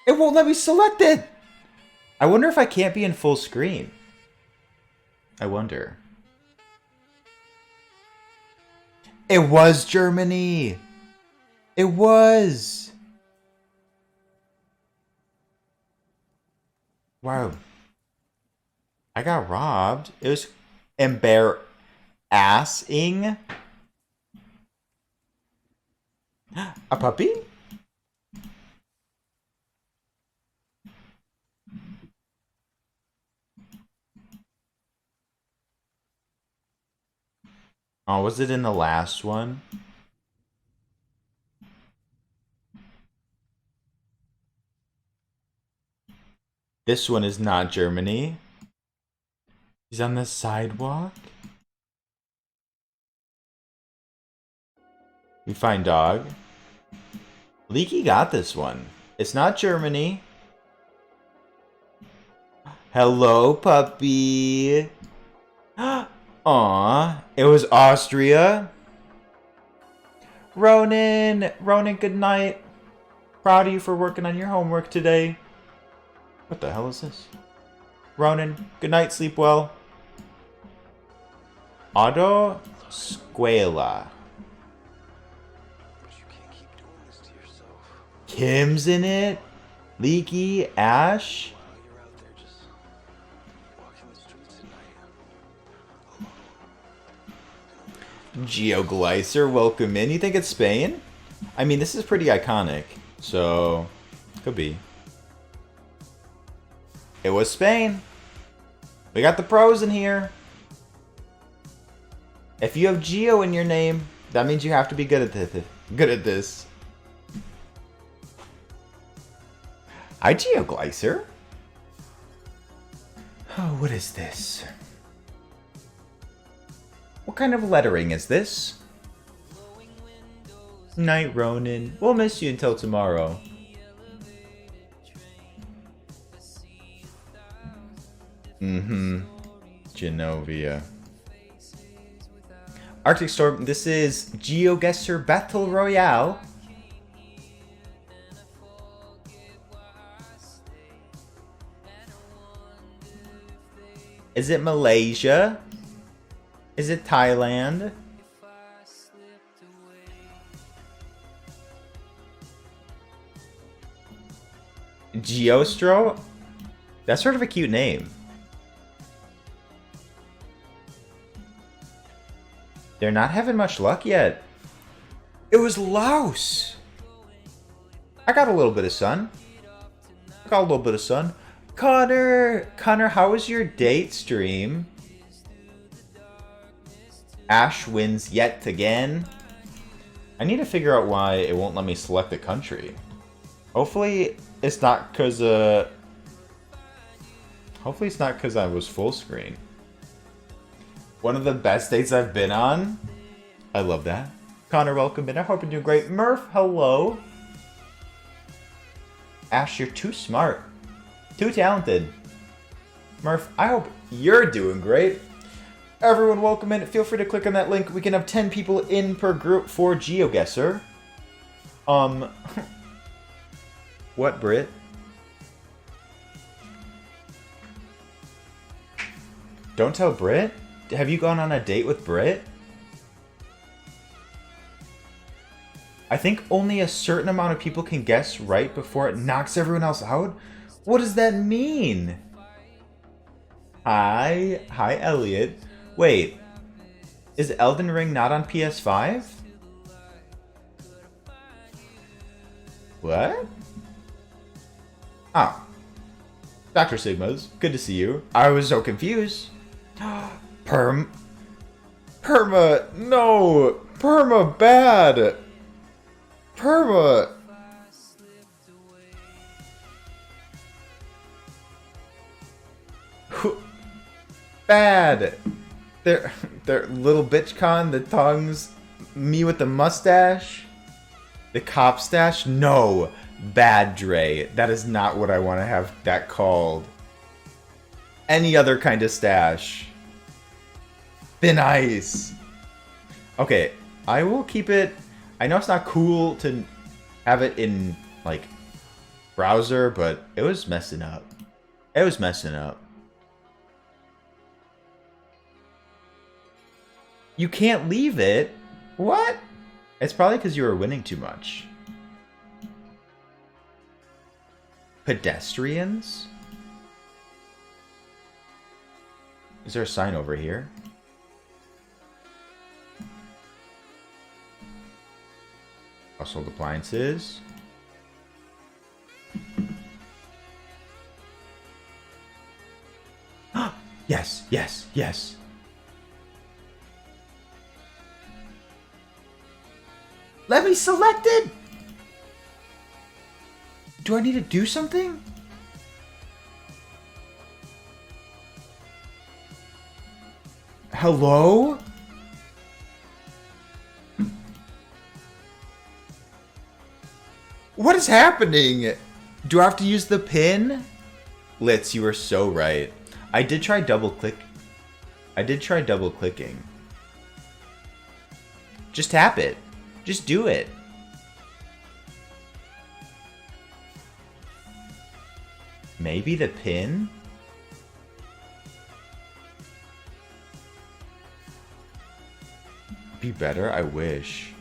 C: It won't let me select it! I wonder if I can't be in full screen. I wonder. It was Germany! It was! Wow. I got robbed. It was embarrassing. A puppy? Oh, was it in the last one? This one is not Germany. He's on the sidewalk. We find dog. Leaky got this one. It's not Germany. Hello, puppy. Aw, it was Austria. Ronan, good night. Proud of you for working on your homework today. What the hell is this? Ronan, good night, sleep well. Auto Squela. Kim's in it. Leaky, Ash. Geoguessr, welcome in. You think it's Spain? I mean, this is pretty iconic, so could be. It was Spain. We got the pros in here. If you have Geo in your name, that means you have to be good at this. Hi, Geoguessr. Oh, what is this? What kind of lettering is this? Night, Ronan. We'll miss you until tomorrow. Genovia. Arctic Storm, this is Geoguessr Battle Royale. Is it Malaysia? Is it Thailand? Geostro? That's sort of a cute name. They're not having much luck yet. It was Laos. I got a little bit of sun. Connor, how was your date stream? Ash wins yet again. I need to figure out why it won't let me select the country. Hopefully it's not because I was full screen. One of the best dates I've been on. I love that. Connor, welcome in. I hope you're doing great. Murph, hello. Ash, you're too smart. Too talented. Murph, I hope you're doing great. Everyone, welcome in. Feel free to click on that link. We can have 10 people in per group for Geoguessr. What, Brit? Don't tell Brit? Have you gone on a date with Brit? I think only a certain amount of people can guess right before it knocks everyone else out? What does that mean? Hi, Elliot. Wait, is Elden Ring not on PS5? What? Oh. Dr. Sigma's, good to see you. I was so confused. Perma, no! Perma bad! Perma! Bad! They're little bitchcon, the tongues, me with the mustache, the cop stash. No! Bad Dre. That is not what I want to have that called. Any other kind of stash. Thin ice. Okay, I will keep it. I know it's not cool to have it in, like, browser, but it was messing up. It was messing up. You can't leave it? What? It's probably because you were winning too much. Pedestrians? Is there a sign over here? Household appliances. Yes, yes, yes. Let me select it! Do I need to do something? Hello? What is happening? Do I have to use the pin? Litz, you were so right. I did try double clicking. Just tap it. Just do it. Maybe the pin? Be better? I wish.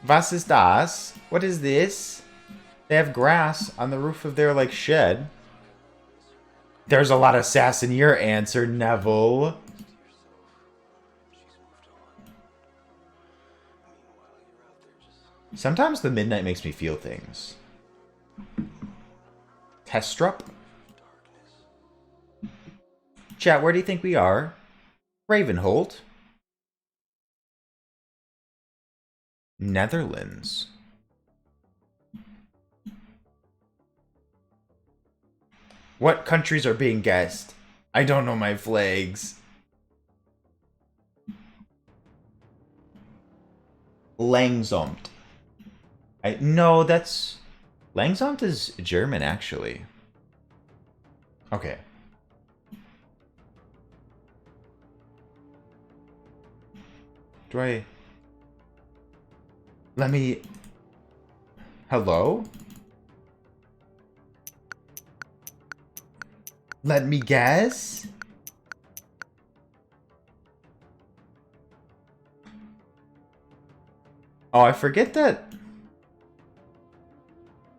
C: Was ist das? What is this? They have grass on the roof of their, like, shed. There's a lot of sass in your answer, Neville. Sometimes the midnight makes me feel things. Testrup? Chat, where do you think we are? Ravenholt? Netherlands. What countries are being guessed? I don't know my flags. Langsamt. No, that's... Langsamt is German, actually. Okay. Do I... Let me... Hello? Let me guess? Oh, I forget that...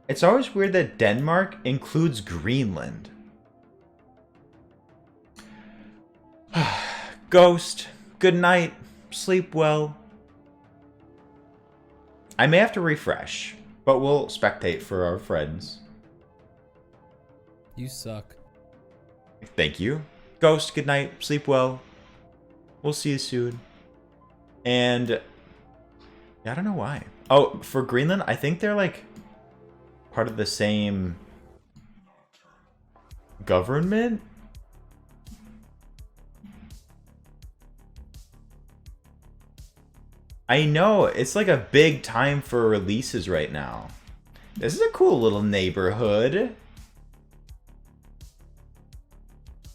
C: It's always weird that Denmark includes Greenland. Ghost, good night. Sleep well. I may have to refresh, but we'll spectate for our friends.
E: You suck.
C: Thank you. Ghost, good night. Sleep well. We'll see you soon. And yeah, I don't know why. Oh, for Greenland, I think they're like part of the same government. I know, it's like a big time for releases right now. This is a cool little neighborhood.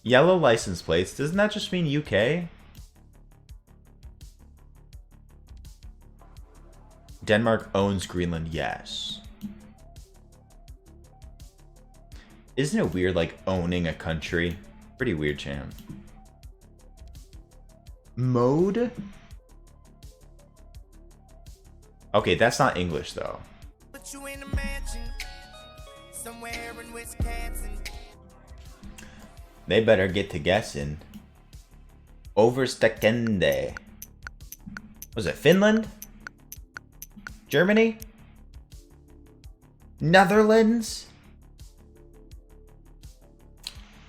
C: Yellow license plates, doesn't that just mean UK? Denmark owns Greenland, yes. Isn't it weird, like, owning a country? Pretty weird, champ. Mode? Okay, that's not English, though.
F: Put you in a mansion somewhere in Wisconsin.
C: They better get to guessing. Overstekende. Was it Finland? Germany? Netherlands?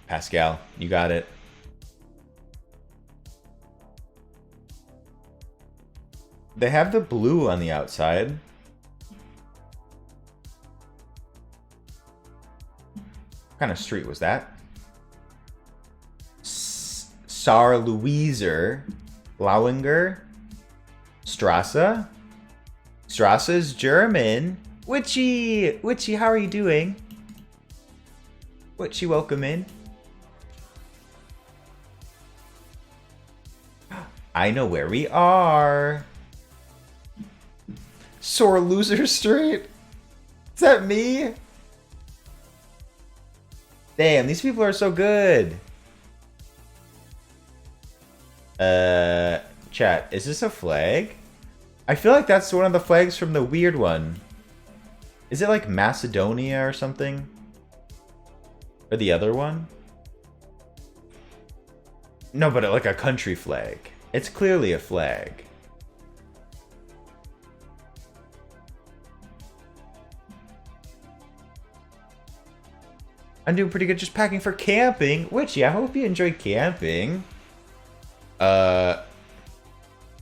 C: Pascal, you got it. They have the blue on the outside. What kind of street was that? Saarlouiser, Lauinger, Strasse. Strasse is German. Witchy, Witchy, how are you doing? Witchy, welcome in. I know where we are. Sore Loser Street. Is that me? Damn, these people are so good. Chat, is this a flag? I feel like that's one of the flags from the weird one. Is it like Macedonia or something? Or the other one? No, but like a country flag. It's clearly a flag. I'm doing pretty good just packing for camping. Witchy, I hope you enjoy camping.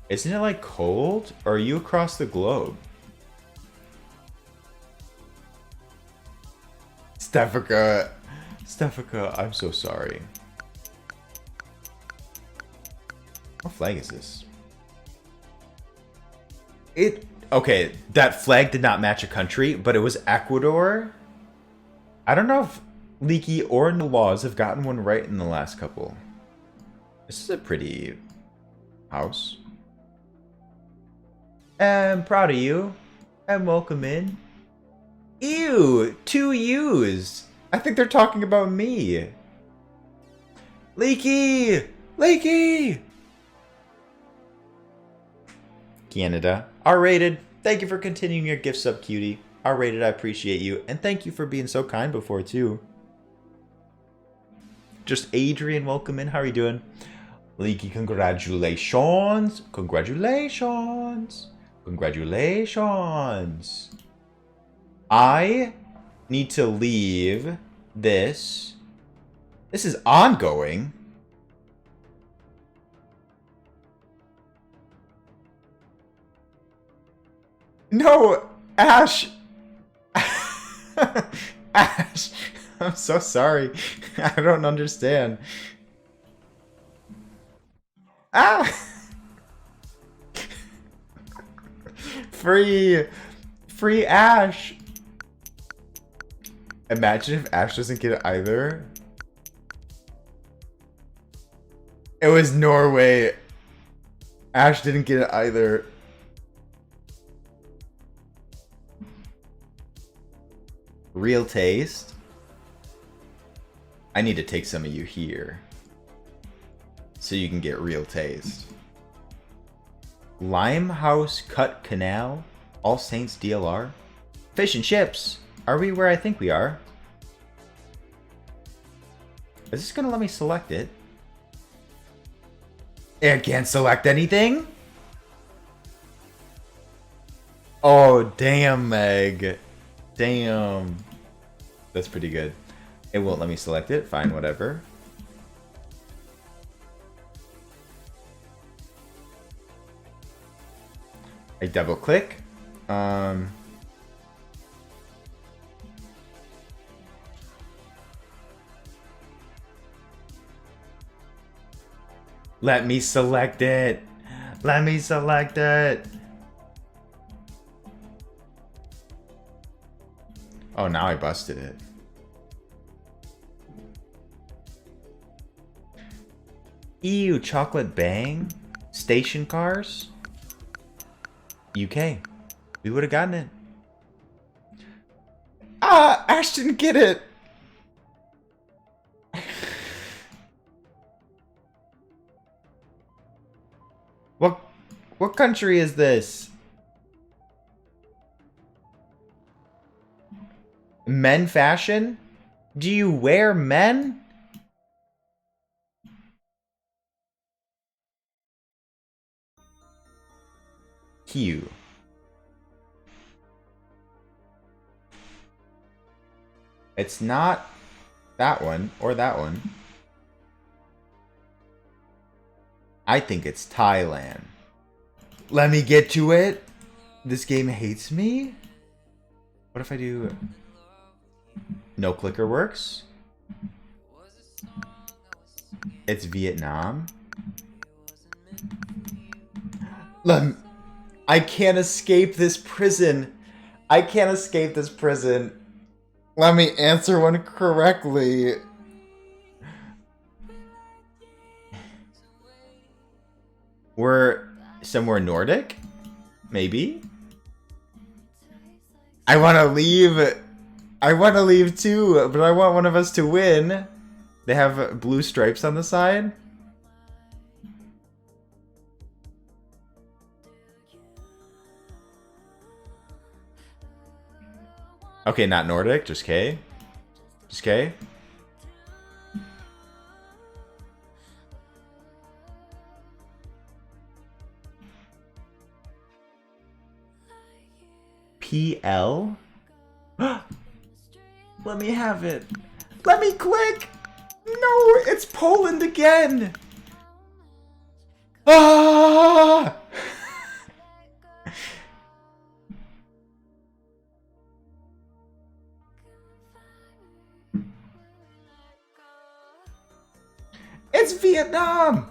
C: Isn't it like cold? Or are you across the globe? Stefika, I'm so sorry. What flag is this? Okay, that flag did not match a country, but it was Ecuador. I don't know if Leaky or No Laws have gotten one right in the last couple. This is a pretty house. I'm proud of you. And welcome in. Ew, 2 U's. I think they're talking about me. Leaky! Leaky! Canada. R-rated. Thank you for continuing your gift sub, cutie. R-rated, I appreciate you. And thank you for being so kind before, too. Just Adrian, welcome in. How are you doing? Leaky, congratulations. Congratulations. Congratulations. I need to leave this. This is ongoing. No, Ash. Ash, I'm so sorry. I don't understand. Ah! Free Ash. Imagine if Ash doesn't get it either. It was Norway. Ash didn't get it either. Real taste. I need to take some of you here so you can get real taste. Limehouse Cut Canal, All Saints DLR, Fish and Chips. Are we where I think we are? Is this gonna let me select it? It can't select anything? Oh, damn, Meg. Damn. That's pretty good. It won't let me select it. Fine, whatever. I double click. Let me select it. Let me select it. Oh, now I busted it. Ew, chocolate bang? Station cars? UK. We would have gotten it. Ah, Ash didn't get it. What country is this? Men fashion? Do you wear men? Hue. It's not that one or that one. I think it's Thailand. Let me get to it. This game hates me. What if I do... No clicker works? It's Vietnam. I can't escape this prison. I can't escape this prison. Let me answer one correctly. We're somewhere Nordic? Maybe? I want to leave. I want to leave too, but I want one of us to win. They have blue stripes on the side. Okay, not Nordic, just K. Just K. PL? Let me have it. Let me click! No, it's Poland again! Ah! It's Vietnam!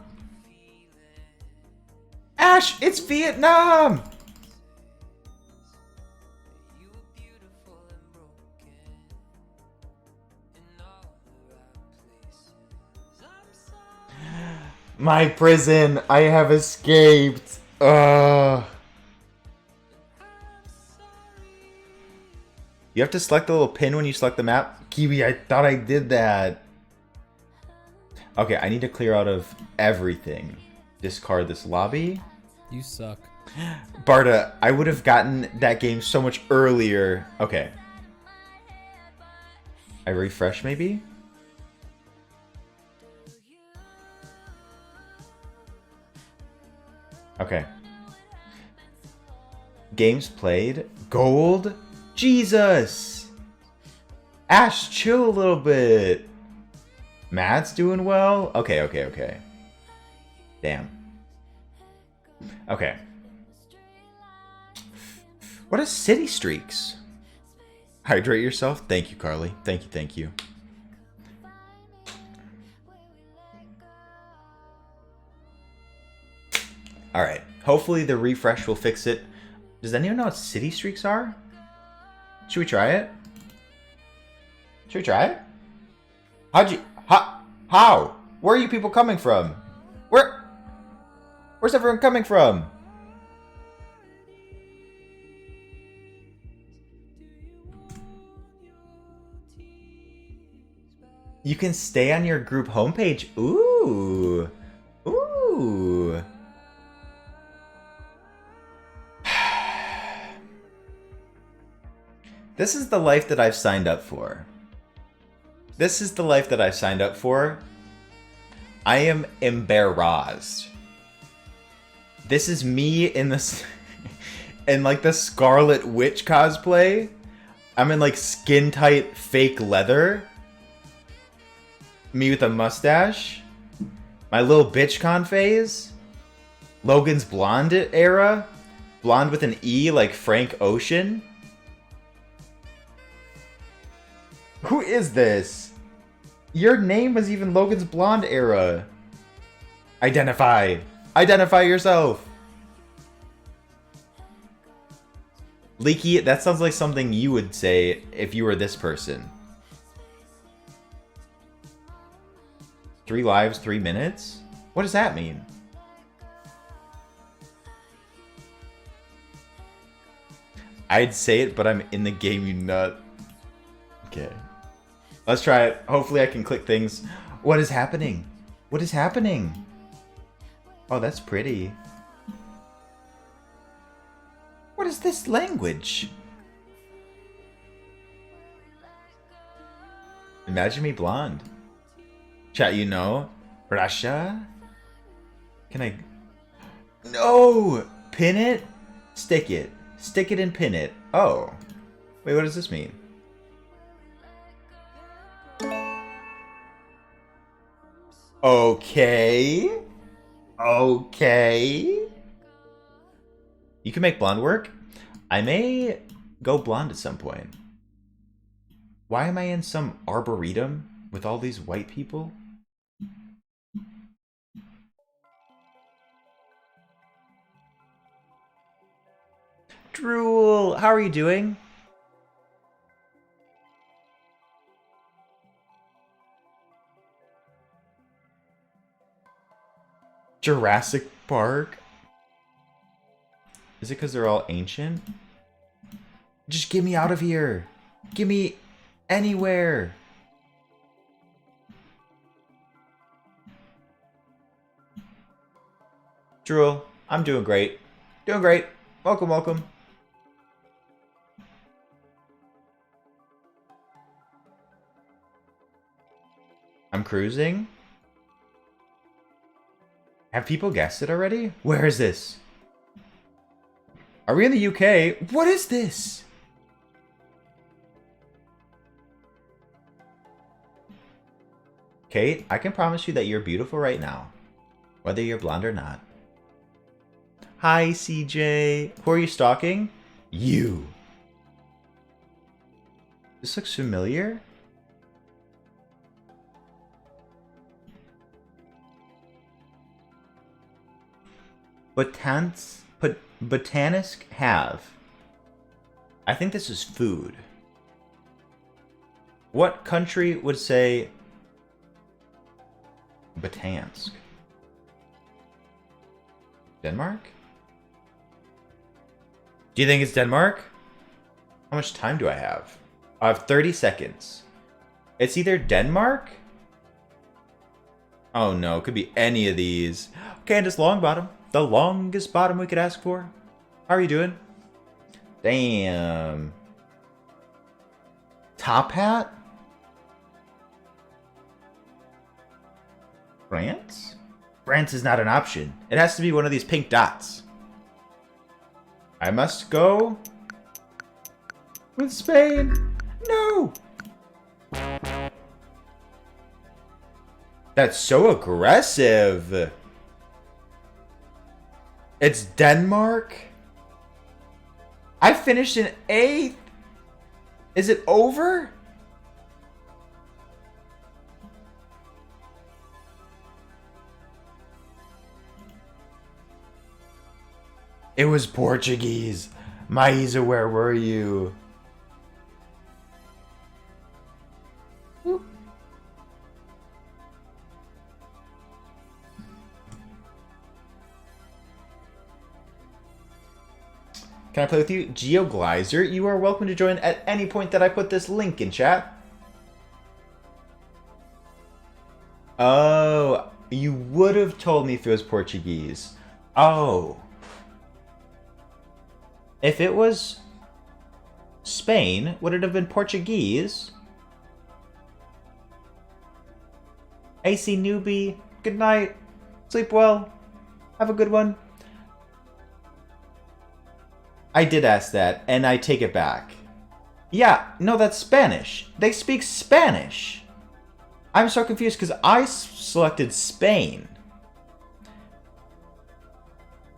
C: Ash, it's Vietnam! My prison, I have escaped. Ugh. You have to select the little pin when you select the map? Kiwi, I thought I did that. Okay, I need to clear out of everything. Discard this lobby.
E: You suck.
C: Barta, I would have gotten that game so much earlier. Okay. I refresh maybe? Okay. Games played. Gold? Jesus! Ash, chill a little bit. Matt's doing well? Okay, okay, okay. Damn. Okay. What is city streaks? Hydrate yourself? Thank you, Carly. Thank you, thank you. Alright. Hopefully the refresh will fix it. Does anyone know what city streaks are? Should we try it? Should we try it? How? Where are you people coming from? Where's everyone coming from? You can stay on your group homepage. Ooh. Ooh. This is the life that I've signed up for. This is the life that I've signed up for. I am embarrassed. This is me in this, in like the Scarlet Witch cosplay. I'm in like skin tight fake leather. Me with a mustache. My little bitchcon phase. Logan's blonde era. Blonde with an E like Frank Ocean. Who is this? Your name was even Logan's blonde era. Identify. Identify yourself. Leaky, that sounds like something you would say if you were this person. 3 lives, 3 minutes? What does that mean? I'd say it, but I'm in the game, you nut. Okay. Let's try it. Hopefully I can click things. What is happening? What is happening? Oh, that's pretty. is this language? Imagine me blonde. Chat, you know? Russia? Can I... No! Pin it? Stick it. Stick it and pin it. Oh. Wait, what does this mean? Okay. Okay. You can make blonde work? I may go blonde at some point. Why am I in some arboretum with all these white people? Drool, how are you doing? Jurassic Park? Is it because they're all ancient? Just get me out of here. Get me anywhere. Drool, I'm doing great. Doing great. Welcome, welcome. I'm cruising. Have people guessed it already? Where is this? Are we in the UK? What is this? Kate, I can promise you that you're beautiful right now, whether you're blonde or not. Hi, CJ. Who are you stalking? You. This looks familiar. Botanisk have. I think this is food. What country would say Botansk? Denmark? Do you think it's Denmark? How much time do I have? I have 30 seconds. It's either Denmark. Oh no, it could be any of these. Candace Longbottom. The longest bottom we could ask for. How are you doing? Damn. Top hat? France? France is not an option. It has to be one of these pink dots. I must go with Spain. No! That's so aggressive. It's Denmark? I finished in 8th? Is it over? It was Portuguese. Maísa, where were you? Can I play with you? Geoguessr, you are welcome to join at any point that I put this link in chat. Oh, you would have told me if it was Portuguese. Oh. If it was Spain, would it have been Portuguese? AC newbie, good night. Sleep well. Have a good one. I did ask that, and I take it back. Yeah, no, that's Spanish. They speak Spanish. I'm so confused because I selected Spain.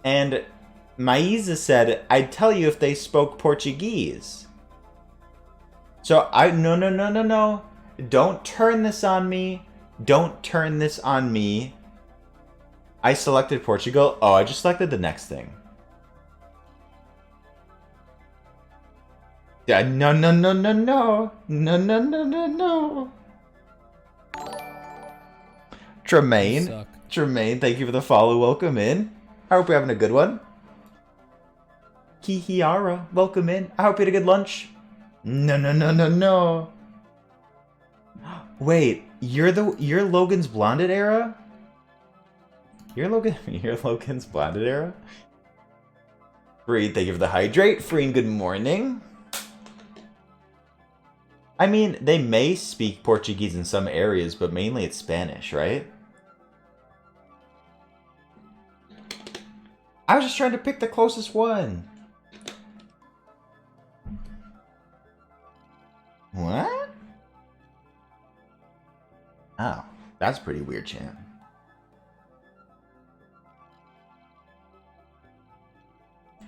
C: And Maísa said, I'd tell you if they spoke Portuguese. So no. Don't turn this on me. Don't turn this on me. I selected Portugal. Oh, I just selected the next thing. Yeah, no. Tremaine, thank you for the follow. Welcome in. I hope you're having a good one. Kihiara, welcome in. I hope you had a good lunch. No. Wait, you're Logan's Blonded era? You're Logan's Blonded era? Free, thank you for the hydrate. Free and good morning. I mean, they may speak Portuguese in some areas, but mainly it's Spanish, right? I was just trying to pick the closest one. What? Oh, that's pretty weird, champ.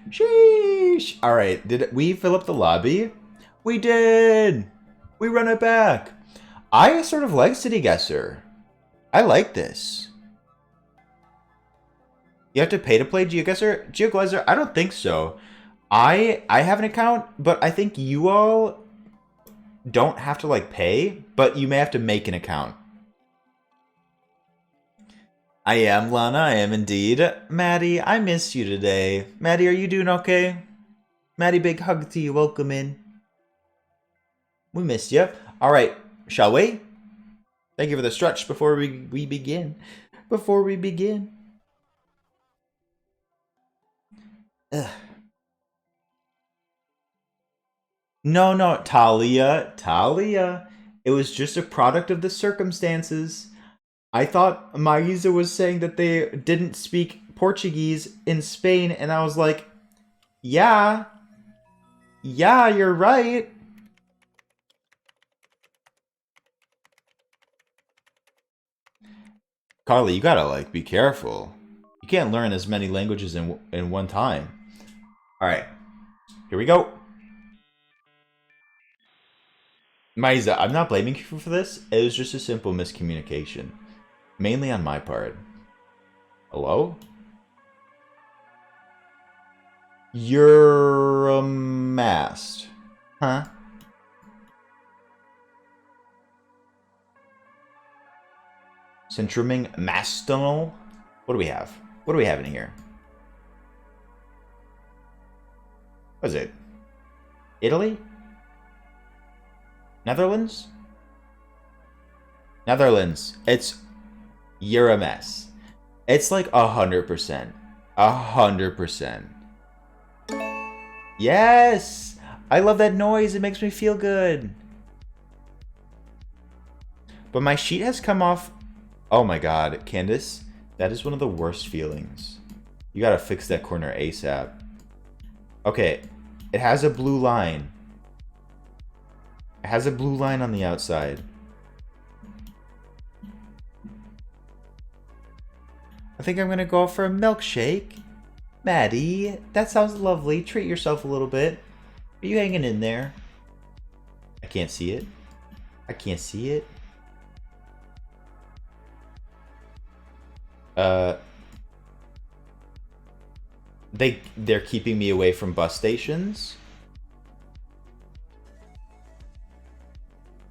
C: Sheesh! Alright, did we fill up the lobby? We did! We run it back. I sort of like City Guesser. I like this. You have to pay to play Geoguessr? Geoguessr? I don't think so. I have an account, but I think you all don't have to like pay, but you may have to make an account. I am Lana, I am indeed. Maddie, I missed you today. Maddie, are you doing okay? Maddie, big hug to you, welcome in. We missed you. Alright, shall we? Thank you for the stretch before we begin. Before we begin. Ugh. No, Talia. Talia. It was just a product of the circumstances. I thought Maisa was saying that they didn't speak Portuguese in Spain, and I was like, yeah. Yeah, you're right. Carly, you gotta, like, be careful. You can't learn as many languages in one time. Alright. Here we go. Maisa, I'm not blaming you for this. It was just a simple miscommunication. Mainly on my part. Hello? You're a mast. Huh? Centruming mastonal? What do we have? What do we have in here? What is it? Italy? Netherlands? Netherlands. You're a mess. It's like 100%. 100%. Yes! I love that noise. It makes me feel good. But my sheet has come off. Oh my god, Candace. That is one of the worst feelings. You gotta fix that corner ASAP. Okay. It has a blue line. It has a blue line on the outside. I think I'm gonna go for a milkshake. Maddie, that sounds lovely. Treat yourself a little bit. Are you hanging in there? I can't see it. I can't see it. They're keeping me away from bus stations.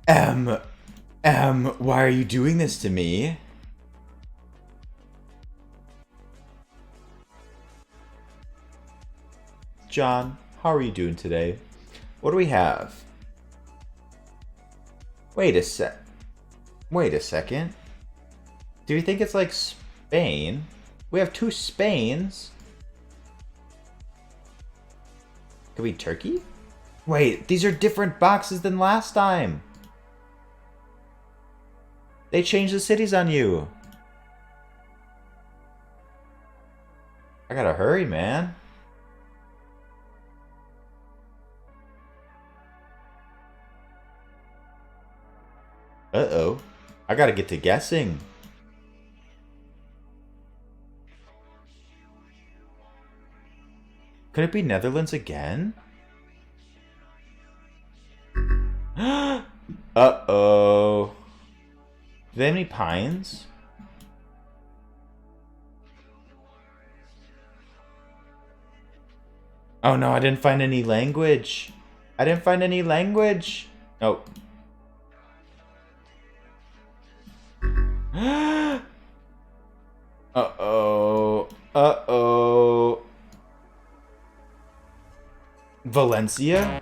C: Why are you doing this to me? John, how are you doing today? What do we have? Wait a second. Do you think it's like Spain? We have two Spains. Could be Turkey? Wait, these are different boxes than last time. They changed the cities on you. I gotta hurry, man. Uh-oh. I gotta get to guessing. Could it be Netherlands again? Uh-oh. Do they have any pines? Oh no, I didn't find any language. I didn't find any language. Oh. Uh-oh. Uh-oh. Valencia?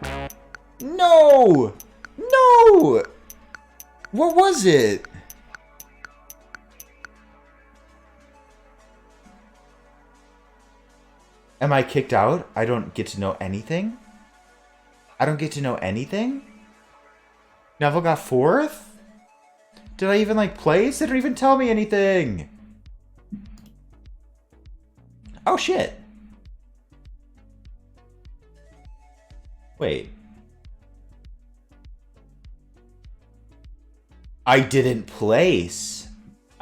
C: No! No! What was it? Am I kicked out? I don't get to know anything? I don't get to know anything? Neville got 4th? Did I even, like, place? They don't even tell me anything! Oh, shit. Wait. I didn't place.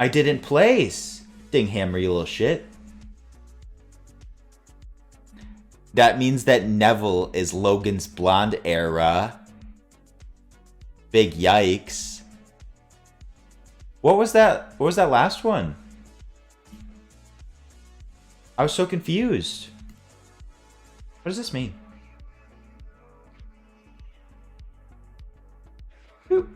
C: I didn't place. Dinghammer, you little shit. That means that Neville is Logan's blonde era. Big yikes. What was that? What was that last one? I was so confused. What does this mean? Boop.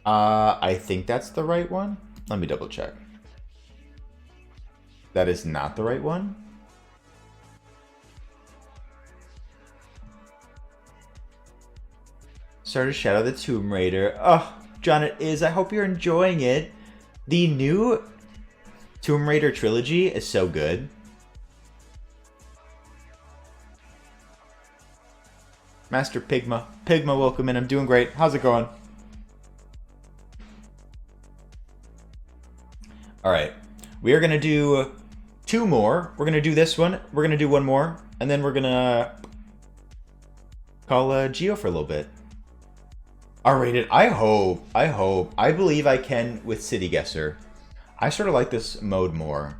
C: I think that's the right one. Let me double check. That is not the right one. Started Shadow the Tomb Raider. Oh, John, it is. I hope you're enjoying it. The new Tomb Raider trilogy is so good. Master Pigma. Pigma, welcome in. I'm doing great. How's it going? Alright. We are going to do 2 more. We're going to do this one. We're going to do 1 more. And then we're going to call Geo for a little bit. R-rated. I hope. I believe I can with City Guesser. I sort of like this mode more.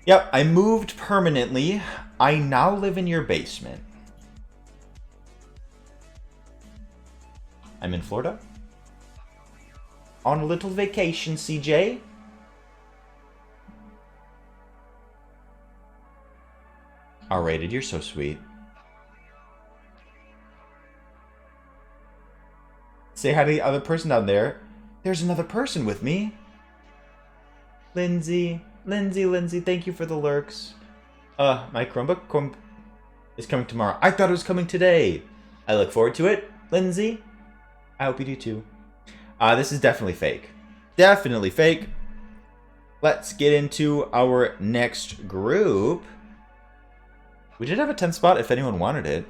C: Yep, I moved permanently. I now live in your basement. I'm in Florida. On a little vacation, CJ. R-rated, you're so sweet. Say hi to the other person down there. There's another person with me. Lindsay, thank you for the lurks. My Chromebook is coming tomorrow. I thought it was coming today. I look forward to it, Lindsay. I hope you do too. This is definitely fake. Definitely fake. Let's get into our next group. We did have a 10th spot if anyone wanted it.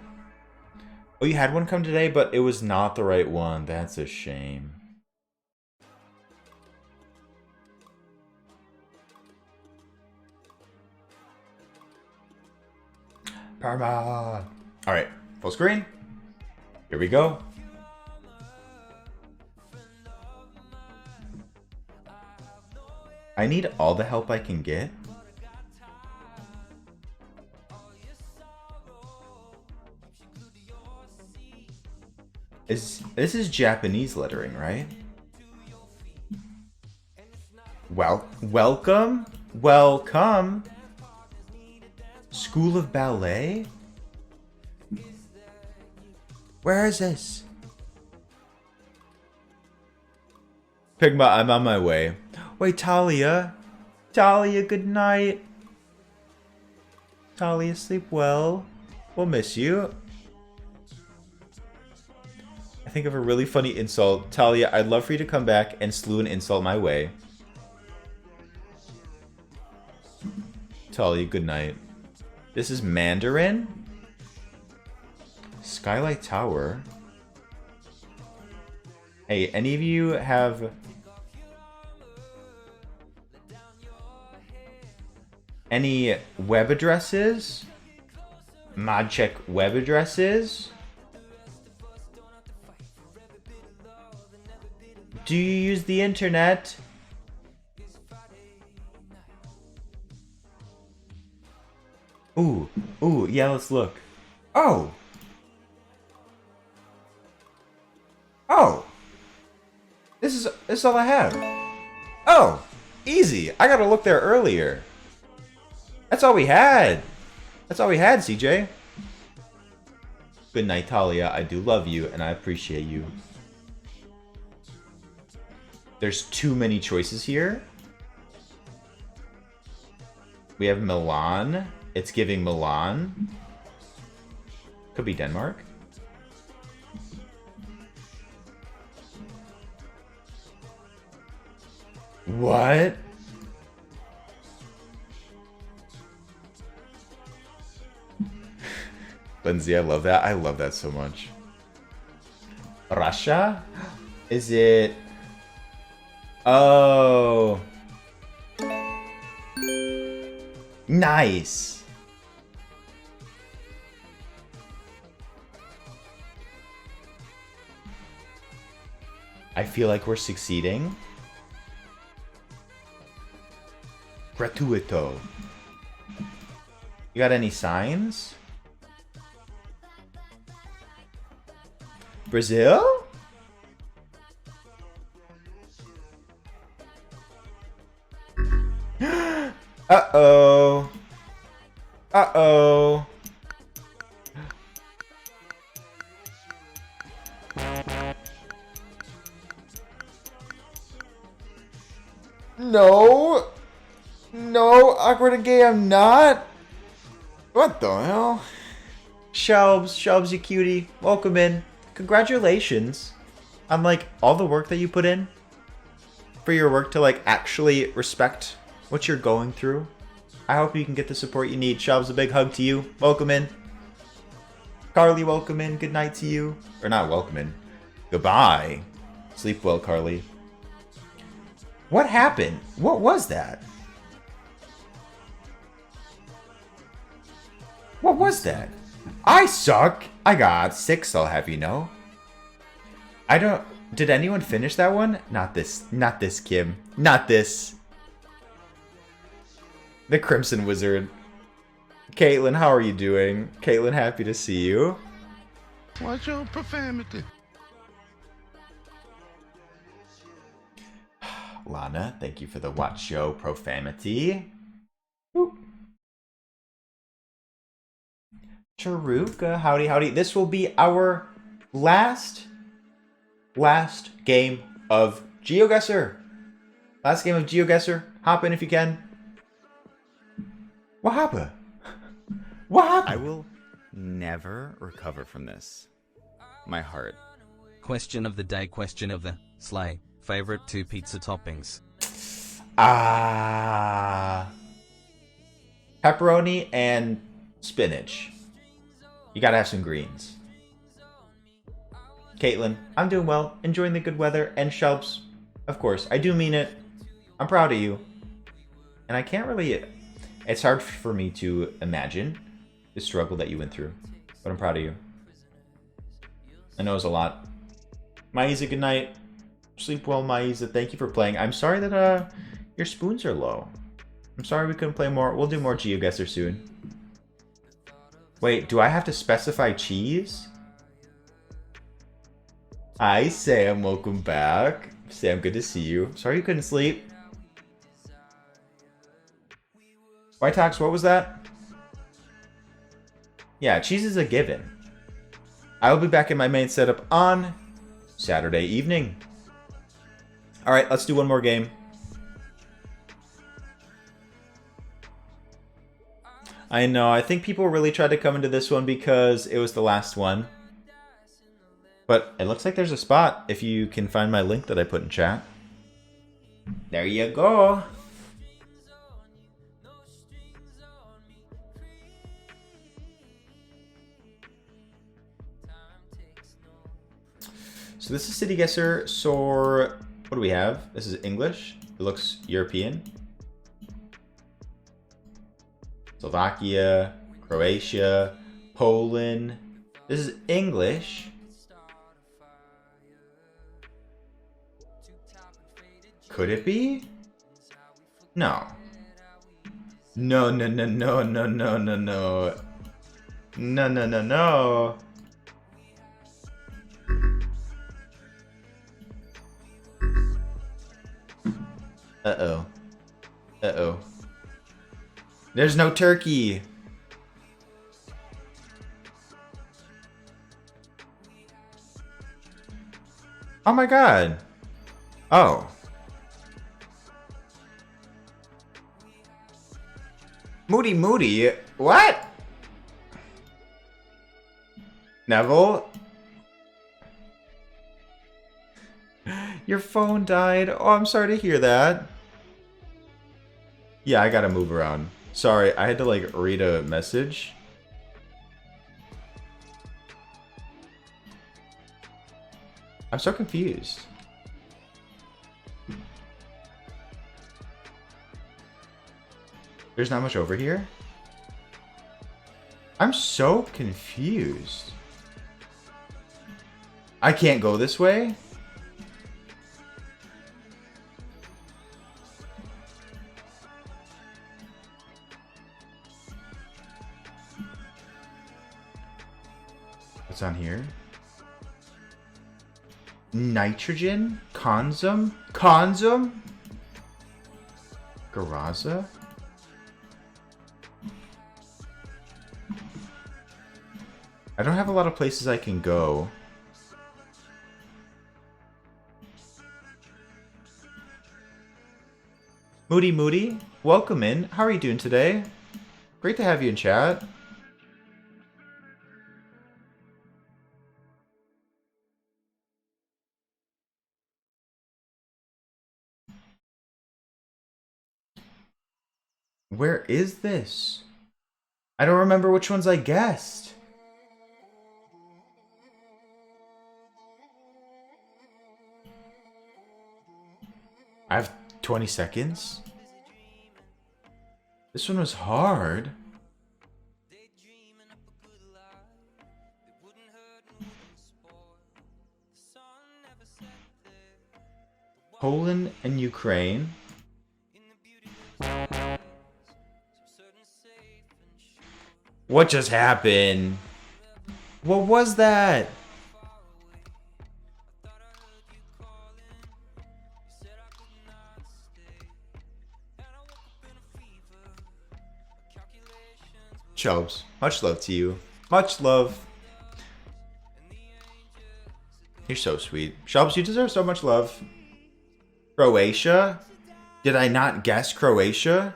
C: Oh, you had one come today, but it was not the right one. That's a shame. Parma. All right, full screen. Here we go. I need all the help I can get. This is Japanese lettering, right? Welcome? Welcome? School of Ballet? Where is this? Pigma, I'm on my way. Wait, Talia. Talia, good night. Talia, sleep well. We'll miss you. I think of a really funny insult. Talia, I'd love for you to come back and slew an insult my way. Talia, good night. This is Mandarin? Skylight Tower? Hey, any of you have any web addresses? Mod check web addresses? Do you use the internet? Ooh, yeah, let's look. Oh! This is all I have. Oh! Easy! I gotta look there earlier. That's all we had! That's all we had, CJ. Good night, Talia. I do love you, and I appreciate you. There's too many choices here. We have Milan. It's giving Milan. Could be Denmark. What? Lindsay, I love that. I love that so much. Russia? Is it... Oh. Nice. I feel like we're succeeding. Gratuito. You got any signs? Brazil? Uh-oh. Uh-oh. No. No, awkward and gay, I'm not. What the hell? Shelbs, you cutie. Welcome in. Congratulations on, like, all the work that you put in for your work to, like, actually respect what you're going through. I hope you can get the support you need. Shelbs, a big hug to you. Welcome in. Carly, welcome in. Good night to you. Or not welcome in. Goodbye. Sleep well, Carly. What happened? What was that? What was that? I suck. I got 6, I'll have you know. I don't... Did anyone finish that one? Not this. Not this, Kim. Not this. The Crimson Wizard. Caitlin, how are you doing? Caitlin, happy to see you.
H: Watch your profanity.
C: Lana, thank you for the watch show profanity. Oop. Charuka, howdy, howdy. This will be our last game of Geoguessr. Last game of Geoguessr. Hop in if you can. What happened? What happened?
A: I will never recover from this. My heart.
B: Question of the day, question of the sleigh. Favorite 2 pizza toppings?
C: Pepperoni and spinach. You gotta have some greens. Caitlin, I'm doing well, enjoying the good weather, and Shelps, of course, I do mean it. I'm proud of you. And I can't really... It's hard for me to imagine the struggle that you went through, but I'm proud of you. I know it's a lot. Maiza, good night. Sleep well, Maiza. Thank you for playing. I'm sorry that your spoons are low. I'm sorry we couldn't play more. We'll do more Geoguessr soon. Wait, do I have to specify cheese? Hi, Sam. Welcome back. Sam, good to see you. Sorry you couldn't sleep. White Tox, what was that? Yeah, cheese is a given. I will be back in my main setup on Saturday evening. Alright, let's do one more game. I know, I think people really tried to come into this one because it was the last one. But it looks like there's a spot if you can find my link that I put in chat. There you go. So this is City Guesser. So what do we have? This is English. It looks European. Slovakia, Croatia, Poland. This is English. Could it be? No. No, no, no, no, no, no, no, no. No, no, no, no. Uh-oh. Uh-oh. There's no turkey. Oh my god. Oh. Moody. What? Neville? Your phone died. Oh, I'm sorry to hear that. Yeah, I gotta move around. Sorry, I had to like read a message. I'm so confused. There's not much over here? I'm so confused. I can't go this way? What's on here? Nitrogen? Consum? Consum? Garaza? I don't have a lot of places I can go. Moody Moody, welcome in. How are you doing today? Great to have you in chat. Where is this? I don't remember which ones I guessed. I have 20 seconds. This one was hard. Poland and Ukraine. What just happened? What was that? Chubbs, much love to you. Much love. You're so sweet. Chubbs, you deserve so much love. Croatia? Did I not guess Croatia?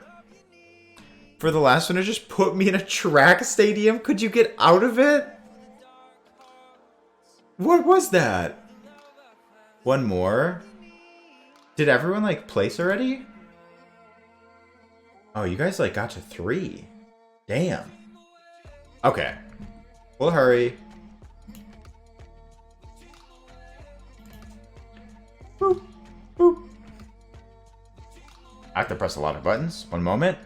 C: For the last one, it just put me in a track stadium. Could you get out of it? What was that? One more? Did everyone like place already? Oh, you guys like got to 3. Damn. Okay. We'll hurry. Boop. Boop. I have to press a lot of buttons. One moment.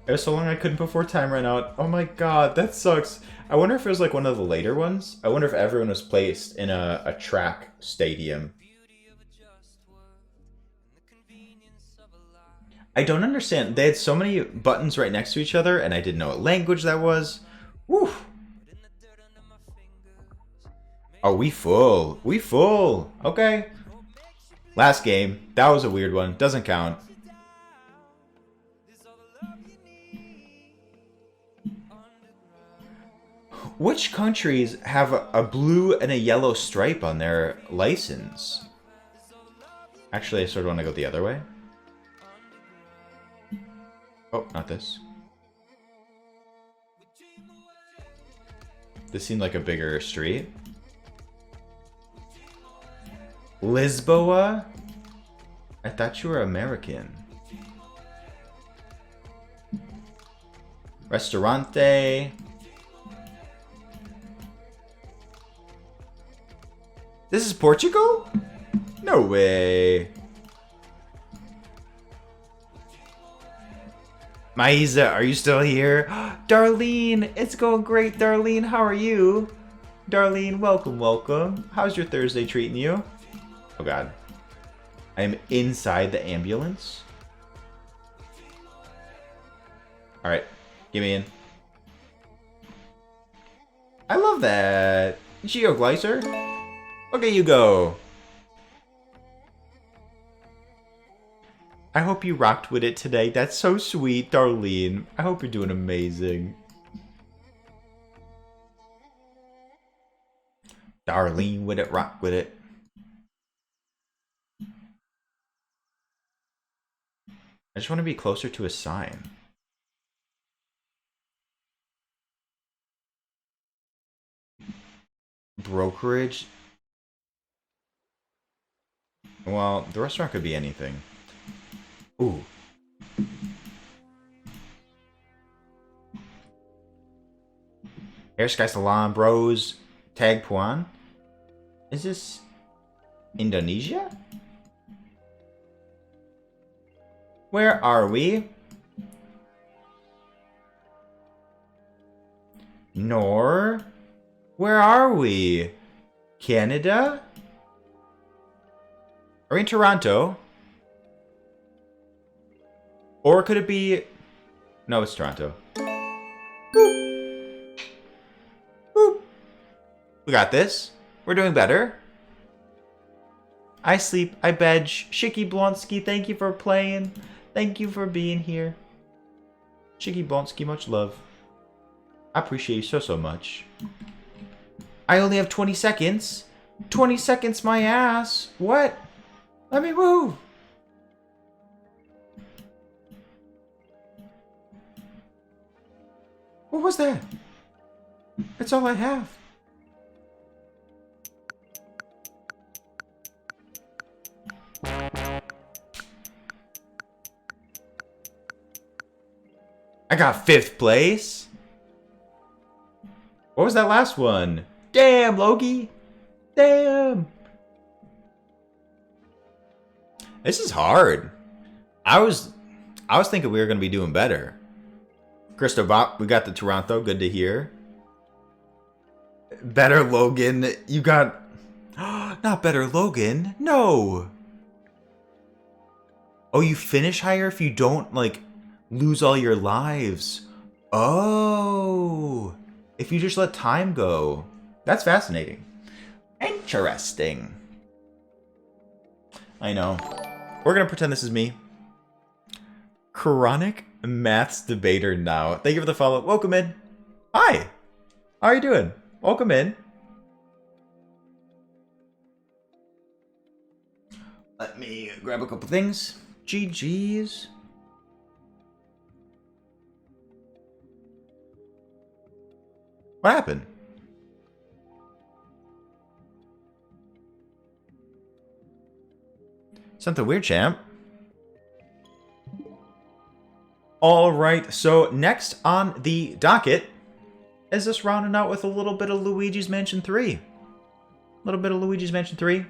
C: It was so long I couldn't before time ran out. Oh my god, that sucks. I wonder if it was like one of the later ones. I wonder if everyone was placed in a track stadium. I don't understand. They had so many buttons right next to each other, and I didn't know what language that was. Woo! Oh, we full. We full. Okay. Last game. That was a weird one. Doesn't count. Which countries have a blue and a yellow stripe on their license? Actually, I sort of want to go the other way. Oh, not this. This seemed like a bigger street. Lisboa? I thought you were American. Restaurante. This is Portugal? No way. Maiza, are you still here? Darlene, it's going great, Darlene. How are you? Darlene, welcome, welcome. How's your Thursday treating you? Oh god. I am inside the ambulance. Alright, get me in. I love that. Geoguessr. Look at you go. I hope you rocked with it today. That's so sweet, Darlene. I hope you're doing amazing. Darlene with it, rock with it. I just want to be closer to a sign. Brokerage. Well, the restaurant could be anything. Ooh. Hair Sky Salon Bros Tag Puan. Is this Indonesia? Where are we? Nor. Where are we? Canada? Are we in Toronto? Or could it be... No, it's Toronto. Boop. Boop. We got this. We're doing better. I sleep, I bed. Shiki Blonsky, thank you for playing. Thank you for being here. Shiki Blonsky, much love. I appreciate you so, so much. I only have 20 seconds. 20 seconds, my ass. What? Let me move. What was that? That's all I have. I got 5th place. What was that last one? Damn, Logie. Damn. This is hard. I was thinking we were going to be doing better. Christo Bop, we got the Toronto. Good to hear. Better Logan. You got... Not better Logan. No. Oh, you finish higher if you don't, like, lose all your lives. Oh. If you just let time go. That's fascinating. Interesting. I know. We're going to pretend this is me. Chronic Maths Debater now. Thank you for the follow. Welcome in. Hi. How are you doing? Welcome in. Let me grab a couple things. GG's. What happened? Something weird, champ. Alright, so next on the docket is us rounding out with a little bit of Luigi's Mansion 3. A little bit of Luigi's Mansion 3.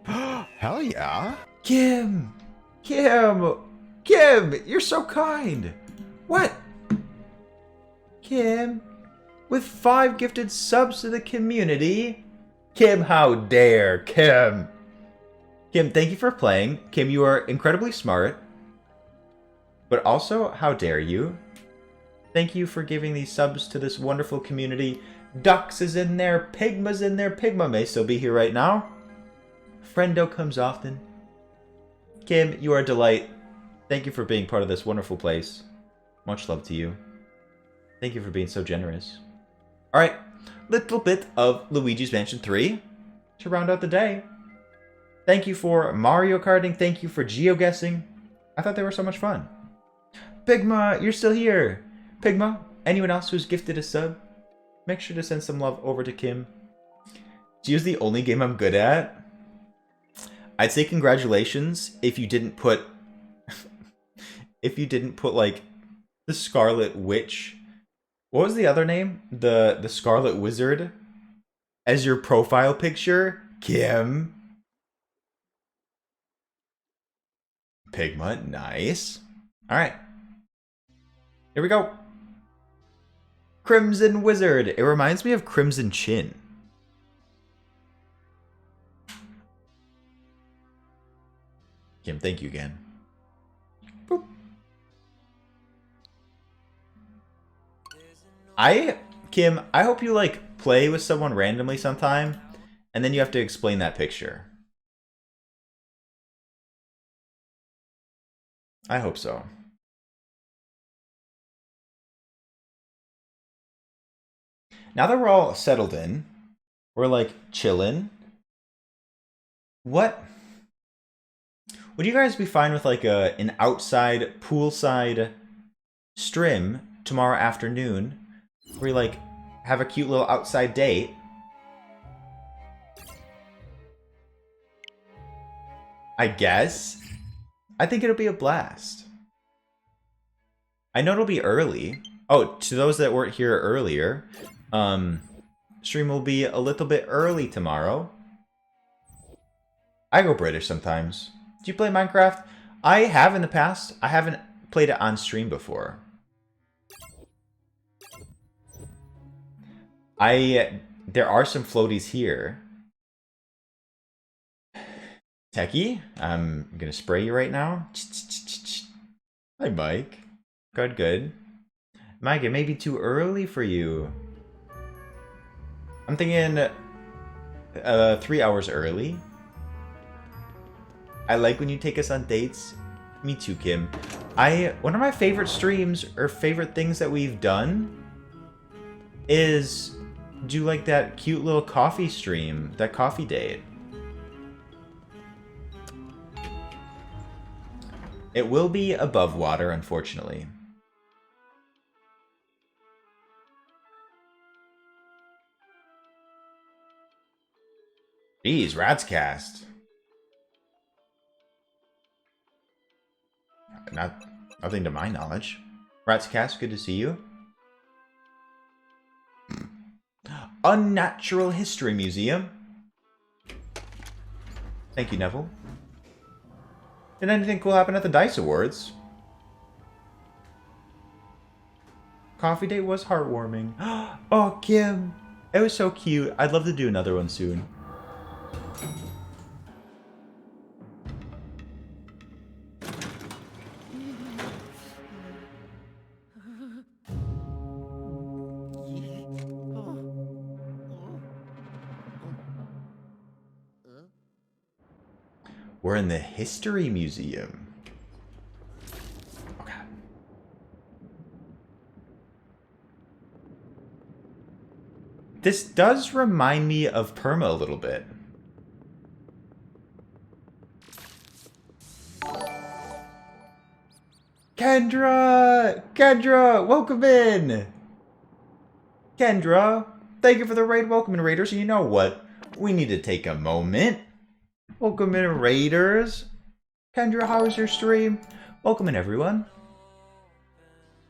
D: Hell yeah.
C: Kim! Kim! Kim! You're so kind! What? Kim? With 5 gifted subs to the community? Kim, how dare, Kim! Kim, thank you for playing. Kim, you are incredibly smart. But also, how dare you? Thank you for giving these subs to this wonderful community. Dux is in there. Pigma's in there. Pigma may still be here right now. Friendo comes often. Kim, you are a delight. Thank you for being part of this wonderful place. Much love to you. Thank you for being so generous. Alright, little bit of Luigi's Mansion 3 to round out the day. Thank you for Mario Karting. Thank you for Geoguessing. I thought they were so much fun. Pigma, you're still here. Pigma, anyone else who's gifted a sub, make sure to send some love over to Kim. Geo's the only game I'm good at. I'd say congratulations if you didn't put... if you didn't put, like, the Scarlet Witch... What was the other name? The Scarlet Wizard as your profile picture? Kim. Pigma, nice. Alright. Here we go. Crimson Wizard. It reminds me of Crimson Chin. Kim, thank you again. Boop. Kim, I hope you, like, play with someone randomly sometime, and then you have to explain that picture. I hope so. Now that we're all settled in, we're, like, chilling. What? Would you guys be fine with, like, an outside, poolside stream tomorrow afternoon? Where you, like, have a cute little outside date. I guess. I think it'll be a blast. I know it'll be early. Oh, to those that weren't here earlier, stream will be a little bit early tomorrow. I go British sometimes. Do you play Minecraft? I have in the past. I haven't played it on stream before. There are some floaties here. Techie, I'm gonna spray you right now. Hi, Mike. Good, good. Mike, it may be too early for you. I'm thinking 3 hours early. I like when you take us on dates. Me too, Kim. One of my favorite streams or favorite things that we've done is do like that cute little coffee stream, that coffee date. It will be above water, unfortunately. Jeez, Ratscast. Nothing to my knowledge. Ratscast, good to see you. Unnatural History Museum. Thank you, Neville. Did anything cool happen at the DICE Awards? Coffee date was heartwarming. Oh, Kim. It was so cute. I'd love to do another one soon. We're in the History Museum. Okay. This does remind me of Perma a little bit. Kendra! Kendra! Welcome in! Kendra! Thank you for the raid. Welcome in, Raiders. You know what? We need to take a moment. Welcome in, Raiders. Kendra, how was your stream? Welcome in, everyone.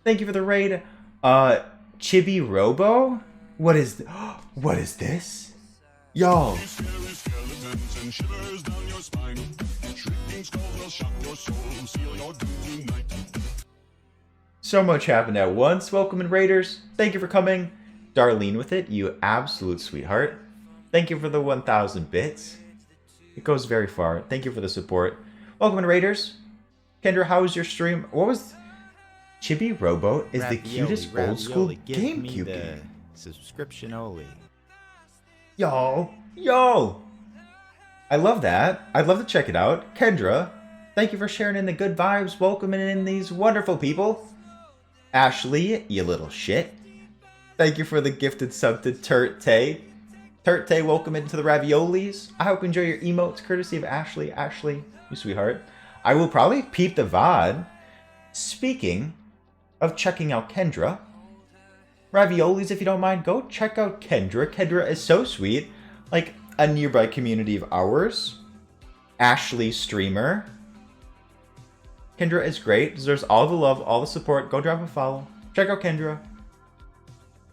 C: Thank you for the raid. Chibi Robo? What is what is this? Y'all. So much happened at once. Welcome in, Raiders. Thank you for coming. Darlene with it, you absolute sweetheart. Thank you for the 1,000 bits. It goes very far. Thank you for the support. Welcome in, Raiders. Kendra, how was your stream? What was... Chibi Robo is the cutest old school GameCube.
D: Subscription only.
C: Yo. Yo. I love that. I'd love to check it out. Kendra, thank you for sharing in the good vibes. Welcoming in these wonderful people. Ashley, you little shit. Thank you for the gifted sub to Turte. Turte, welcome into the raviolis. I hope you enjoy your emotes, courtesy of Ashley. Ashley, you sweetheart. I will probably peep the VOD. Speaking of checking out Kendra, raviolis, if you don't mind, go check out Kendra. Kendra is so sweet. Like a nearby community of ours. Ashley streamer. Kendra is great. Deserves all the love, all the support. Go drop a follow. Check out Kendra.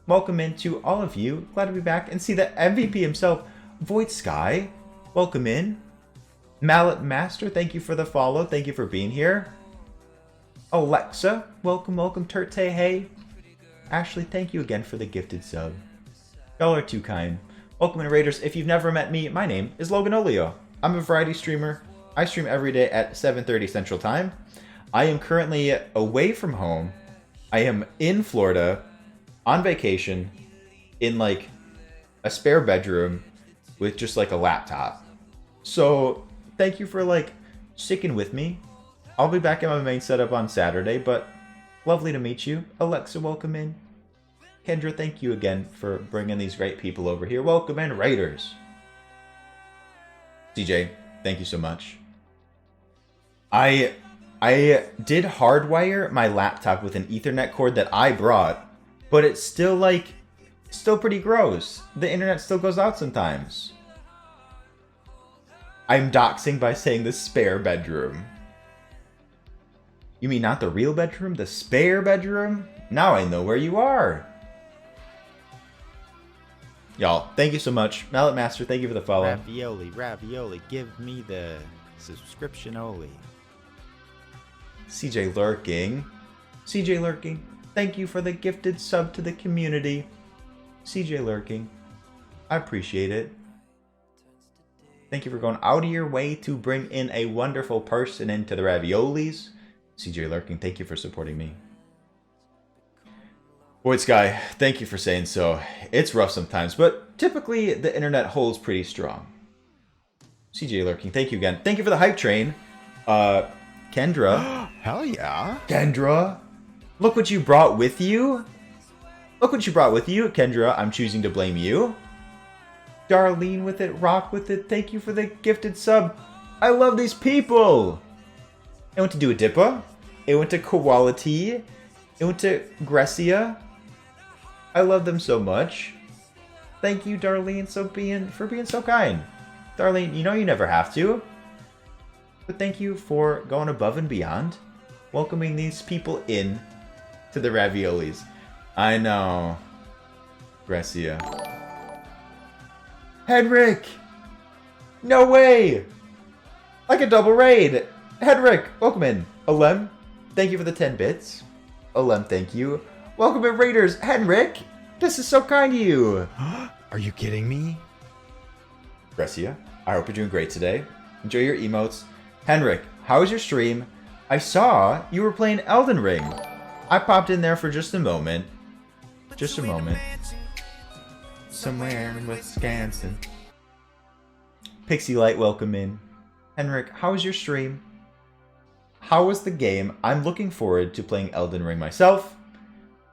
C: Welcome in to all of you. Glad to be back and see the MVP himself, Void Sky. Welcome in. Mallet Master, thank you for the follow. Thank you for being here. Alexa, welcome, welcome. Turte, hey. Ashley, thank you again for the gifted sub. Y'all are too kind. Welcome in, Raiders. If you've never met me, my name is Loganolio. I'm a variety streamer. I stream every day at 7:30 Central Time. I am currently away from home. I am in Florida on vacation in like a spare bedroom with just like a laptop. So thank you for like sticking with me. I'll be back in my main setup on Saturday, but lovely to meet you. Alexa, welcome in. Kendra, thank you again for bringing these great people over here. Welcome in, Raiders. CJ, thank you so much. I did hardwire my laptop with an Ethernet cord that I brought, but it's still still pretty gross. The internet still goes out sometimes. I'm doxing by saying the spare bedroom. You mean not the real bedroom? The spare bedroom? Now I know where you are. Y'all, thank you so much. Mallet Master, thank you for the follow.
D: Ravioli, ravioli, give me the subscription only.
C: CJ Lurking. CJ Lurking, thank you for the gifted sub to the community. CJ Lurking, I appreciate it. Thank you for going out of your way to bring in a wonderful person into the raviolis. CJ Lurking, thank you for supporting me. Void Sky, thank you for saying so. It's rough sometimes, but typically the internet holds pretty strong. CJ Lurking, thank you again. Thank you for the hype train. Kendra.
D: Hell yeah.
C: Kendra, look what you brought with you. Look what you brought with you. Kendra, I'm choosing to blame you. Darlene with it, rock with it. Thank you for the gifted sub. I love these people. It went to Duodipa. It went to Quality. It went to Grecia. I love them so much. Thank you, Darlene, for being so kind. Darlene, you know you never have to. But thank you for going above and beyond. Welcoming these people in to the raviolis. I know. Grecia. Henrik! No way! Like a double raid! Henrik, welcome in. Olem, thank you for the 10 bits. Olem, thank you. Welcome in, Raiders. Henrik, this is so kind of you.
D: Are you kidding me?
C: Grecia, I hope you're doing great today. Enjoy your emotes. Henrik, how was your stream? I saw you were playing Elden Ring. I popped in there for just a moment. Just a moment. Somewhere in Wisconsin. Pixie Light, welcome in. Henrik, how was your stream? How was the game? I'm looking forward to playing Elden Ring myself.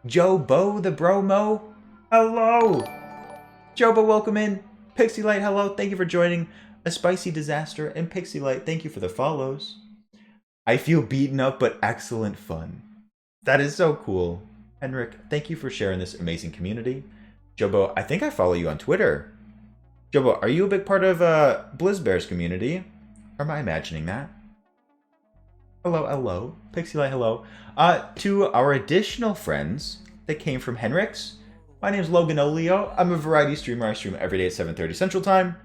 C: Joe Bo the Bromo, hello. Joe Bo, welcome in. Pixie Light, hello. Thank you for joining. A Spicy Disaster and Pixie Light, thank you for the follows. I feel beaten up, but excellent fun. That is so cool. Henrik, thank you for sharing this amazing community. Jobo, I think I follow you on Twitter. Jobo, are you a big part of BlizzBear's community? Or am I imagining that? Hello, hello. Pixie Light, hello. To our additional friends that came from Henrik's, my name is Loganolio. I'm a variety streamer. I stream every day at 7:30 Central Time.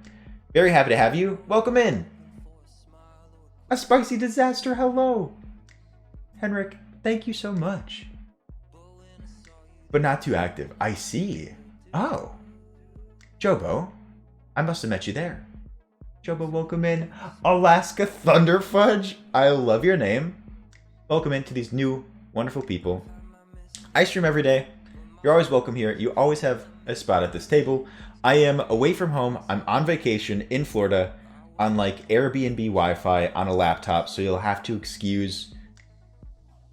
C: Very happy to have you. Welcome in. A Spicy Disaster, hello. Henrik, thank you so much. But not too active. I see. Oh. Jobo, I must have met you there. Jobo, welcome in. Alaska Thunder Fudge, I love your name. Welcome in to these new wonderful people. I stream every day. You're always welcome here. You always have a spot at this table. I am away from home. I'm on vacation in Florida on like Airbnb Wi-Fi on a laptop, so you'll have to excuse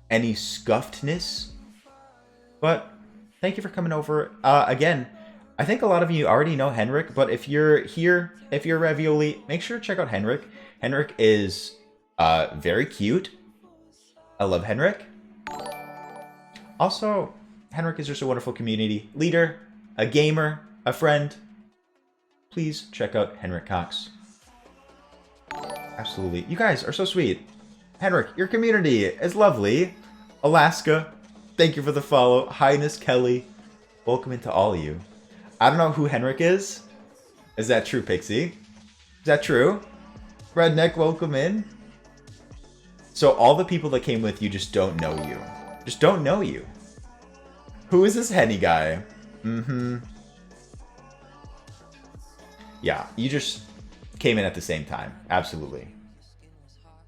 C: any scuffedness. But thank you for coming over. Again, I think a lot of you already know Henrik, but if you're here, if you're Ravioli, make sure to check out Henrik. Henrik is very cute. I love Henrik. Also, Henrik is just a wonderful community leader, a gamer, a friend. Please check out Henrik Cox. Absolutely. You guys are so sweet. Henrik, your community is lovely. Alaska, thank you for the follow. Highness Kelly, welcome into all of you. I don't know who Henrik is. Is that true, Pixie? Is that true? Redneck, welcome in. So all the people that came with you just don't know you. Just don't know you. Who is this Henny guy? Yeah, you just came in at the same time. Absolutely.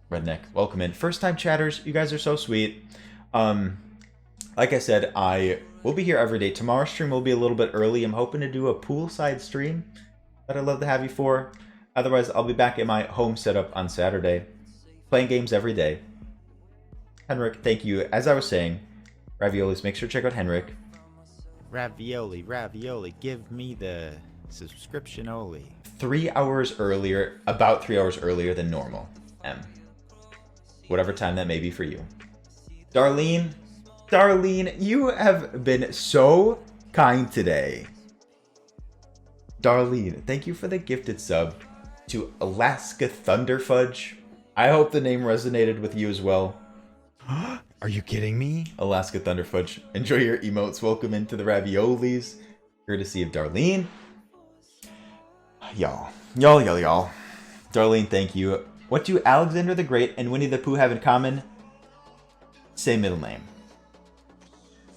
C: Redneck, welcome in. First time chatters, you guys are so sweet. Like I said, I will be here every day. Tomorrow's stream will be a little bit early. I'm hoping to do a poolside stream that I'd love to have you for. Otherwise, I'll be back in my home setup on Saturday. Playing games every day. Henrik, thank you. As I was saying, Raviolis, make sure to check out Henrik.
D: Ravioli, ravioli, give me the subscription only.
C: 3 hours earlier, about 3 hours earlier than normal. Whatever time that may be for you. Darlene, you have been so kind today. Darlene, thank you for the gifted sub. to Alaska Thunderfudge. I hope the name resonated with you as well.
D: Are you kidding me?
C: Alaska Thunderfudge. Enjoy your emotes. Welcome into the raviolis. Courtesy of Darlene. Y'all. Darlene, thank you. What do Alexander the Great and Winnie the Pooh have in common? Same middle name.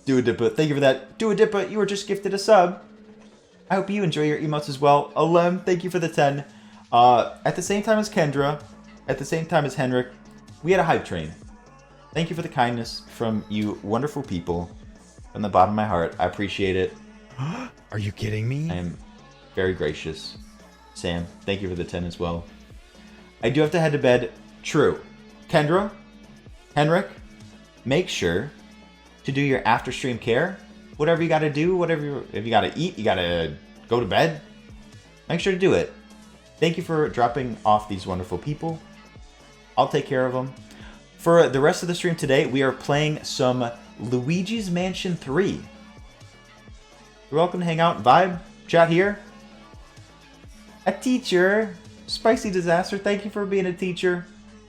C: Duodipa, thank you for that. Duodipa, you were just gifted a sub. I hope you enjoy your emotes as well. Alem, thank you for the 10. At the same time as Kendra, at the same time as Henrik, we had a hype train. Thank you for the kindness from you wonderful people. From the bottom of my heart, I appreciate it.
D: Are you kidding me?
C: I am very gracious. Sam, thank you for the 10 as well. I do have to head to bed. True. Kendra, Henrik, make sure to do your after stream care. Whatever you gotta do, if you gotta eat, you gotta go to bed, make sure to do it. Thank you for dropping off these wonderful people. I'll take care of them. For the rest of the stream today, we are playing some Luigi's Mansion 3. You're welcome to hang out and vibe, chat here. A teacher, Spicy Disaster, thank you for being a teacher.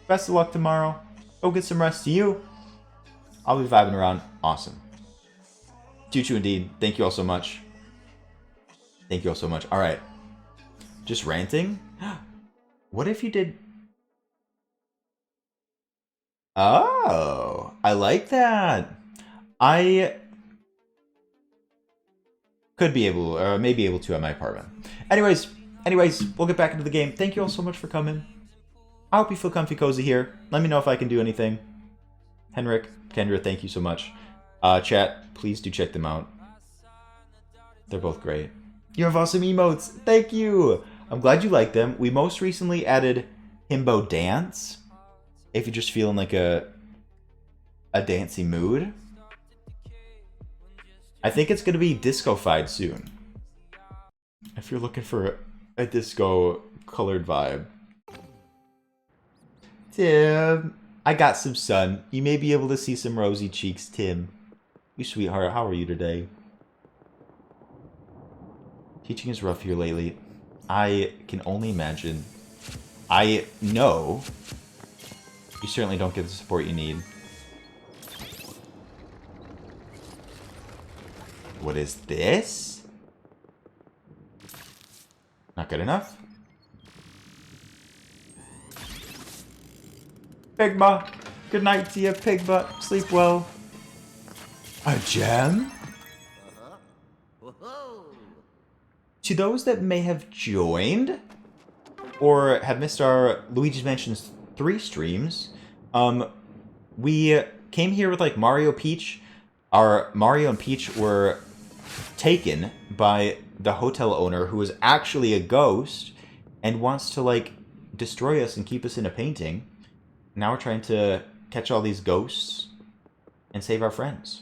C: Best of luck tomorrow. Go get some rest to you. I'll be vibing around. Awesome. Choo-choo indeed. Thank you all so much. Thank you all so much. All right. Just ranting? What if you did... Oh, I like that. I could be able, or may be able to at my apartment. Anyways, we'll get back into the game. Thank you all so much for coming. I hope you feel comfy cozy here. Let me know if I can do anything. Henrik, Kendra, thank you so much. Chat, please do check them out. They're both great. You have awesome emotes. Thank you. I'm glad you like them. We most recently added Himbo Dance. If you're just feeling like a dancey mood. I think it's going to be disco-fied soon. If you're looking for a disco-colored vibe. Tim, I got some sun. You may be able to see some rosy cheeks, Tim. You sweetheart, how are you today? Teaching is rough here lately. I can only imagine. I know you certainly don't get the support you need. What is this? Not good enough? Pigma! Good night to you, Pigma. Sleep well. A gem? To those that may have joined or have missed our Luigi's Mansion 3 streams, we came here with like Mario Peach. Our Mario and Peach were taken by the hotel owner who is actually a ghost and wants to like destroy us and keep us in a painting. Now we're trying to catch all these ghosts and save our friends.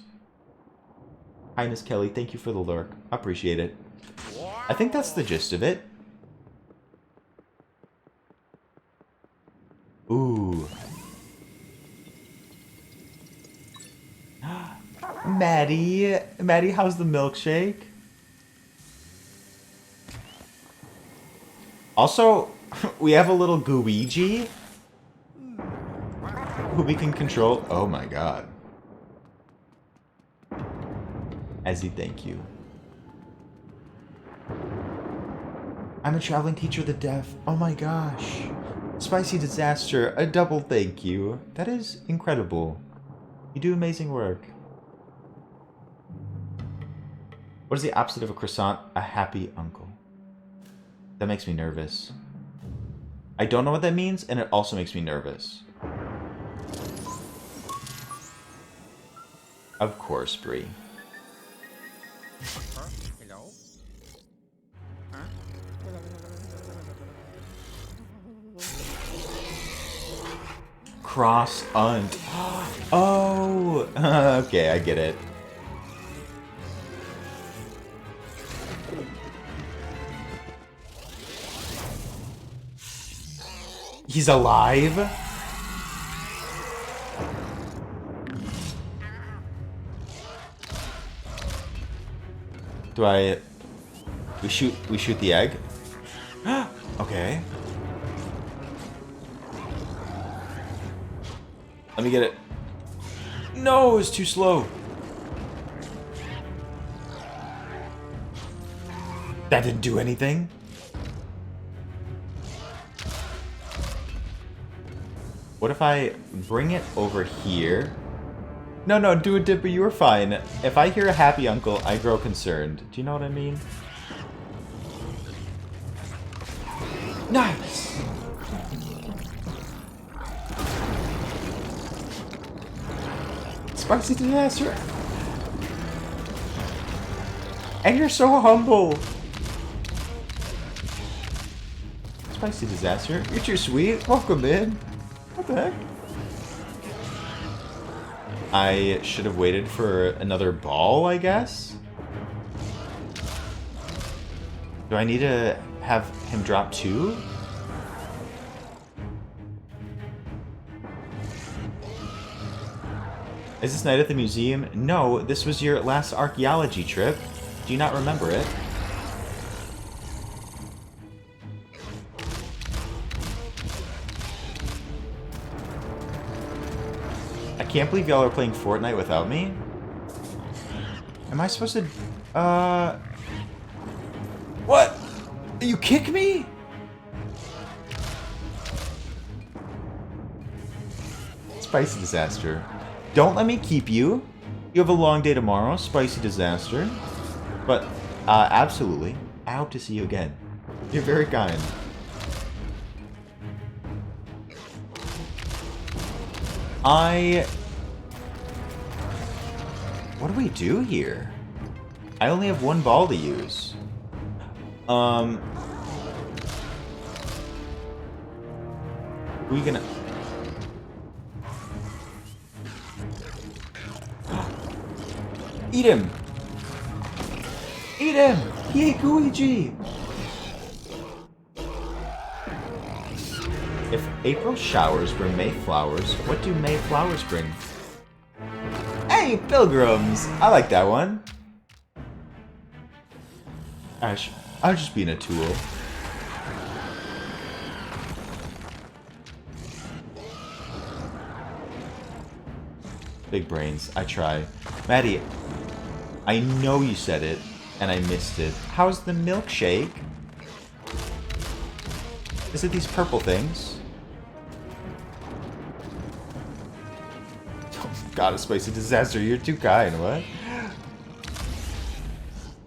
C: Hi, Miss Kelly. Thank you for the lurk. I appreciate it. I think that's the gist of it. Ooh. Maddie, how's the milkshake? Also, we have a little Luigi who we can control. Oh my god. Ezzy, thank you. I'm a traveling teacher of the deaf. Oh my gosh. Spicy Disaster, a double thank you. That is incredible. You do amazing work. What is the opposite of a croissant? A happy uncle. That makes me nervous. I don't know what that means, and it also makes me nervous. Of course, Bree.
F: Hello?
C: Cross unt. Oh, okay, I get it. He's alive? Do I... We shoot the egg? Okay. Let me get it. No, it's too slow. That didn't do anything. What if I bring it over here? No, do it, Dipper. You were fine. If I hear a happy uncle, I grow concerned. Do you know what I mean? Nice! Spicy disaster! And you're so humble! Spicy disaster, you're too sweet. Welcome in. What the heck? I should have waited for another ball, I guess? Do I need to have him drop 2? Is this night at the museum? No, this was your last archaeology trip. Do you not remember it? I can't believe y'all are playing Fortnite without me. Am I supposed to... What? You kick me? Spicy disaster. Don't let me keep you. You have a long day tomorrow, spicy disaster. But, absolutely. I hope to see you again. You're very kind. What do we do here? I only have one ball to use. We gonna... Eat him! Eat him! He ate Luigi! If April showers bring May flowers, what do May flowers bring? Hey, pilgrims! I like that one. Ash, I was just being a tool. Big brains. I try. Maddie, I know you said it, and I missed it. How's the milkshake? Is it these purple things? Oh, God, a spicy disaster. You're too kind. What?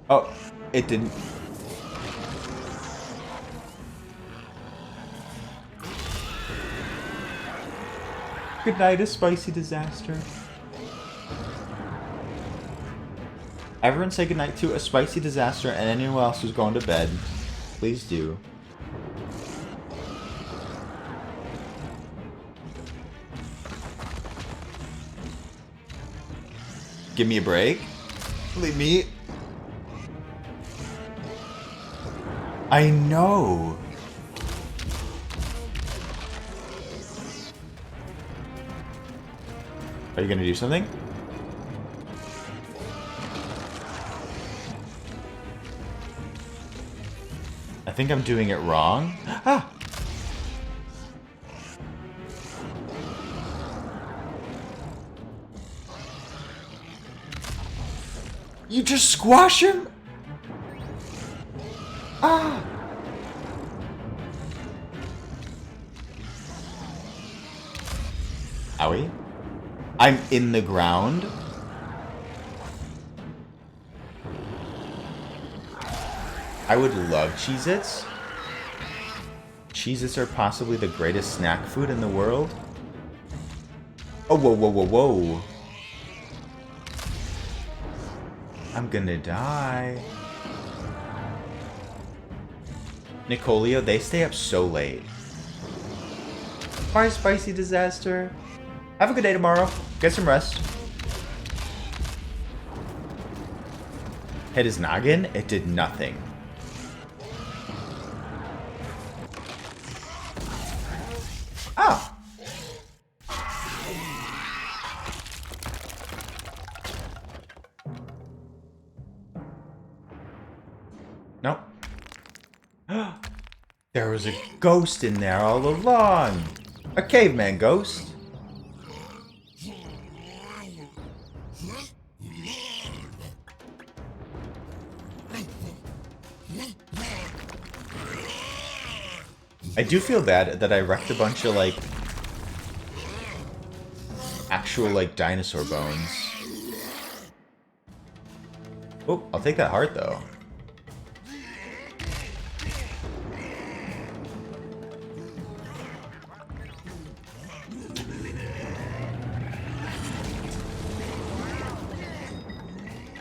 C: Oh, it didn't. Good night, a spicy disaster. Everyone say goodnight to a spicy disaster and anyone else who's going to bed. Please do. Give me a break. Leave me. I know. Are you gonna do something? I think I'm doing it wrong. Ah! You just squash him? Ah! Owie. I'm in the ground. I would love Cheez-Its. Cheez-Its are possibly the greatest snack food in the world. Oh, whoa, whoa, whoa, whoa. I'm gonna die. Nicolio, they stay up so late. Bye, spicy disaster. Have a good day tomorrow. Get some rest. Hit his noggin. It did nothing. Oh. Nope. There was a ghost in there all along. A caveman ghost. I do feel bad that I wrecked a bunch of, like, actual, like, dinosaur bones. Oh, I'll take that heart, though.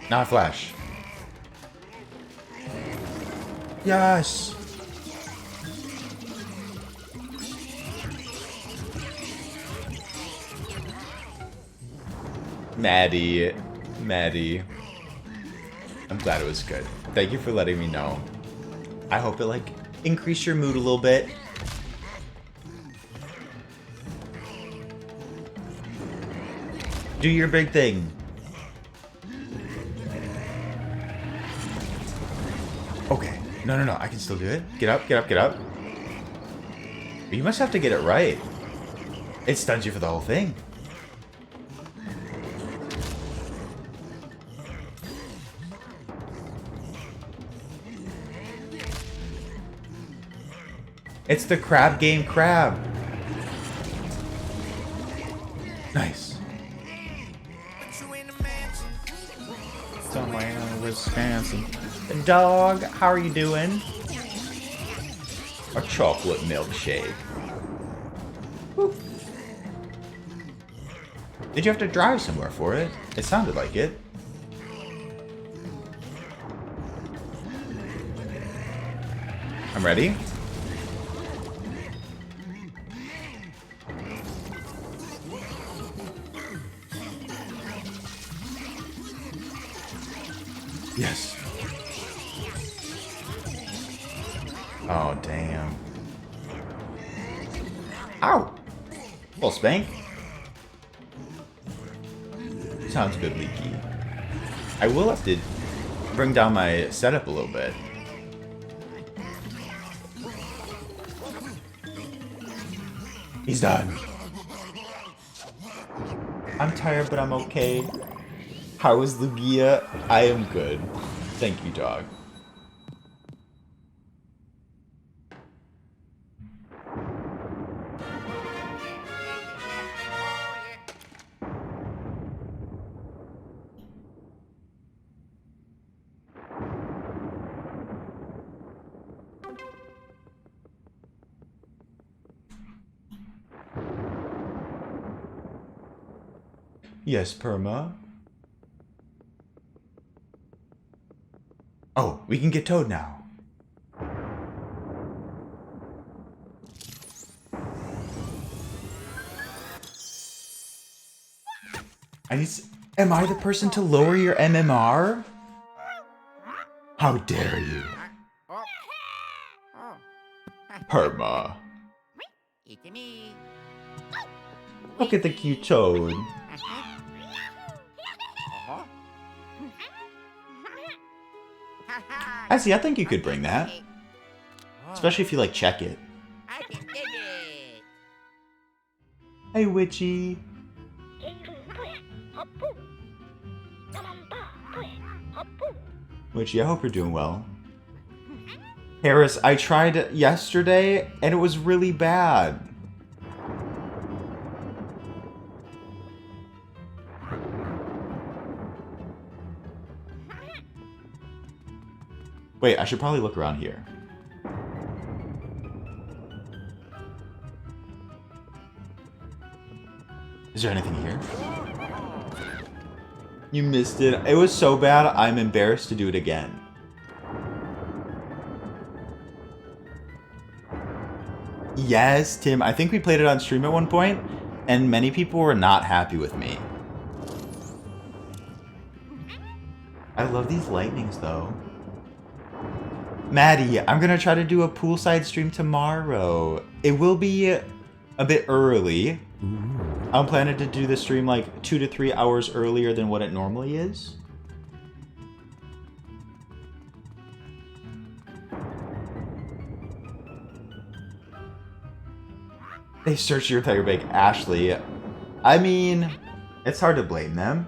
C: Not a flash. Yes! Maddie. I'm glad it was good. Thank you for letting me know. I hope it, like, increased your mood a little bit. Do your big thing. Okay. No. I can still do it. Get up. But you must have to get it right. It stuns you for the whole thing. It's the crab game crab. Nice.
D: Somewhere in Wisconsin.
C: Dog, how are you doing? A chocolate milkshake. Woo. Did you have to drive somewhere for it? It sounded like it. I'm ready. Yes. Oh, damn. Ow! Little spank. Sounds good, Leaky. I will have to bring down my setup a little bit. He's done. I'm tired, but I'm okay. How is Lugia? I am good. Thank you, dog. Yes, Perma. Oh, we can get Toad now. Am I the person to lower your MMR? How dare you? Perma. Look at the cute Toad. I think you could bring that. Especially if you, like, check it. Hey, Witchy. Witchy, I hope you're doing well. Harris, I tried yesterday, and it was really bad. Wait, I should probably look around here. Is there anything here? You missed it. It was so bad, I'm embarrassed to do it again. Yes, Tim. I think we played it on stream at one point, and many people were not happy with me. I love these lightnings, though. Maddie, I'm gonna try to do a poolside stream tomorrow. It will be a bit early. I'm planning to do the stream like 2 to 3 hours earlier than what it normally is. They searched your entire bank, Ashley. I mean, it's hard to blame them.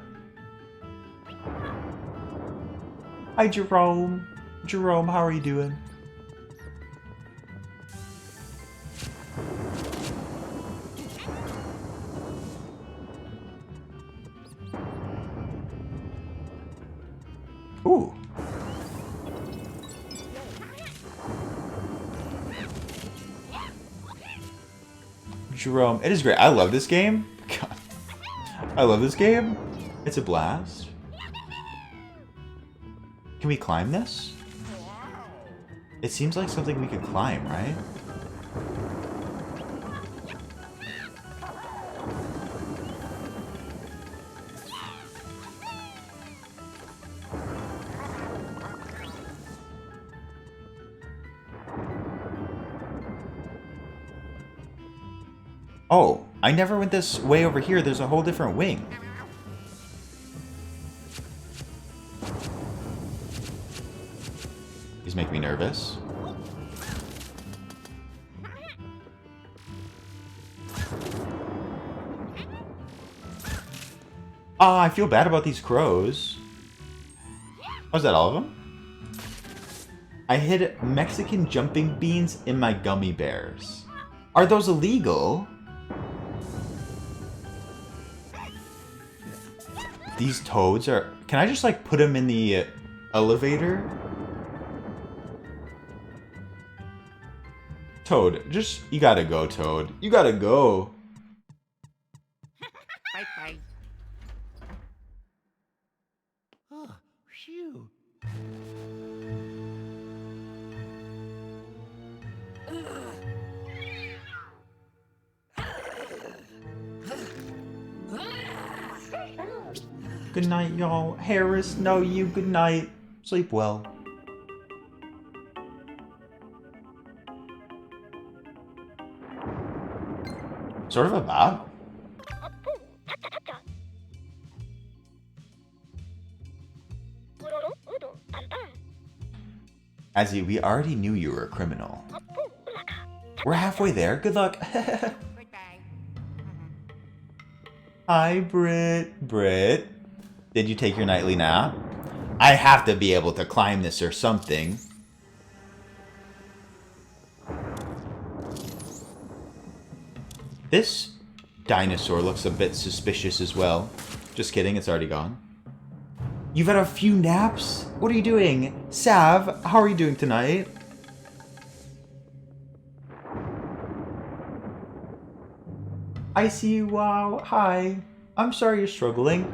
C: Hi, Jerome. Jerome, how are you doing? Ooh. Jerome, it is great. I love this game. God. I love this game. It's a blast. Can we climb this? It seems like something we could climb, right? Oh, I never went this way over here. There's a whole different wing. These make me nervous. Ah, I feel bad about these crows. Was that all of them? I hid Mexican jumping beans in my gummy bears. Are those illegal? These toads are... Can I just, like, put them in the elevator? Toad, just... You gotta go, Toad. You gotta go.
F: Bye-bye. Oh, phew.
C: Good night, y'all. Harris, no, you. Good night. Sleep well. Sort of a bob. Azzy, we already knew you were a criminal. We're halfway there. Good luck.
F: Goodbye.
C: Hi, Britt. Britt, did you take your nightly nap? I have to be able to climb this or something. This dinosaur looks a bit suspicious as well. Just kidding, it's already gone. You've had a few naps? What are you doing? Sav, how are you doing tonight? I see you, wow, hi. I'm sorry you're struggling.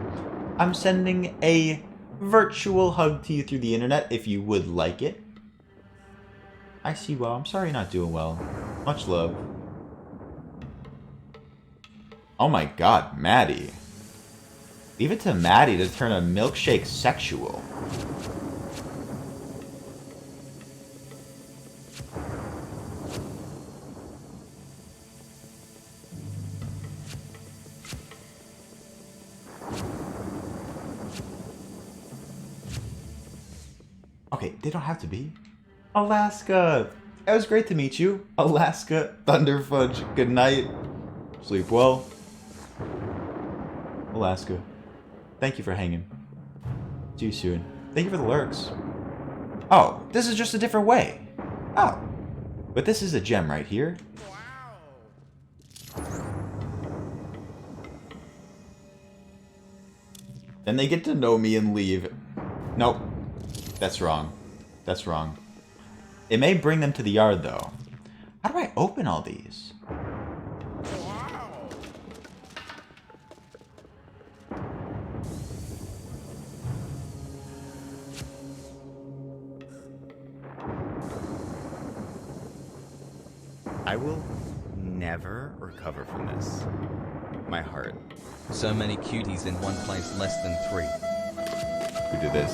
C: I'm sending a virtual hug to you through the internet if you would like it. I see, wow, I'm sorry you're not doing well. Much love. Oh my god, Maddie. Leave it to Maddie to turn a milkshake sexual. Okay, they don't have to be. Alaska! It was great to meet you. Alaska, Thunderfudge, good night. Sleep well. Alaska, thank you for hanging. See you soon. Thank you for the lurks. Oh, this is just a different way. Oh, but this is a gem right here. Then they get to know me and leave. Nope. That's wrong. That's wrong. It may bring them to the yard, though. How do I open all these?
A: I will never recover from this. My heart.
B: So many cuties in one place, less than 3.
C: Who did this?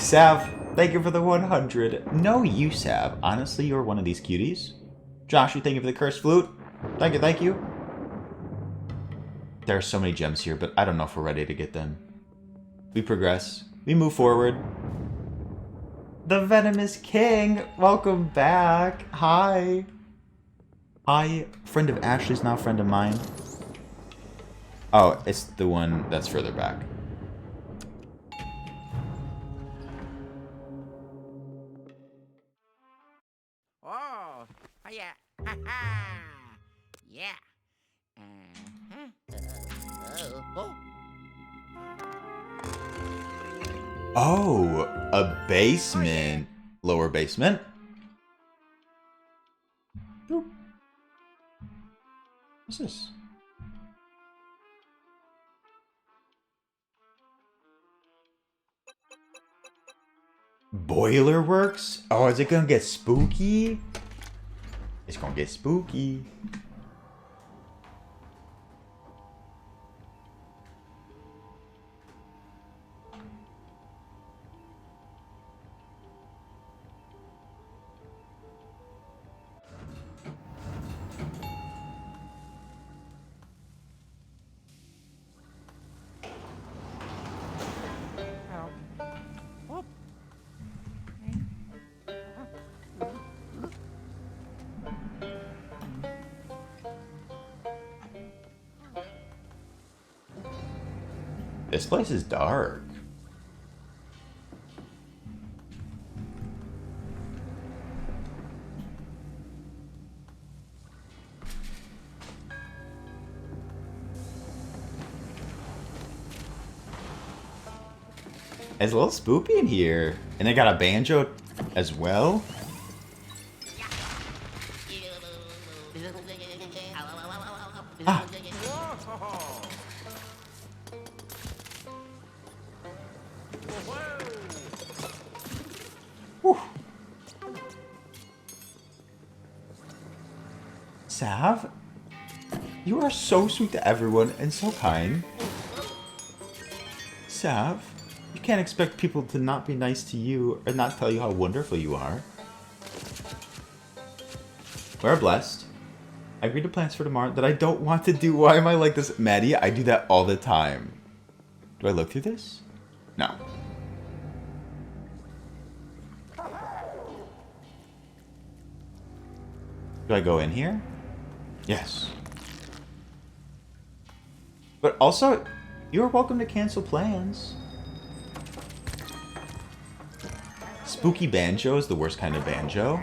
C: Sav, thank you for the 100. No, you, Sav. Honestly, you're one of these cuties. Josh, you thank you for the cursed flute. Thank you, thank you. There are so many gems here, but I don't know if we're ready to get them. We progress. We move forward. The Venomous King, welcome back. Hi. Hi, friend of Ashley's now friend of mine. Oh, it's the one that's further back.
F: Yeah. Oh.
C: Oh, a basement. Lower basement. Boop. What's this? Boiler Works? Oh, is it gonna get spooky? It's gonna get spooky. This place is dark. It's a little spoopy in here. And they got a banjo as well. Ah. Whew. Sav, you are so sweet to everyone and so kind. Sav, you can't expect people to not be nice to you or not tell you how wonderful you are. We're blessed. I agreed to plans for tomorrow that I don't want to do. Why am I like this? Maddie, I do that all the time. Do I look through this? No. Do I go in here? Yes. But also, you are welcome to cancel plans. Spooky banjo is the worst kind of banjo.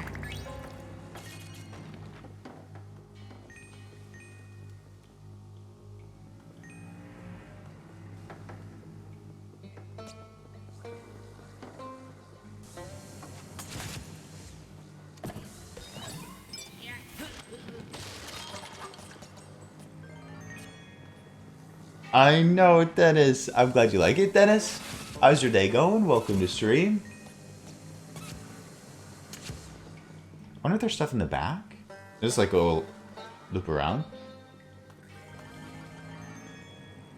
C: I know, Dennis. I'm glad you like it, Dennis. How's your day going? Welcome to stream. I wonder if there's stuff in the back. Just like go loop around.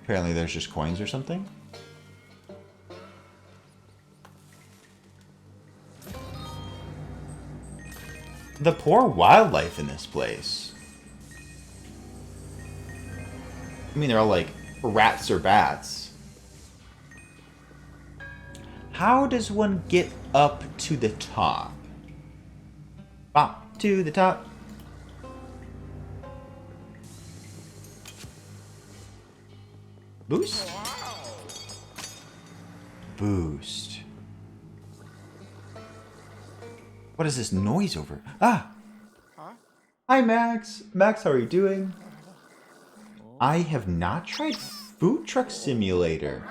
C: Apparently there's just coins or something. The poor wildlife in this place. I mean, they're all like rats or bats. How does one get up to the top? Up to the top. Boost? Boost. What is this noise over? Ah! Hi, Max. Max, how are you doing? I have not tried Food Truck Simulator.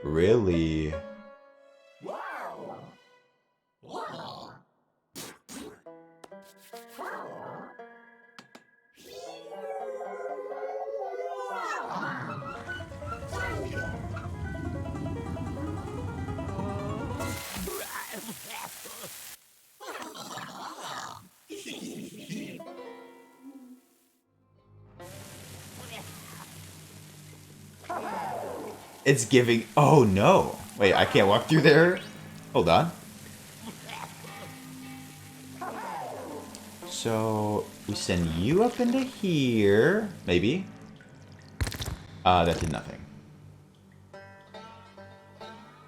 C: Really? It's giving... Oh, no. Wait, I can't walk through there? Hold on. So, we send you up into here. Maybe. That did nothing.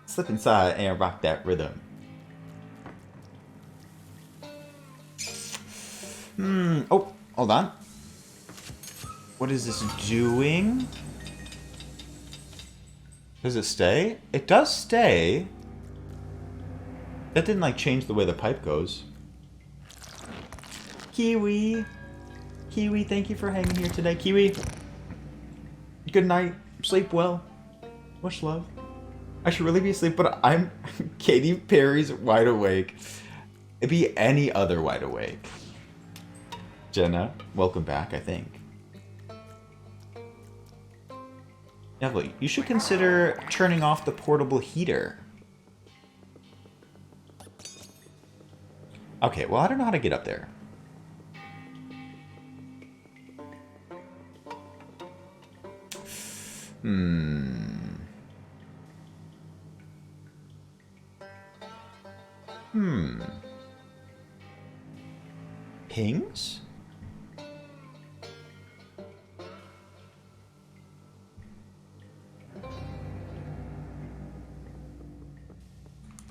C: Slip inside and rock that rhythm. Oh, hold on. What is this doing? Does it stay? It does stay. That didn't like change the way the pipe goes. Kiwi. Kiwi, thank you for hanging here today. Kiwi, good night. Sleep well. Much love. I should really be asleep, but I'm Katy Perry's Wide Awake. It'd be any other Wide Awake. Jenna, welcome back, I think. Definitely. You should consider turning off the portable heater. Okay, well, I don't know how to get up there. Pings?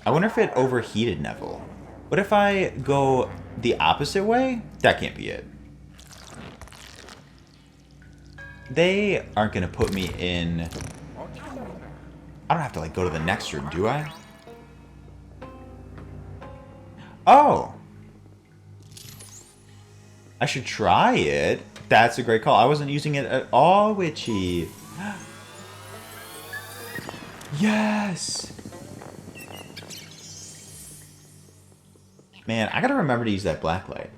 C: I wonder if it overheated Neville. What if I go the opposite way? That can't be it. They aren't going to put me in... I don't have to, like, go to the next room, do I? Oh! I should try it. That's a great call. I wasn't using it at all, Witchy. Yes! Man, I gotta remember to use that black light.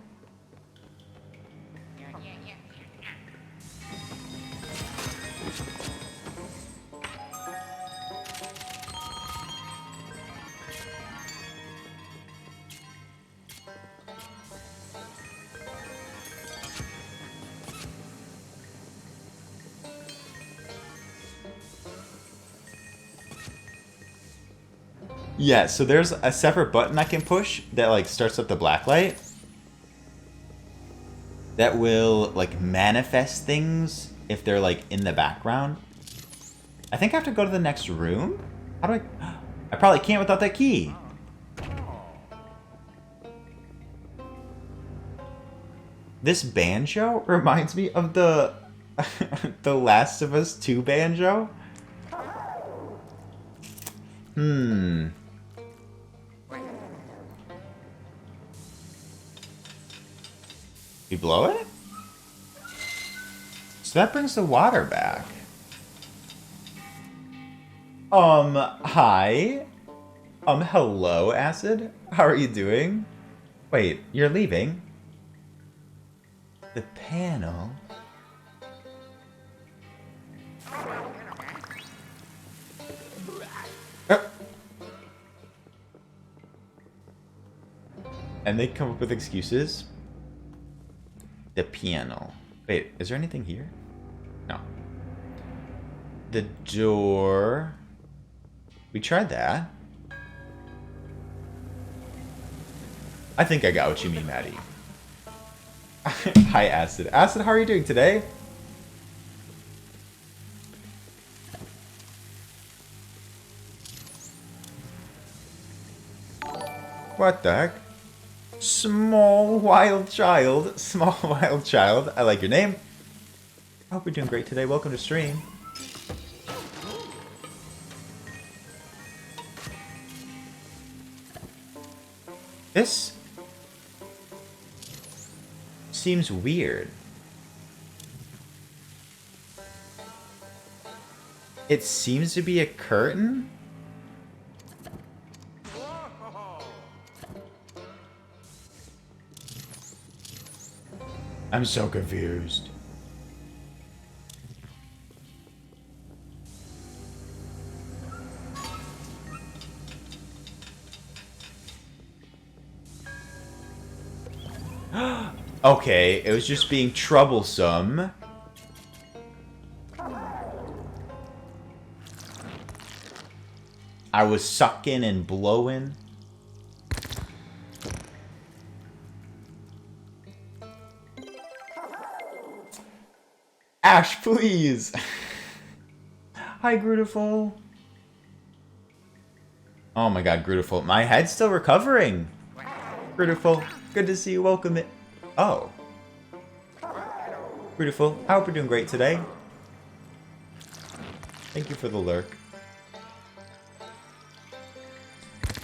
C: Yeah, so there's a separate button I can push that like starts up the black light. That will like manifest things if they're like in the background. I think I have to go to the next room. How do I probably can't without that key. This banjo reminds me of the The Last of Us 2 banjo. You blow it? So that brings the water back. Hi. Hello, Acid. How are you doing? Wait, you're leaving? The panel? And they come up with excuses. The piano. Wait, is there anything here? No. The door. We tried that. I think I got what you mean, Maddie. Hi, Acid. Acid, how are you doing today? What the heck? Small wild child. Small wild child. I like your name. I hope you're doing great today. Welcome to stream. This seems weird. It seems to be a curtain. I'm so confused. Okay, it was just being troublesome. I was sucking and blowing. Ash, please. Hi, Grutiful. Oh my god, Grutiful. My head's still recovering. Grutiful, good to see you. Welcome it. Oh. Beautiful. I hope you're doing great today. Thank you for the lurk.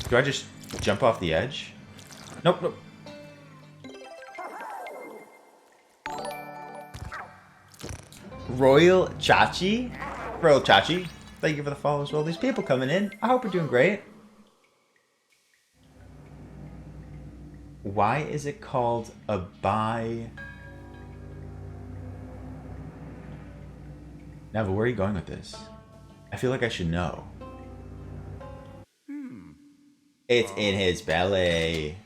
C: Do I just jump off the edge? Nope, nope. Royal Chachi. Royal Chachi. Thank you for the follow as well. These people coming in. I hope we're doing great. Why is it called a buy? Neva, where are you going with this? I feel like I should know. It's in his belly.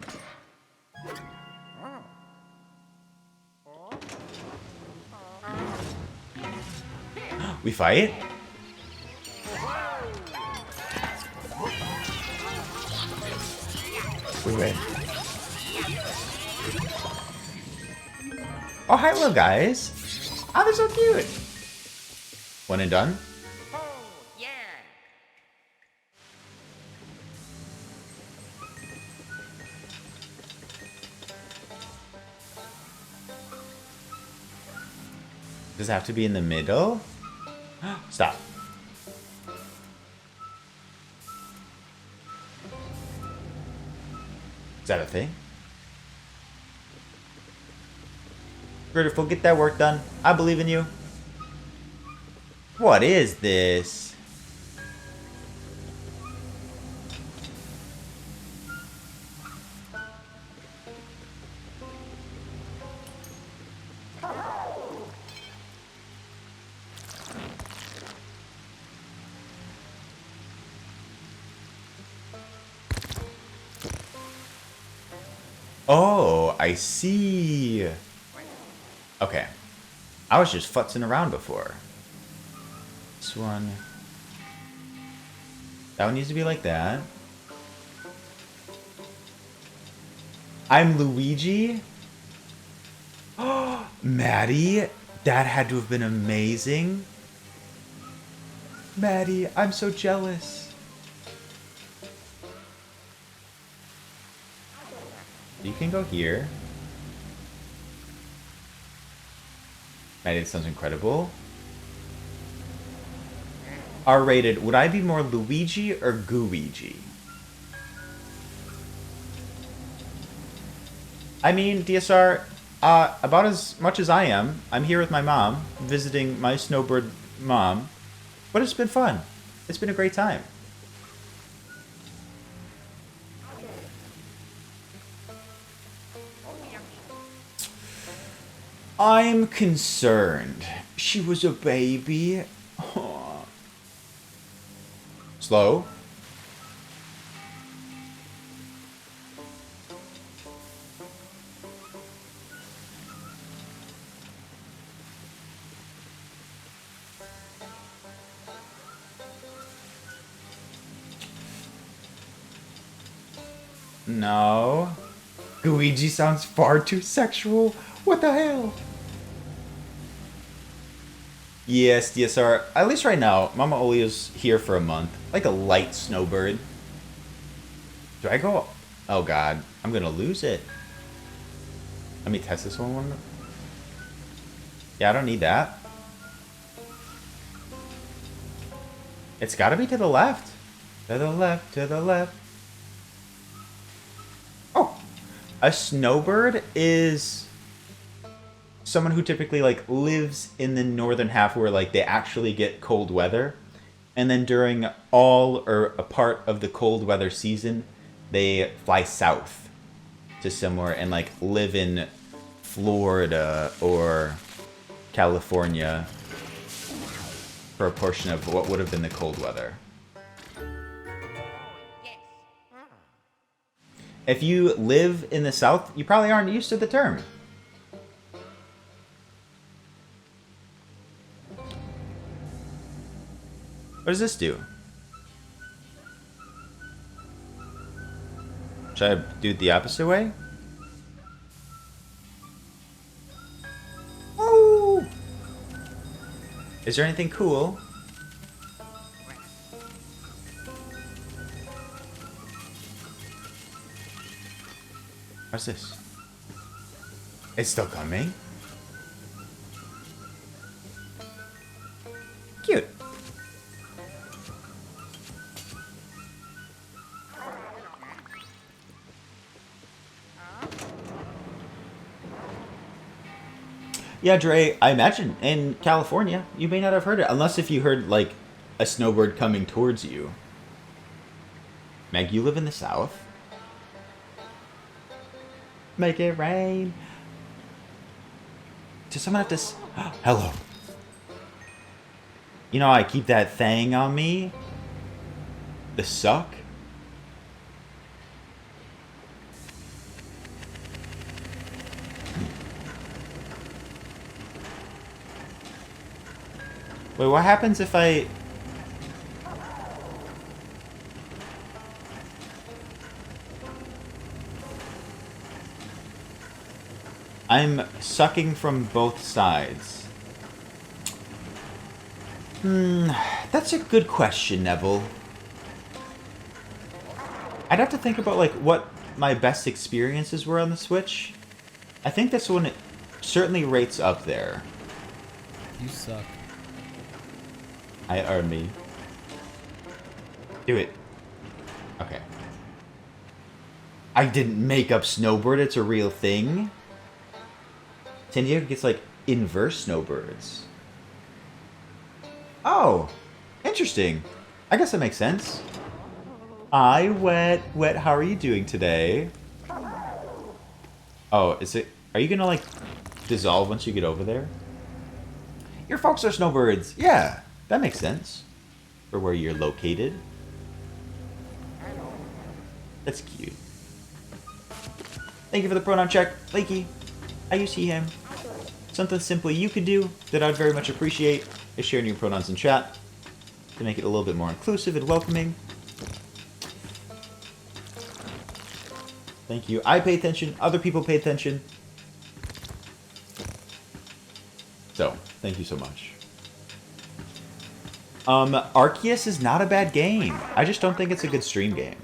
C: We fight? We win. Oh, hi, little guys. Oh, they're so cute. One and done? Does it have to be in the middle? Stop. Is that a thing? Gritterful, get that work done. I believe in you. What is this? Oh, I see. Okay. I was just futzing around before. This one. That one needs to be like that. I'm Luigi. Oh, Maddie. That had to have been amazing. Maddie, I'm so jealous. You can go here. Maddie, that sounds incredible. R-rated. Would I be more Luigi or Gooigi? I mean, DSR, about as much as I am. I'm here with my mom, visiting my snowbird mom. But it's been fun. It's been a great time. I'm concerned. She was a baby. Aww. Slow. No. Luigi sounds far too sexual. What the hell? Yes, DSR. At least right now, Mama Olio's here for a month. Like a light snowbird. Do I go? Oh god. I'm gonna lose it. Let me test this one. Yeah, I don't need that. It's gotta be to the left. To the left, to the left. Oh. A snowbird is someone who typically like lives in the northern half where like they actually get cold weather, and then during all or a part of the cold weather season they fly south to somewhere and like live in Florida or California for a portion of what would have been the cold weather. If you live in the south, you probably aren't used to the term. What does this do? Should I do it the opposite way? Oh! Is there anything cool? What's this? It's still coming? Cute. Yeah, Dre, I imagine in California, you may not have heard it. Unless if you heard, like, a snowbird coming towards you. Meg, you live in the South? Make it rain. Does someone have to... Hello. You know, I keep that thing on me. The suck. Wait, what happens if I... I'm sucking from both sides. That's a good question, Neville. I'd have to think about, like, what my best experiences were on the Switch. I think this one certainly rates up there.
E: You suck.
C: Me. Do it. Okay. I didn't make up Snowbird, it's a real thing. San Diego gets, like, inverse snowbirds. Oh! Interesting. I guess that makes sense. Hi, Wet. Wet, how are you doing today? Oh, is it... Are you gonna, like, dissolve once you get over there? Your folks are snowbirds. Yeah, that makes sense. For where you're located. That's cute. Thank you for the pronoun check, Lakey. How you see him? Something simply you could do that I'd very much appreciate is sharing your pronouns in chat to make it a little bit more inclusive and welcoming. Thank you. I pay attention. Other people pay attention. So, thank you so much. Arceus is not a bad game. I just don't think it's a good stream game.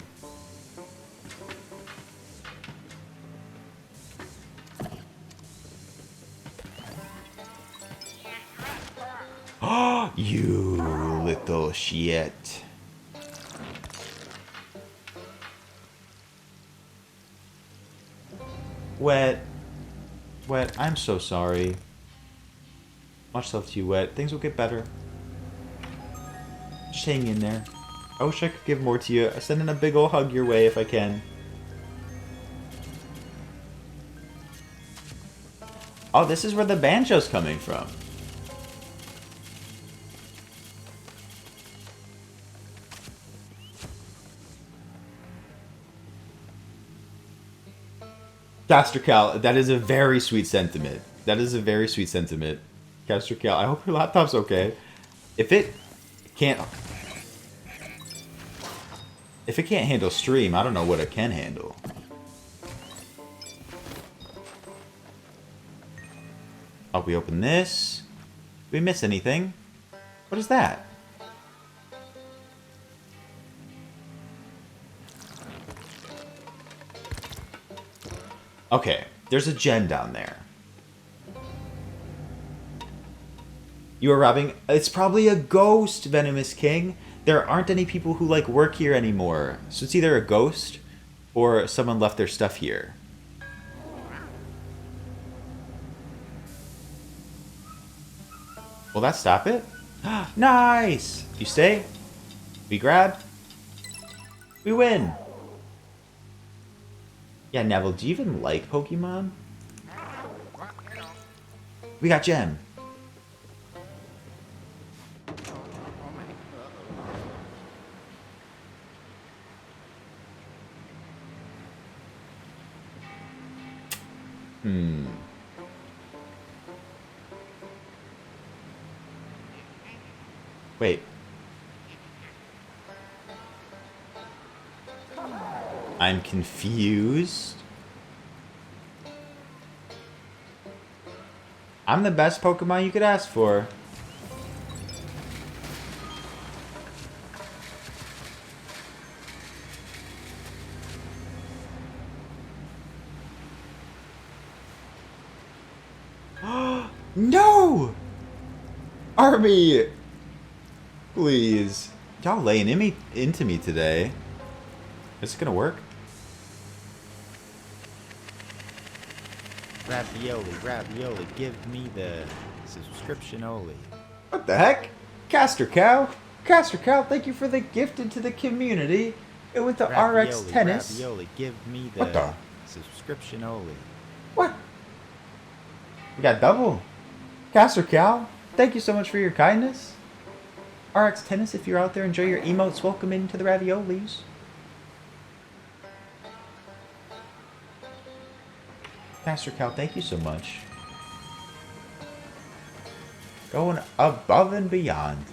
C: You little shit. Wet. Wet, I'm so sorry. Much love to you, Wet. Things will get better. Just hang in there. I wish I could give more to you. I send in a big ol' hug your way if I can. Oh, this is where the banjo's coming from. Caster Cal, that is a very sweet sentiment. That is a very sweet sentiment. Caster Cal, I hope your laptop's okay. If it can't handle stream, I don't know what it can handle. Oh, we open this. Did we miss anything? What is that? Okay, there's a gem down there. You are robbing... It's probably a ghost, Venomous King. There aren't any people who, like, work here anymore. So it's either a ghost or someone left their stuff here. Will that stop it? Nice! You stay. We grab. We win. Yeah, Neville, do you even like Pokemon? We got Gem. Wait. I'm confused. I'm the best Pokemon you could ask for. No! Army! Please. Y'all laying into me today. Is this gonna work?
D: Ravioli, ravioli, give me the subscription only.
C: What the heck? Caster Cow? Caster Cow, thank you for the gift into the community. It went to RX Tennis.
D: Ravioli, give me
C: What the?
D: subscription only.
C: What? We got double. Caster Cow, thank you so much for your kindness. RX Tennis, if you're out there, enjoy your emotes. Welcome into the raviolis. Caster Cow, thank you so much. Going above and beyond.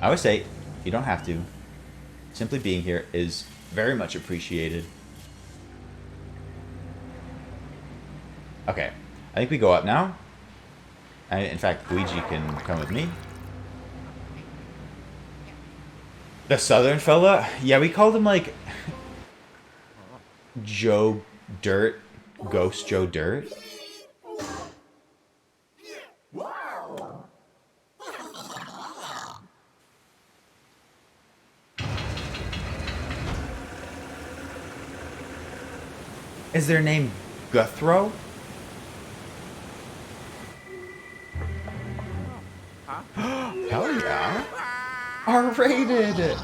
C: I always say, you don't have to. Simply being here is very much appreciated. Okay, I think we go up now. In fact, Luigi can come with me. The southern fella? Yeah, we called him like Joe Dirt. Ghost Joe Dirt. Is their name Guthro? Hell yeah. R-rated!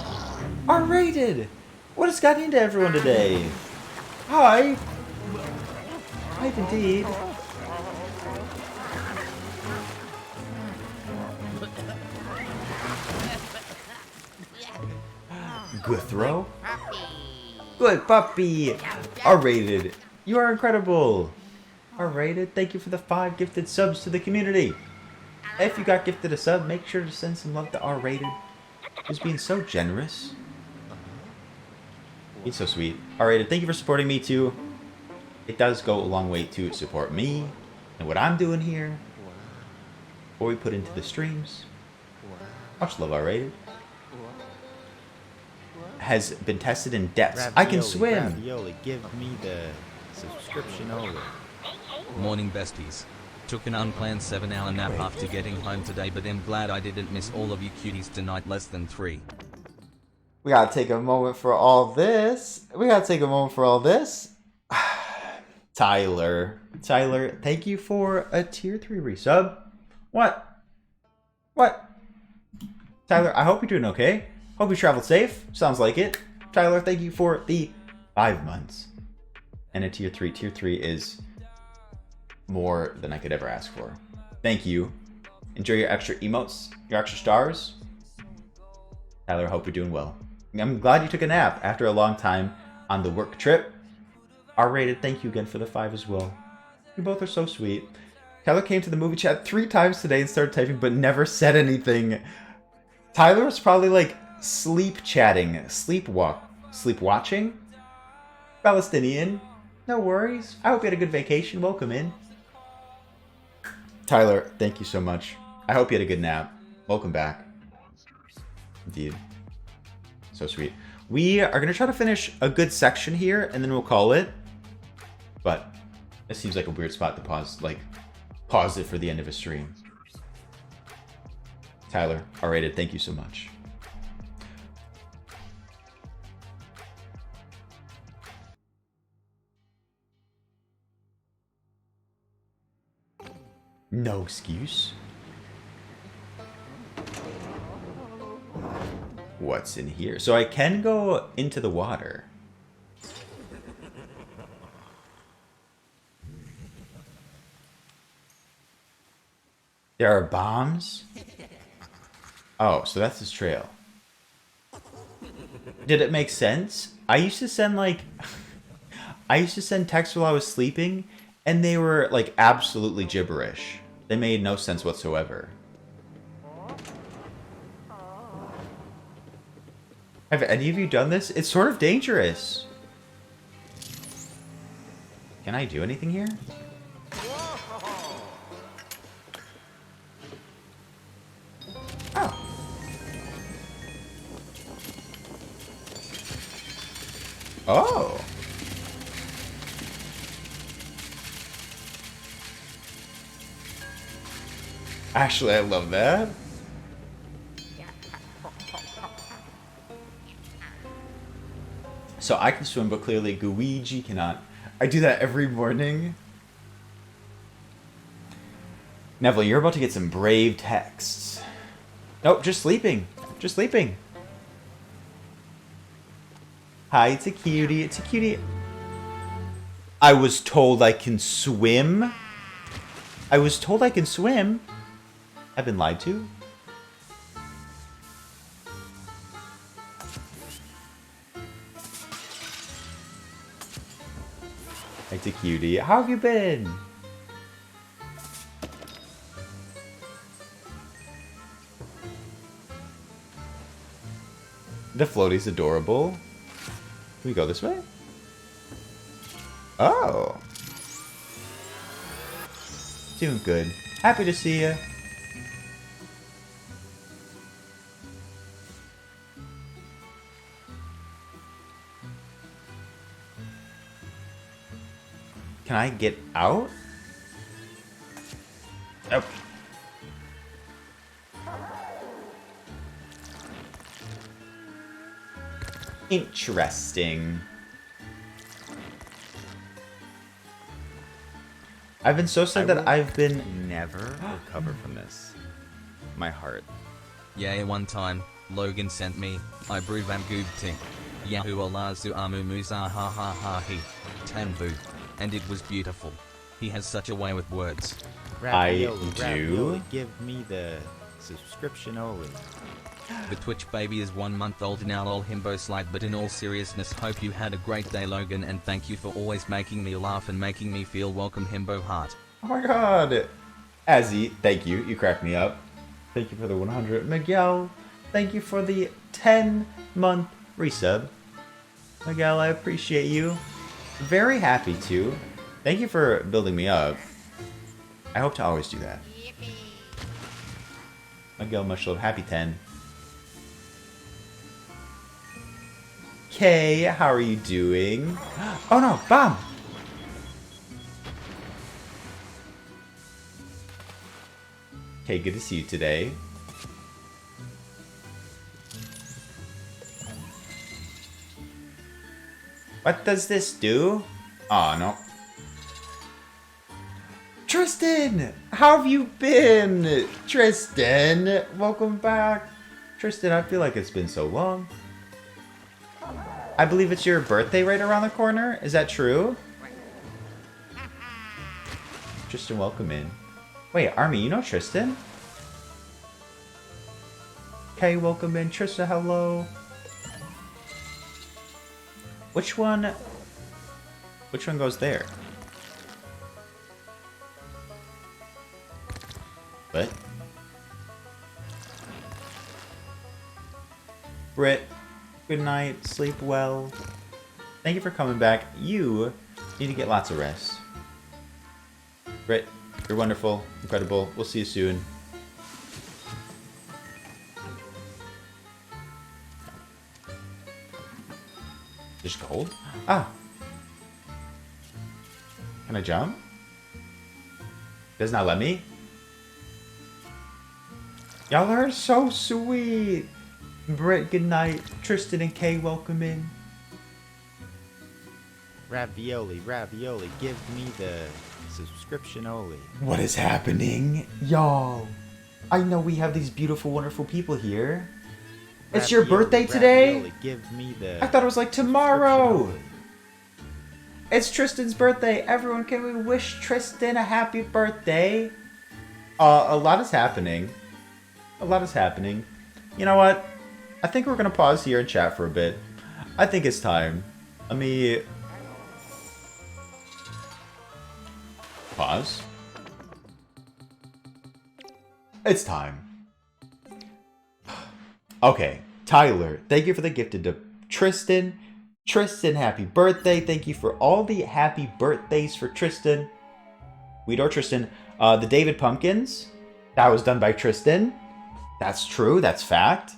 C: R-rated! What has gotten into everyone today? Hi! Hi indeed. Guthro? Good puppy! R-rated! You are incredible! R-rated, thank you for the 5 gifted subs to the community. If you got gifted a sub, make sure to send some love to R-rated. He's being so generous. He's so sweet. R-rated, thank you for supporting me too. It does go a long way to support me and what I'm doing here. What we put into the streams. Much love, R-rated. Has been tested in depths.
D: Ravioli,
C: I can swim.
D: Ravioli, give me the subscription only.
B: Morning besties. Took an unplanned 7-hour nap after getting home today, but am glad I didn't miss all of you cuties tonight. Less than 3.
C: We gotta take a moment for all this. Tyler, thank you for a tier 3 resub. What? Tyler, I hope you're doing okay. Hope you traveled safe. Sounds like it. Tyler, thank you for the 5 months. And a tier 3. Tier 3 is more than I could ever ask for. Thank you. Enjoy your extra emotes, your extra stars. Tyler, I hope you're doing well. I'm glad you took a nap after a long time on the work trip. R-rated, thank you again for the 5 as well. You both are so sweet. Tyler came to the movie chat 3 times today and started typing, but never said anything. Tyler was probably like sleep chatting, sleepwatching. Palestinian, no worries. I hope you had a good vacation. Welcome in. Tyler, thank you so much. I hope you had a good nap. Welcome back. Indeed. So sweet. We are going to try to finish a good section here, and then we'll call it. But it seems like a weird spot to pause it for the end of a stream. Tyler, R-rated, thank you so much. No excuse. What's in here? So I can go into the water. There are bombs? Oh, so that's his trail. Did it make sense? I used to send texts while I was sleeping, and they were like absolutely gibberish. They made no sense whatsoever. Have any of you done this? It's sort of dangerous. Can I do anything here? Oh. Oh. Actually, I love that. So I can swim, but clearly Luigi cannot. I do that every morning. Neville, you're about to get some brave texts. Nope, just sleeping. Just sleeping. Hi, it's a cutie. It's a cutie. I was told I can swim. I was told I can swim. I've been lied to. It's a cutie. How have you been? The floaty's adorable. Can we go this way? Oh. Doing good. Happy to see you. Can I get out? Nope. Interesting. I've been so sad that I've been...
A: Never recover from this. My heart.
B: Yeah, one time, Logan sent me, I brew vam goobti. Yahoo alazu amu muza ha ha ha he. Tanbu. And it was beautiful. He has such a way with words.
D: Ravioli,
C: do?
D: ravioli, give me the subscription only.
B: The Twitch baby is 1 month old now, lol himbo slide, but in all seriousness, hope you had a great day, Logan, and thank you for always making me laugh and making me feel welcome, himbo heart.
C: Oh my god. Azzy, thank you. You cracked me up. Thank you for the 100. Miguel, thank you for the 10-month resub. Miguel, I appreciate you. Very happy to. Thank you for building me up. I hope to always do that. Miguel, much love. Happy 10. Kay, how are you doing? Oh no, bomb! Kay, good to see you today. What does this do? Oh no. Tristan! How have you been? Tristan, welcome back. Tristan, I feel like it's been so long. I believe it's your birthday right around the corner. Is that true? Tristan, welcome in. Wait, Army, you know Tristan? Okay, welcome in. Tristan, hello. Which one goes there? What? Britt, good night. Sleep well. Thank you for coming back. You need to get lots of rest. Britt, you're wonderful, incredible. We'll see you soon. Just cold? Ah. Can I jump? Does not let me? Y'all are so sweet. Britt, good night. Tristan and Kay, welcome in.
D: Ravioli, ravioli, give me the subscription only.
C: What is happening? Y'all, I know we have these beautiful, wonderful people here. It's your
D: Ravioli,
C: birthday today?
D: ravioli, give me the
C: I thought it was like
D: subscription
C: tomorrow.
D: only.
C: It's Tristan's birthday. Everyone, can we wish Tristan a happy birthday? A lot is happening. A lot is happening. You know what? I think we're going to pause here and chat for a bit. I think it's time. Let me... pause. It's time. Okay, Tyler, thank you for the gifted to Tristan. Tristan, happy birthday. Thank you for all the happy birthdays for Tristan. We adore Tristan. The David Pumpkins, that was done by Tristan. That's true, that's fact.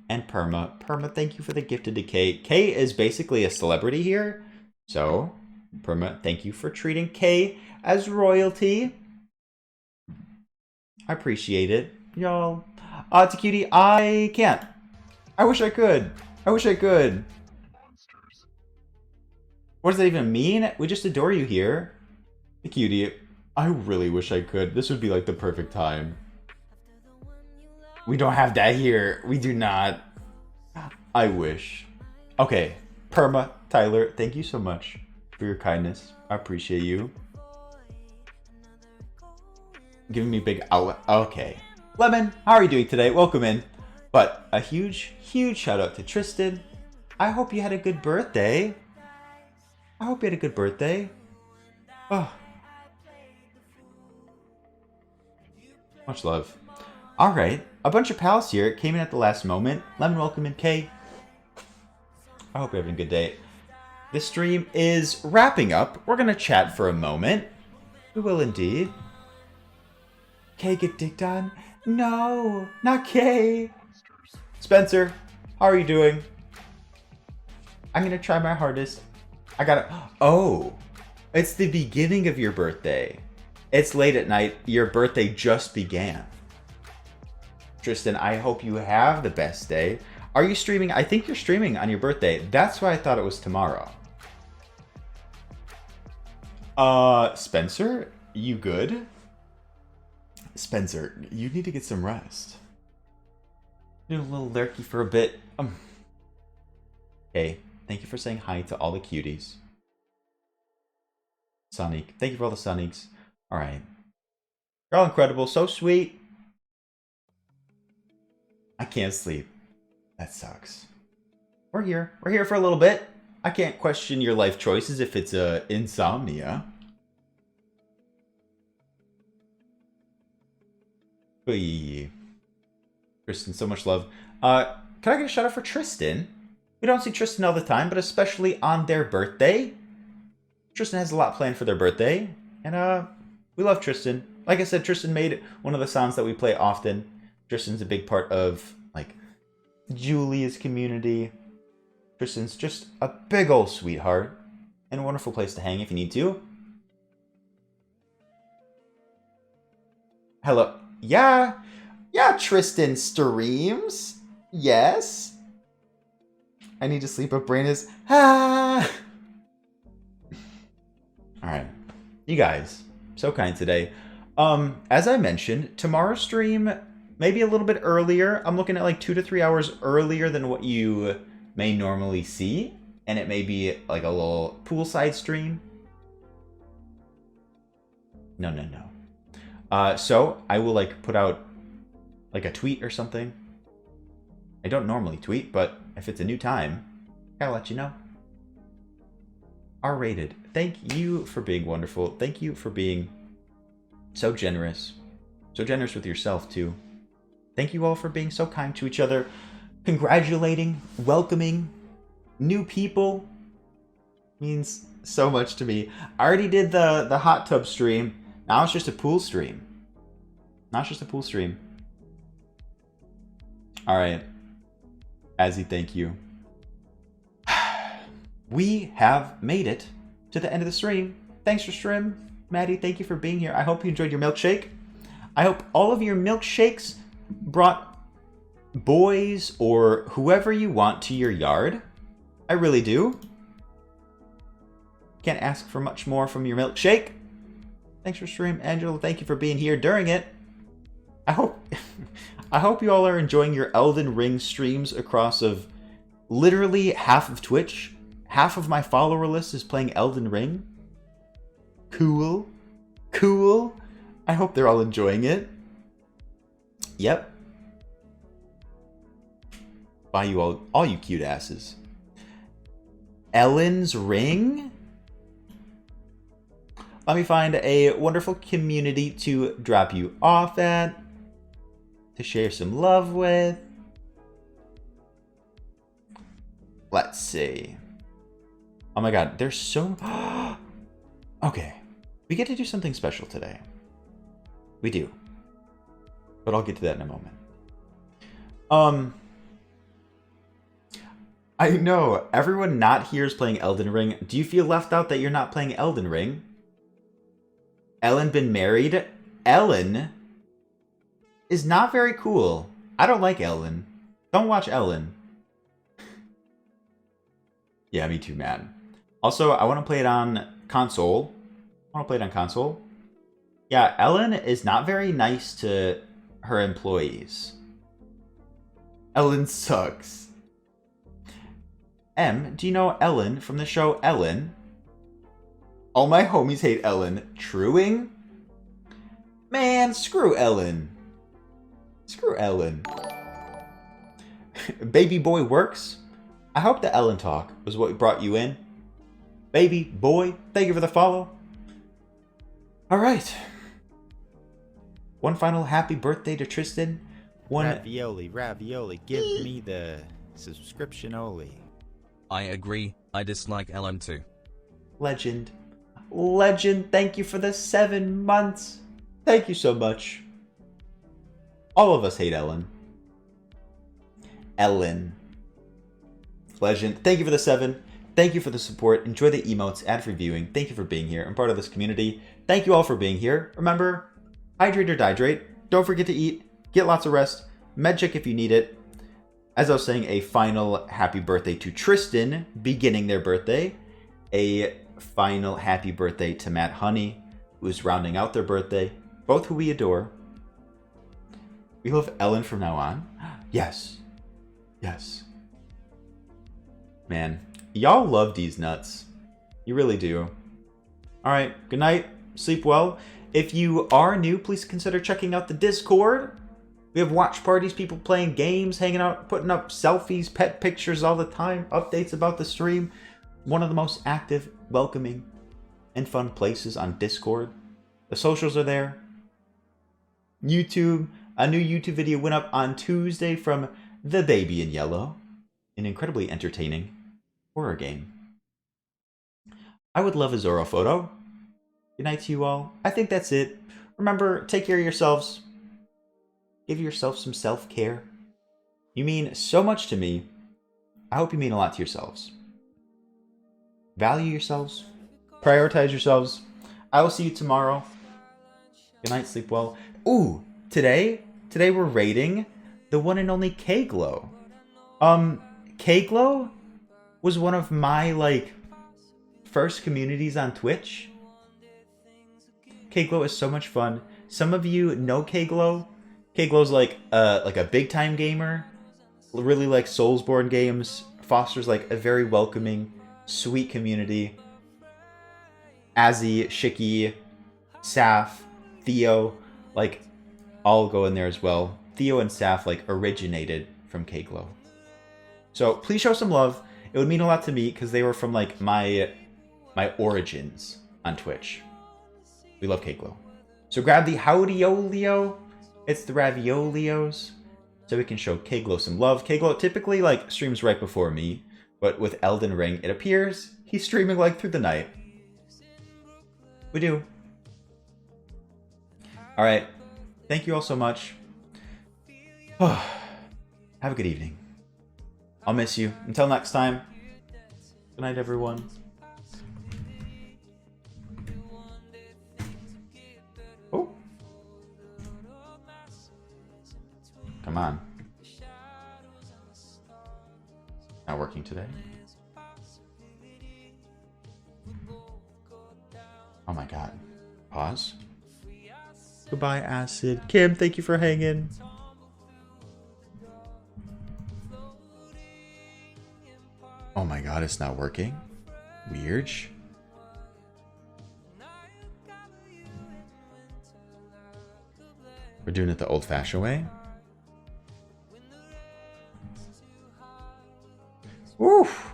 C: And Perma. Perma, thank you for the gifted to Kay. Kay is basically a celebrity here. So, Perma, thank you for treating Kay as royalty. I appreciate it. Y'all. Tacutie, I can't. I wish I could. I wish I could. What does that even mean? We just adore you here. The cutie. I really wish I could. This would be like the perfect time. We don't have that here. We do not. I wish. Okay. Perma, Tyler, thank you so much for your kindness. I appreciate you. Giving me big outlet. Okay. Lemon, how are you doing today? Welcome in. But a huge, huge shout out to Tristan. I hope you had a good birthday. I hope you had a good birthday. Oh. Much love. Alright. A bunch of pals here came in at the last moment. Lemon, welcome in. Kay. I hope you're having a good day. This stream is wrapping up. We're going to chat for a moment. We will indeed. Kay get dicked on? No, not Kay. Spencer, how are you doing? I'm going to try my hardest. I got to... Oh, it's the beginning of your birthday. It's late at night. Your birthday just began. Tristan, I hope you have the best day. Are you streaming? I think you're streaming on your birthday. That's why I thought it was tomorrow. Spencer, you good? Spencer, you need to get some rest. Do a little lurky for a bit. Hey, thank you for saying hi to all the cuties. Sonic, thank you for all the Sonics. Alright. You're all incredible, so sweet. I can't sleep. That sucks. We're here. We're here for a little bit. I can't question your life choices if it's insomnia. Oy. Tristan, so much love. Can I get a shout out for Tristan? We don't see Tristan all the time, but especially on their birthday. Tristan has a lot planned for their birthday. And we love Tristan. Like I said, Tristan made one of the sounds that we play often. Tristan's a big part of, like, Julia's community. Tristan's just a big old sweetheart. And a wonderful place to hang if you need to. Hello. Yeah. Yeah, Tristan streams. Yes. I need to sleep. But brain is... Ah. Alright. You guys. So kind today. As I mentioned, tomorrow's stream... maybe a little bit earlier. I'm looking at like 2 to 3 hours earlier than what you may normally see. And it may be like a little poolside stream. No. So I will like put out like a tweet or something. I don't normally tweet, but if it's a new time, gotta let you know. R-rated. Thank you for being wonderful. Thank you for being so generous. So generous with yourself too. Thank you all for being so kind to each other, congratulating, welcoming new people. Means so much to me. I already did the hot tub stream. Now it's just a pool stream. Now it's just a pool stream. All right. Azzy, thank you. We have made it to the end of the stream. Thanks for stream. Maddie, thank you for being here. I hope you enjoyed your milkshake. I hope all of your milkshakes brought boys or whoever you want to your yard. I really do. Can't ask for much more from your milkshake. Thanks for stream, Angela. Thank you for being here during it. I hope you all are enjoying your Elden Ring streams across of literally half of Twitch. Half of my follower list is playing Elden Ring. Cool. Cool. I hope they're all enjoying it. Yep. Bye you all you cute asses. Ellen's Ring? Let me find a wonderful community to drop you off at. To share some love with. Let's see. Oh my god, there's so... Okay. We get to do something special today. We do. But I'll get to that in a moment. I know, everyone not here is playing Elden Ring. Do you feel left out that you're not playing Elden Ring? Ellen been married? Ellen is not very cool. I don't like Ellen. Don't watch Ellen. Yeah, me too, man. Also, I want to play it on console. Yeah, Ellen is not very nice to her employees. Ellen sucks. Do you know Ellen from the show Ellen? All my homies hate Ellen. Truing? Man, screw Ellen. Screw Ellen. Baby boy works? I hope the Ellen talk was what brought you in. Baby boy, thank you for the follow. Alright. One final happy birthday to Tristan.
D: Ravioli, give me the subscription only.
B: I agree, I dislike Ellen too.
C: Legend, thank you for the 7 months. Thank you so much. All of us hate Ellen. Legend, thank you for the 7. Thank you for the support. Enjoy the emotes, ad reviewing. Thank you for being here. I'm part of this community. Thank you all for being here. Remember, hydrate or dihydrate. Don't forget to eat. Get lots of rest. Med check if you need it. As I was saying, a final happy birthday to Tristan, beginning their birthday. A final happy birthday to Matt Honey, who is rounding out their birthday. Both who we adore. We love Ellen from now on. Yes. Man, y'all love these nuts. You really do. Alright, good night. Sleep well. If you are new, please consider checking out the Discord. We have watch parties, people playing games, hanging out, putting up selfies, pet pictures all the time, updates about the stream. One of the most active, welcoming, and fun places on Discord. The socials are there. YouTube. A new YouTube video went up on Tuesday from The Baby in Yellow. An incredibly entertaining horror game. I would love a Zorro photo. Good night to you all. I think that's it. Remember, take care of yourselves. Give yourself some self-care. You mean so much to me. I hope you mean a lot to yourselves. Value yourselves. Prioritize yourselves. I will see you tomorrow. Good night, sleep well. Ooh, today we're rating the one and only K-Glow. K-Glow was one of my, first communities on Twitch. K-Glow is so much fun. Some of you know K-Glow. K-Glow's like a big-time gamer. Really likes Soulsborne games. Fosters, a very welcoming, sweet community. Azzy, Shiki, Saf, Theo, all go in there as well. Theo and Saf, originated from K-Glow. So please show some love. It would mean a lot to me because they were from my origins on Twitch. We love K-Glow. So grab the Howdyolio. It's the Raviolios. So we can show K-Glow some love. K-Glow typically streams right before me, but with Elden Ring, it appears he's streaming through the night. We do. All right. Thank you all so much. Have a good evening. I'll miss you. Until next time. Good night, everyone. Oh. Come on. Not working today? Oh my god. Pause. Goodbye, Acid. Kim, thank you for hanging. Oh my god, it's not working? Weird. We're doing it the old-fashioned way? Oof.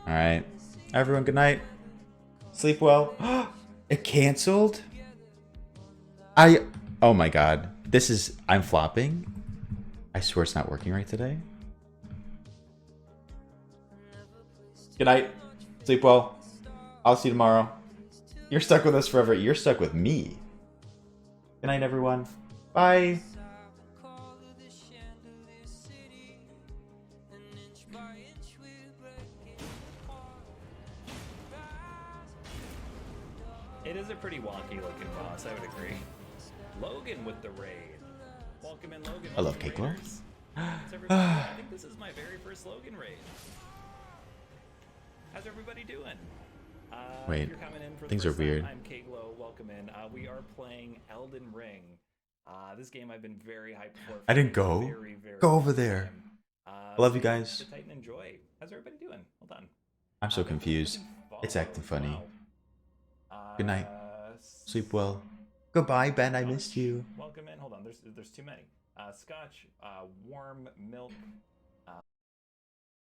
C: Alright. Everyone, good night. Sleep well. It canceled? Oh my god. I'm flopping. I swear it's not working right today. Good night. Sleep well. I'll see you tomorrow. You're stuck with us forever. You're stuck with me. Good night, everyone. Bye.
I: It is a pretty wonky looking boss, I would agree. Logan with the raid. Welcome in, Logan.
C: I love K-Glow.
I: I think this is my very first Logan raid. How's everybody doing?
C: Wait,
I: if you're coming in for the
C: things are
I: first time,
C: weird.
I: I'm Kaglo. Welcome in. We are playing Elden Ring. This game I've been very hyped for.
C: I didn't
I: a
C: go.
I: very, very
C: Go over
I: long
C: there.
I: time.
C: I love you
I: So
C: guys.
I: Sit tight and enjoy. How's everybody doing? Hold on.
C: I'm so
I: Thanks for
C: confused.
I: clicking
C: It's acting
I: follow.
C: funny.
I: Wow.
C: Good night. Sleep well. Goodbye, Ben. I
I: Scotch,
C: missed you.
I: Welcome in. Hold on. There's too many. Scotch, warm milk,